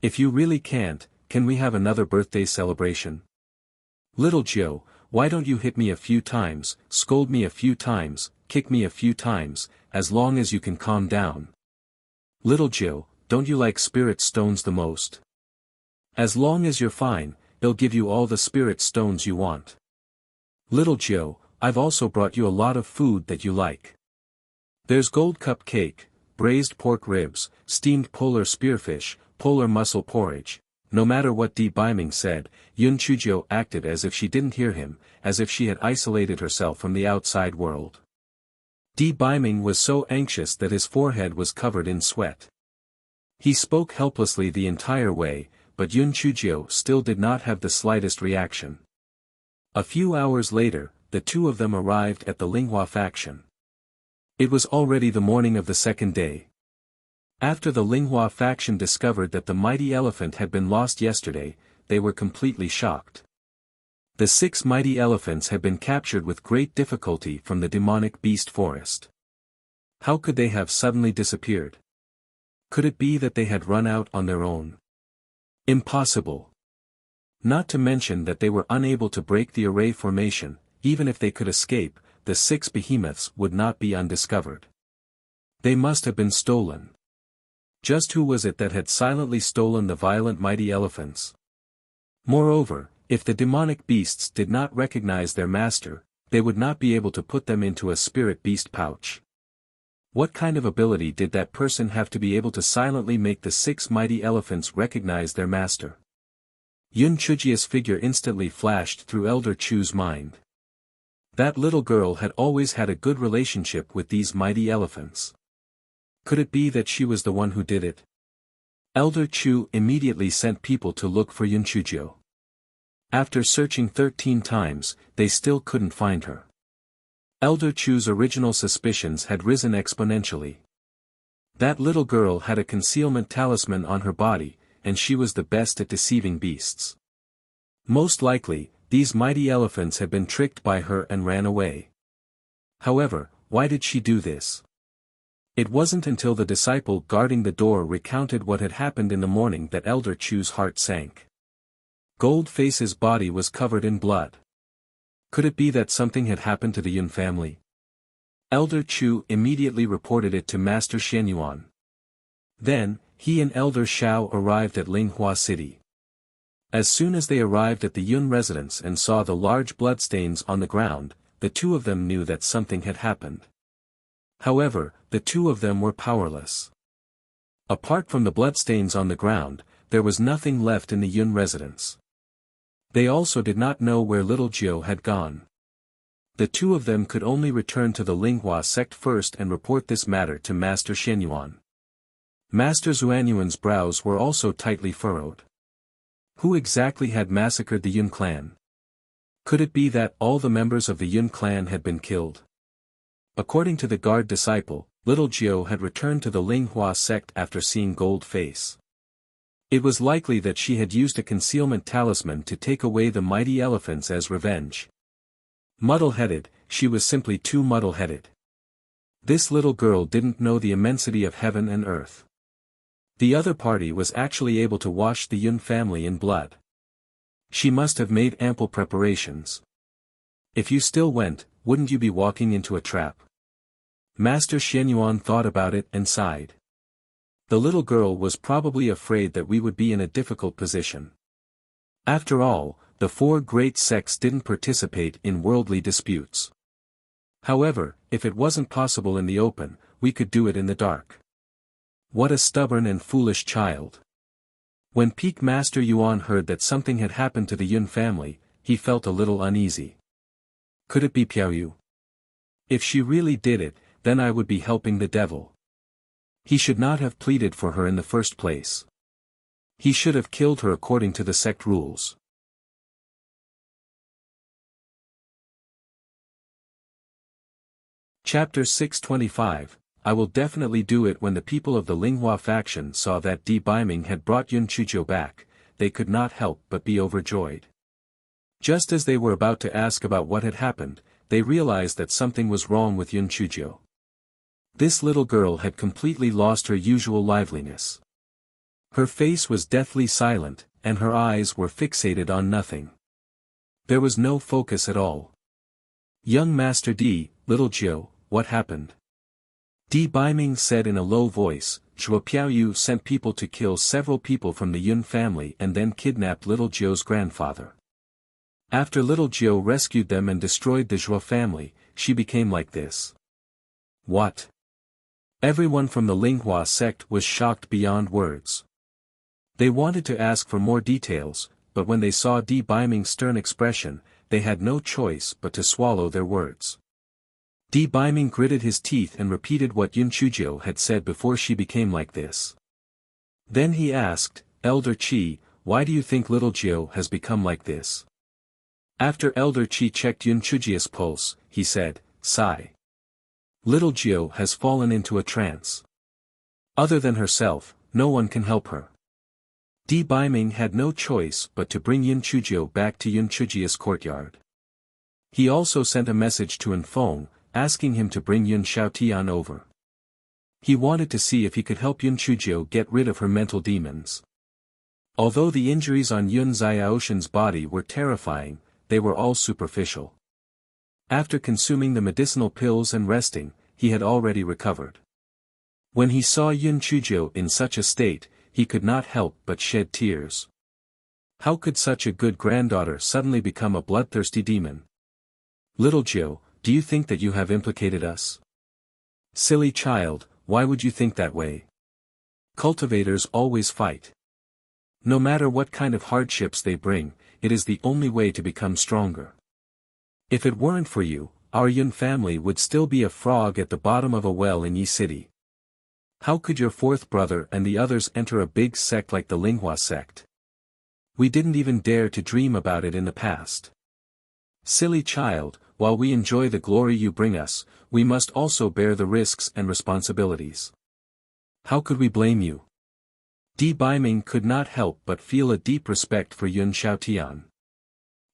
If you really can't, can we have another birthday celebration? Little Jiu, why don't you hit me a few times, scold me a few times, kick me a few times, as long as you can calm down? Little Jiu, don't you like spirit stones the most? As long as you're fine, they'll give you all the spirit stones you want. Little Jiu, I've also brought you a lot of food that you like. There's gold cup cake, braised pork ribs, steamed polar spearfish, polar mussel porridge." No matter what Di Baiming said, Yun Chuzhou acted as if she didn't hear him, as if she had isolated herself from the outside world. Di Baiming was so anxious that his forehead was covered in sweat. He spoke helplessly the entire way, but Yun Chuzhou still did not have the slightest reaction. A few hours later, the two of them arrived at the Linghua faction. It was already the morning of the second day. After the Linghua faction discovered that the mighty elephant had been lost yesterday, they were completely shocked. The 6 mighty elephants had been captured with great difficulty from the demonic beast forest. How could they have suddenly disappeared? Could it be that they had run out on their own? Impossible. Not to mention that they were unable to break the array formation. Even if they could escape, the 6 behemoths would not be undiscovered. They must have been stolen. Just who was it that had silently stolen the violent mighty elephants? Moreover, if the demonic beasts did not recognize their master, they would not be able to put them into a spirit beast pouch. What kind of ability did that person have to be able to silently make the 6 mighty elephants recognize their master? Yun Chuzhou's figure instantly flashed through Elder Chu's mind. That little girl had always had a good relationship with these mighty elephants. Could it be that she was the one who did it? Elder Chu immediately sent people to look for Yun Chuzhou. After searching 13 times, they still couldn't find her. Elder Chu's original suspicions had risen exponentially. That little girl had a concealment talisman on her body, and she was the best at deceiving beasts. Most likely, these mighty elephants had been tricked by her and ran away. However, why did she do this? It wasn't until the disciple guarding the door recounted what had happened in the morning that Elder Chu's heart sank. Goldface's body was covered in blood. Could it be that something had happened to the Yun family? Elder Chu immediately reported it to Master Shenyuan. Then, he and Elder Shao arrived at Linghua City. As soon as they arrived at the Yun residence and saw the large bloodstains on the ground, the two of them knew that something had happened. However, the two of them were powerless. Apart from the bloodstains on the ground, there was nothing left in the Yun residence. They also did not know where little Jiu had gone. The two of them could only return to the Linghua sect first and report this matter to Master Shenyuan. Master Xuanyuan's brows were also tightly furrowed. Who exactly had massacred the Yun clan? Could it be that all the members of the Yun clan had been killed? According to the guard disciple, little Jiu had returned to the Linghua sect after seeing Gold Face. It was likely that she had used a concealment talisman to take away the mighty elephants as revenge. Muddle-headed, she was simply too muddle-headed. This little girl didn't know the immensity of heaven and earth. The other party was actually able to wash the Yun family in blood. She must have made ample preparations. If you still went, wouldn't you be walking into a trap? Master Xianyuan thought about it and sighed. The little girl was probably afraid that we would be in a difficult position. After all, the four great sects didn't participate in worldly disputes. However, if it wasn't possible in the open, we could do it in the dark. What a stubborn and foolish child. When Peak Master Yuan heard that something had happened to the Yun family, he felt a little uneasy. Could it be Piaoyu? If she really did it, then I would be helping the devil. He should not have pleaded for her in the first place. He should have killed her according to the sect rules. Chapter 625, I will definitely do it. When the people of the Linghua faction saw that Di Biming had brought Yun Chuzhou back, they could not help but be overjoyed. Just as they were about to ask about what had happened, they realized that something was wrong with Yun Chuzhou. This little girl had completely lost her usual liveliness. Her face was deathly silent, and her eyes were fixated on nothing. There was no focus at all. Young Master Di, little Jiu, what happened? Di Biming said in a low voice. Zhuo Piaoyu sent people to kill several people from the Yun family and then kidnapped little Jiu's grandfather. After little Jiu rescued them and destroyed the Zhuo family, she became like this. What? Everyone from the Linghua sect was shocked beyond words. They wanted to ask for more details, but when they saw Di Biming's stern expression, they had no choice but to swallow their words. Di Biming gritted his teeth and repeated what Yun Chuzhou had said before she became like this. Then he asked, Elder Qi, why do you think little Jiu has become like this? After Elder Qi checked Yun Chuzhou's pulse, he said, sigh. Little Jiu has fallen into a trance. Other than herself, no one can help her. Di Biming had no choice but to bring Yun Chuzhou back to Yun Chuzhou's courtyard. He also sent a message to Enfeng, asking him to bring Yun Xiaotian over. He wanted to see if he could help Yun Chuzhou get rid of her mental demons. Although the injuries on Yun Xiaoshan's body were terrifying, they were all superficial. After consuming the medicinal pills and resting, he had already recovered. When he saw Yun Chuzhou in such a state, he could not help but shed tears. How could such a good granddaughter suddenly become a bloodthirsty demon? Little Jiu, do you think that you have implicated us? Silly child, why would you think that way? Cultivators always fight. No matter what kind of hardships they bring, it is the only way to become stronger. If it weren't for you, our Yun family would still be a frog at the bottom of a well in Yi City. How could your fourth brother and the others enter a big sect like the Linghua sect? We didn't even dare to dream about it in the past. Silly child, while we enjoy the glory you bring us, we must also bear the risks and responsibilities. How could we blame you? Di Biming could not help but feel a deep respect for Yun Xiaotian.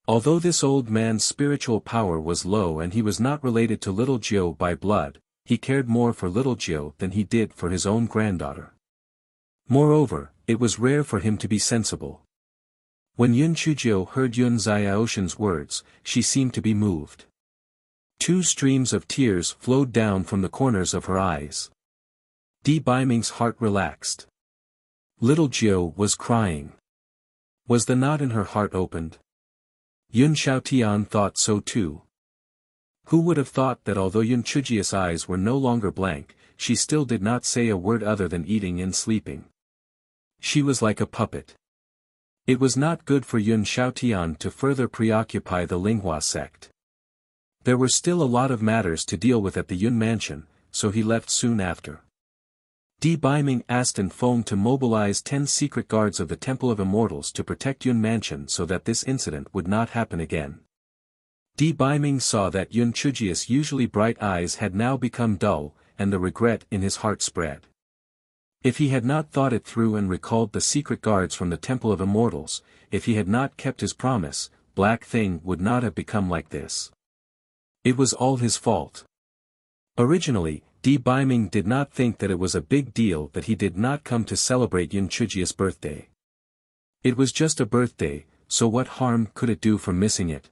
Although this old man's spiritual power was low and he was not related to little Jiu by blood, he cared more for little Jiu than he did for his own granddaughter. Moreover, it was rare for him to be sensible. When Yun Chuzhou heard Yun Xiaoshan's words, she seemed to be moved. 2 streams of tears flowed down from the corners of her eyes. Di Biming's heart relaxed. Little Jiu was crying. Was the knot in her heart opened? Yun Xiaotian thought so too. Who would have thought that although Yun Chuzhou's eyes were no longer blank, she still did not say a word other than eating and sleeping. She was like a puppet. It was not good for Yun Xiaotian to further preoccupy the Linghua sect. There were still a lot of matters to deal with at the Yun mansion, so he left soon after. Di Biming asked Enfeng to mobilize 10 secret guards of the Temple of Immortals to protect Yun mansion so that this incident would not happen again. Di Biming saw that Yun Chujia's usually bright eyes had now become dull, and the regret in his heart spread. If he had not thought it through and recalled the secret guards from the Temple of Immortals, if he had not kept his promise, Black Thing would not have become like this. It was all his fault. Originally, Di Biming did not think that it was a big deal that he did not come to celebrate Yun Chujia's birthday. It was just a birthday, so what harm could it do for missing it?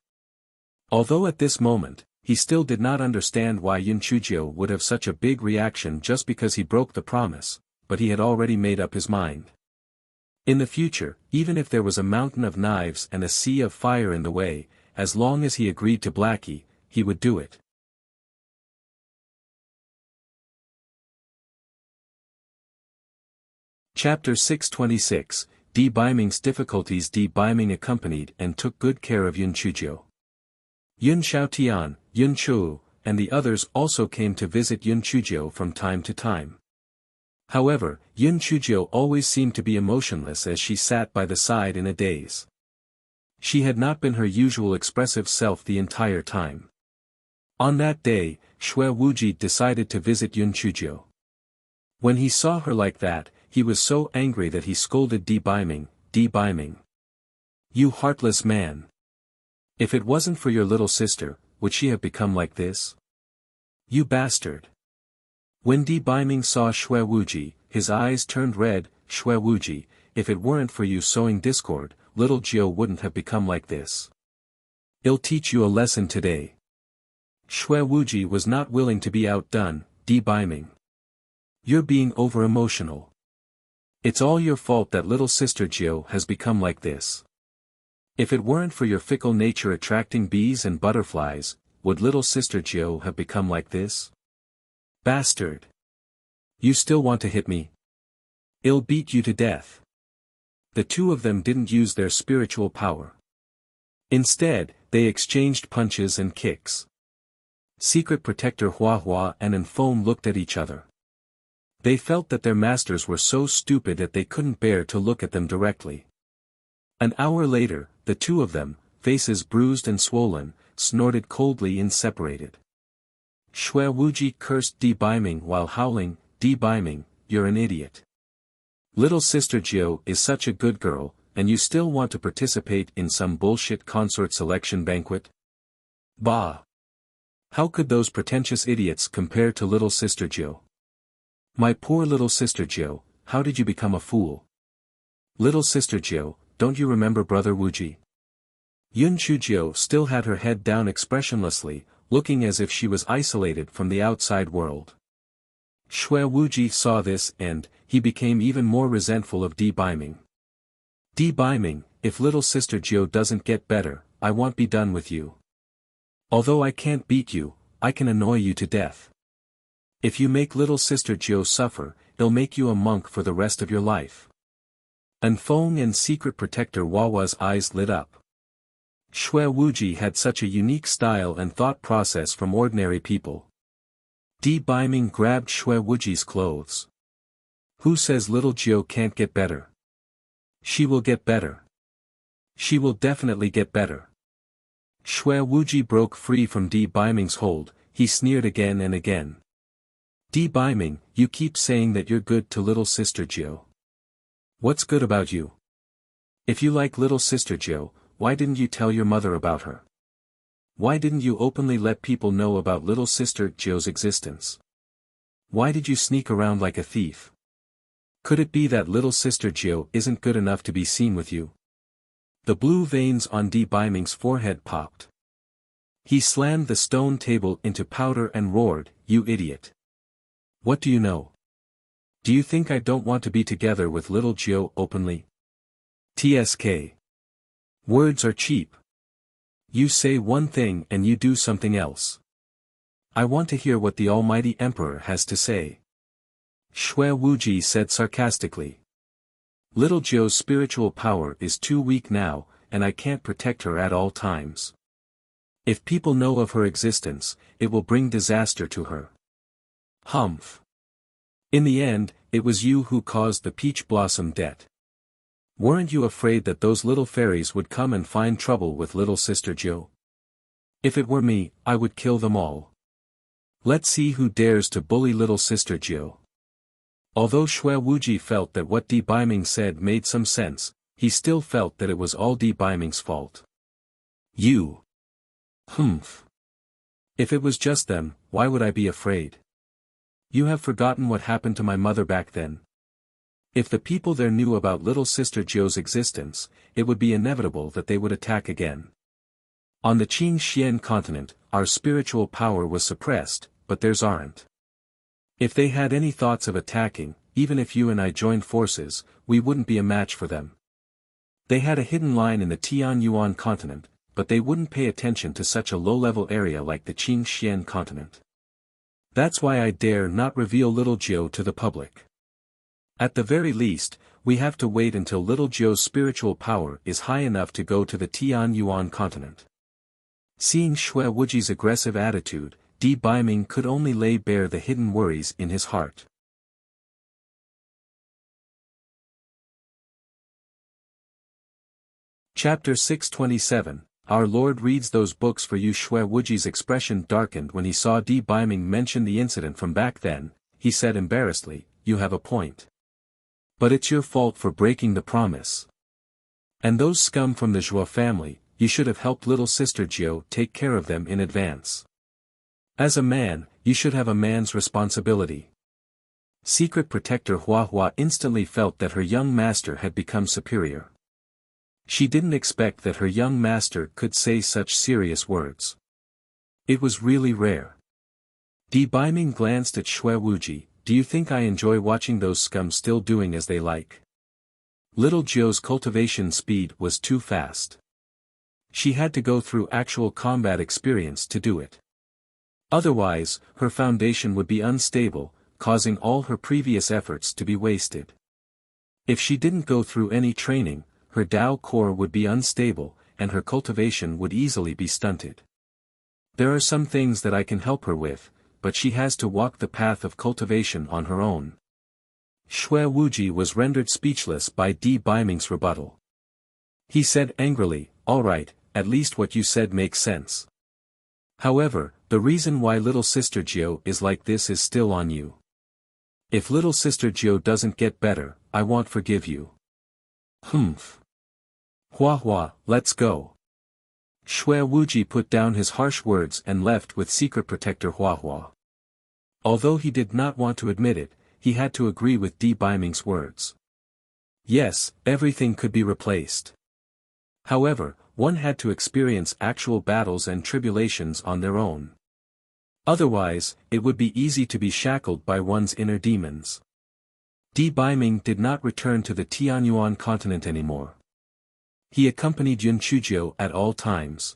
Although at this moment, he still did not understand why Yun Chujio would have such a big reaction just because he broke the promise, but he had already made up his mind. In the future, even if there was a mountain of knives and a sea of fire in the way, as long as he agreed to Blackie, he would do it. Chapter 626, Di Biming's difficulties. Di Biming accompanied and took good care of Yun Chujio. Yun Xiaotian, Yun Chou, and the others also came to visit Yun Chujio from time to time. However, Yun Chujio always seemed to be emotionless as she sat by the side in a daze. She had not been her usual expressive self the entire time. On that day, Xue Wuji decided to visit Yun Chujio. When he saw her like that, he was so angry that he scolded Di Biming, "Di Biming! You heartless man! If it wasn't for your little sister, would she have become like this? You bastard!" When Di Biming saw Xue Wuji, his eyes turned red. "Xue Wuji, if it weren't for you sowing discord, little Jiu wouldn't have become like this. I'll teach you a lesson today." Xue Wuji was not willing to be outdone. "Di Biming, you're being over-emotional. It's all your fault that little sister Jiu has become like this. If it weren't for your fickle nature attracting bees and butterflies, would little sister Jiu have become like this? Bastard! You still want to hit me? I'll beat you to death." The two of them didn't use their spiritual power. Instead, they exchanged punches and kicks. Secret Protector Hua Hua and Enfone looked at each other. They felt that their masters were so stupid that they couldn't bear to look at them directly. An hour later, the two of them, faces bruised and swollen, snorted coldly and separated. Xue Wuji cursed Di Biming while howling, "Di Biming, you're an idiot. Little sister Jiu is such a good girl, and you still want to participate in some bullshit consort selection banquet? Bah! How could those pretentious idiots compare to little sister Jiu? My poor little sister Jiu, how did you become a fool? Little sister Jiu, don't you remember brother Wuji?" Yun Chujio still had her head down expressionlessly, looking as if she was isolated from the outside world. Xue Wuji saw this and, he became even more resentful of Di Biming. "Di Biming, if little sister Jiu doesn't get better, I won't be done with you. Although I can't beat you, I can annoy you to death. If you make little sister Jiu suffer, it'll make you a monk for the rest of your life." Enfone and Secret Protector Wawa's eyes lit up. Xue Wuji had such a unique style and thought process from ordinary people. Di Biming grabbed Xue Wuji's clothes. "Who says little Jiu can't get better? She will get better. She will definitely get better." Xue Wuji broke free from Di Biming's hold. He sneered again and again. "Di Biming, you keep saying that you're good to little sister Jiu. What's good about you? If you like little sister Jiu, why didn't you tell your mother about her? Why didn't you openly let people know about little sister Jiu's existence? Why did you sneak around like a thief? Could it be that little sister Jiu isn't good enough to be seen with you?" The blue veins on Di Biming's forehead popped. He slammed the stone table into powder and roared, "You idiot! What do you know? Do you think I don't want to be together with little Jiu openly? TSK. Words are cheap. You say one thing and you do something else. I want to hear what the almighty emperor has to say." Xue Wuji said sarcastically. "Little Jiu's spiritual power is too weak now, and I can't protect her at all times. If people know of her existence, it will bring disaster to her. Humph. In the end, it was you who caused the peach blossom debt. Weren't you afraid that those little fairies would come and find trouble with little sister Jiu? If it were me, I would kill them all. Let's see who dares to bully little sister Jiu. Although Xue Wuji felt that what Di Biming said made some sense, he still felt that it was all Di Biming's fault. You. Humph. If it was just them, why would I be afraid? You have forgotten what happened to my mother back then. If the people there knew about little sister Jiu's existence, it would be inevitable that they would attack again. On the Qing Xian continent, our spiritual power was suppressed, but theirs aren't. If they had any thoughts of attacking, even if you and I joined forces, we wouldn't be a match for them. They had a hidden line in the Tianyuan continent, but they wouldn't pay attention to such a low-level area like the Qing Xian continent. That's why I dare not reveal little Jiu to the public. At the very least, we have to wait until little Jiu's spiritual power is high enough to go to the Tianyuan continent. Seeing Xue Wuji's aggressive attitude, Di Biming could only lay bare the hidden worries in his heart. Chapter 627, Our Lord reads those books for you. Xue Wuji's expression darkened when he saw Di Biming mention the incident from back then. He said embarrassedly, "You have a point. But it's your fault for breaking the promise. And those scum from the Zhuo family, you should have helped little sister Jiu take care of them in advance. As a man, you should have a man's responsibility." Secret Protector Hua Hua instantly felt that her young master had become superior. She didn't expect that her young master could say such serious words. It was really rare. Di Biming glanced at Xue Wuji. "Do you think I enjoy watching those scum still doing as they like?" Little Jiu's cultivation speed was too fast. She had to go through actual combat experience to do it. Otherwise, her foundation would be unstable, causing all her previous efforts to be wasted. If she didn't go through any training, her Dao core would be unstable, and her cultivation would easily be stunted. There are some things that I can help her with, but she has to walk the path of cultivation on her own. Xue Wuji was rendered speechless by Di Biming's rebuttal. He said angrily, "All right, at least what you said makes sense. However, the reason why little sister Jiu is like this is still on you. If little sister Jiu doesn't get better, I won't forgive you." Humph. Hua Hua, let's go. Xue Wuji put down his harsh words and left with Secret Protector Hua Hua. Although he did not want to admit it, he had to agree with Di Biming's words. Yes, everything could be replaced. However, one had to experience actual battles and tribulations on their own. Otherwise, it would be easy to be shackled by one's inner demons. Di Biming did not return to the Tianyuan continent anymore. He accompanied Yun Chujio at all times.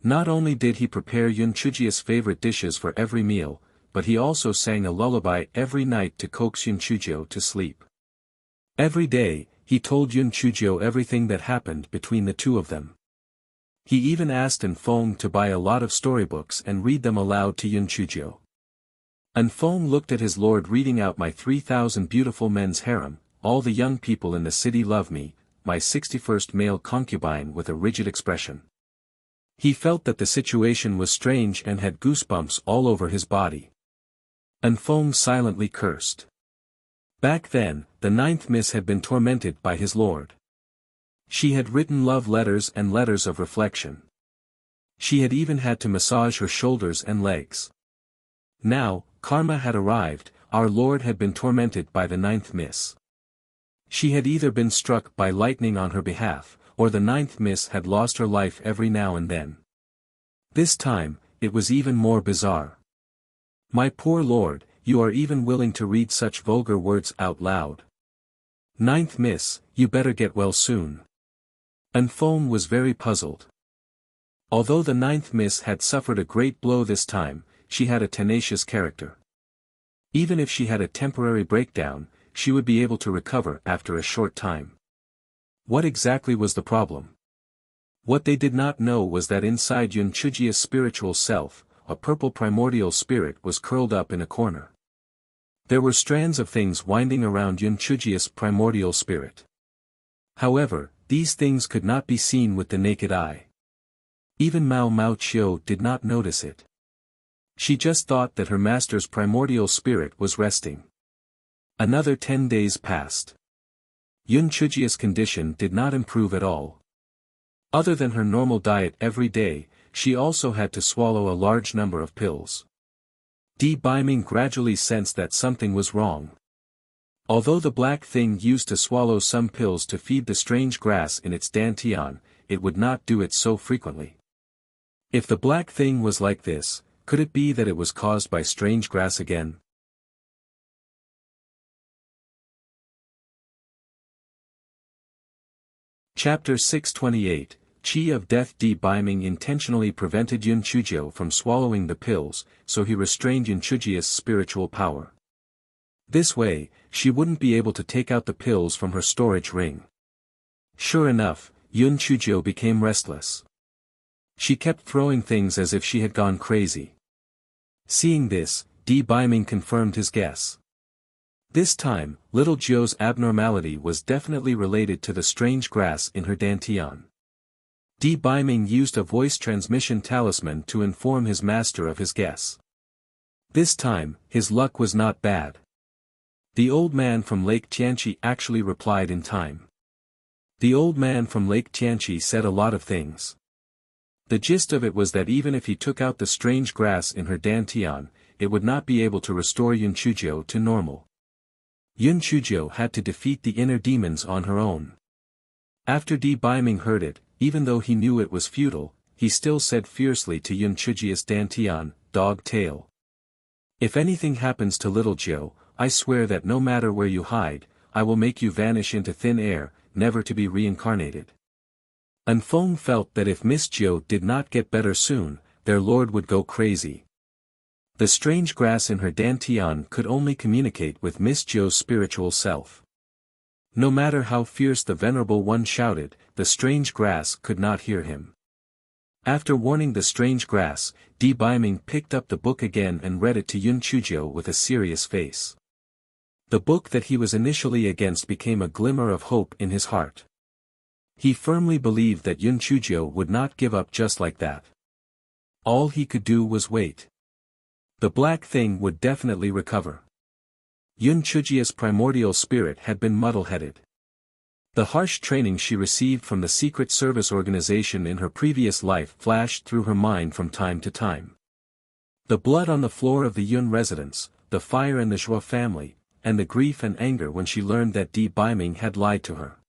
Not only did he prepare Yun Chujio's favorite dishes for every meal, but he also sang a lullaby every night to coax Yun Chujio to sleep. Every day, he told Yun Chujio everything that happened between the two of them. He even asked Anfeng to buy a lot of storybooks and read them aloud to Yun Chujio. Anfeng looked at his lord reading out "My 3,000 beautiful men's harem, all the young people in the city love me, my 61st male concubine" with a rigid expression. He felt that the situation was strange and had goosebumps all over his body. Anfeng silently cursed. Back then, the 9th Miss had been tormented by his lord. She had written love letters and letters of reflection. She had even had to massage her shoulders and legs. Now, karma had arrived, our lord had been tormented by the 9th Miss. She had either been struck by lightning on her behalf, or the 9th Miss had lost her life every now and then. This time, it was even more bizarre. "My poor lord, you are even willing to read such vulgar words out loud. 9th Miss, you better get well soon." Anfeng was very puzzled. Although the 9th Miss had suffered a great blow this time, she had a tenacious character. Even if she had a temporary breakdown, she would be able to recover after a short time. What exactly was the problem? What they did not know was that inside Yun Chujio's spiritual self, a purple primordial spirit was curled up in a corner. There were strands of things winding around Yun Chujio's primordial spirit. However, these things could not be seen with the naked eye. Even Mao Mao Chiu did not notice it. She just thought that her master's primordial spirit was resting. Another 10 days passed. Yun Chujia's condition did not improve at all. Other than her normal diet every day, she also had to swallow a large number of pills. Di Baiming gradually sensed that something was wrong. Although the black thing used to swallow some pills to feed the strange grass in its dantian, it would not do it so frequently. If the black thing was like this, could it be that it was caused by strange grass again? Chapter 628, Qi of Death. Di Baiming intentionally prevented Yun Chujio from swallowing the pills, so he restrained Yun Chujia's spiritual power. This way, she wouldn't be able to take out the pills from her storage ring. Sure enough, Yun Chujio became restless. She kept throwing things as if she had gone crazy. Seeing this, Di Baiming confirmed his guess. This time, little Zhou's abnormality was definitely related to the strange grass in her dantian. Di Baiming used a voice transmission talisman to inform his master of his guess. This time, his luck was not bad. The old man from Lake Tianqi actually replied in time. The old man from Lake Tianqi said a lot of things. The gist of it was that even if he took out the strange grass in her dantian, it would not be able to restore Yun Chujio to normal. Yun Chujio had to defeat the inner demons on her own. After Di Baiming heard it, even though he knew it was futile, he still said fiercely to Yun Chujio's dantian, "Dog tail. If anything happens to little Zhou, I swear that no matter where you hide, I will make you vanish into thin air, never to be reincarnated." Anfeng felt that if Miss Zhou did not get better soon, their lord would go crazy. The strange grass in her dantian could only communicate with Miss Zhou's spiritual self. No matter how fierce the venerable one shouted, the strange grass could not hear him. After warning the strange grass, Di Baiming picked up the book again and read it to Yun Chujio with a serious face. The book that he was initially against became a glimmer of hope in his heart. He firmly believed that Yun Chujio would not give up just like that. All he could do was wait. The black thing would definitely recover. Yun Chujia's primordial spirit had been muddle-headed. The harsh training she received from the secret service organization in her previous life flashed through her mind from time to time. The blood on the floor of the Yun residence, the fire in the Zhou family, and the grief and anger when she learned that Di Baiming had lied to her.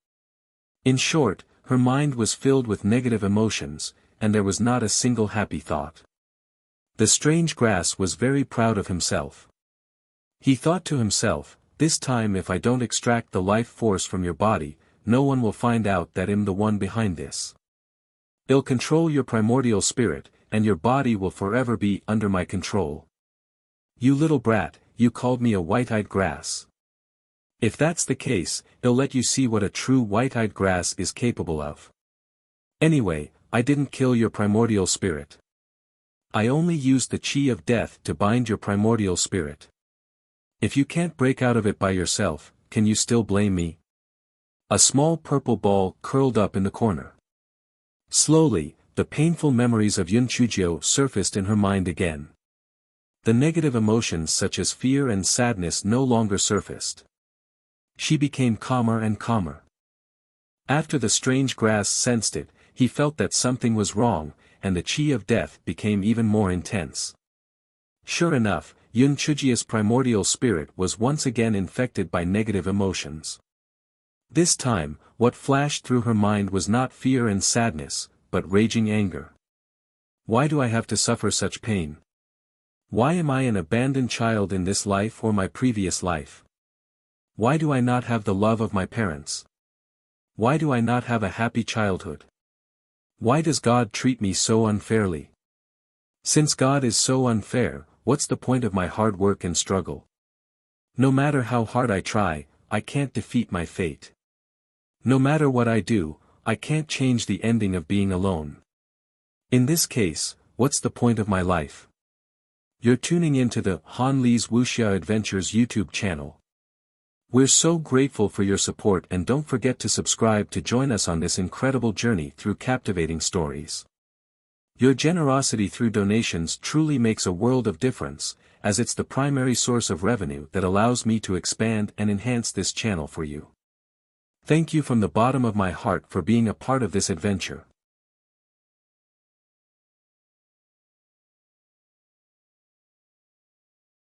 In short, her mind was filled with negative emotions, and there was not a single happy thought. The strange grass was very proud of himself. He thought to himself, "This time if I don't extract the life force from your body, no one will find out that I'm the one behind this. I'll control your primordial spirit, and your body will forever be under my control. You little brat, you called me a white-eyed grass. If that's the case, I'll let you see what a true white-eyed grass is capable of. Anyway, I didn't kill your primordial spirit. I only used the Qi of Death to bind your primordial spirit. If you can't break out of it by yourself, can you still blame me?" A small purple ball curled up in the corner. Slowly, the painful memories of Yun Chujio surfaced in her mind again. The negative emotions such as fear and sadness no longer surfaced. She became calmer and calmer. After the strange grass sensed it, he felt that something was wrong, and the Qi of Death became even more intense. Sure enough, Yun Chujia's primordial spirit was once again infected by negative emotions. This time, what flashed through her mind was not fear and sadness, but raging anger. Why do I have to suffer such pain? Why am I an abandoned child in this life or my previous life? Why do I not have the love of my parents? Why do I not have a happy childhood? Why does God treat me so unfairly? Since God is so unfair, what's the point of my hard work and struggle? No matter how hard I try, I can't defeat my fate. No matter what I do, I can't change the ending of being alone. In this case, what's the point of my life? You're tuning into the Han Li's Wuxia Adventures YouTube channel. We're so grateful for your support, and don't forget to subscribe to join us on this incredible journey through captivating stories. Your generosity through donations truly makes a world of difference, as it's the primary source of revenue that allows me to expand and enhance this channel for you. Thank you from the bottom of my heart for being a part of this adventure.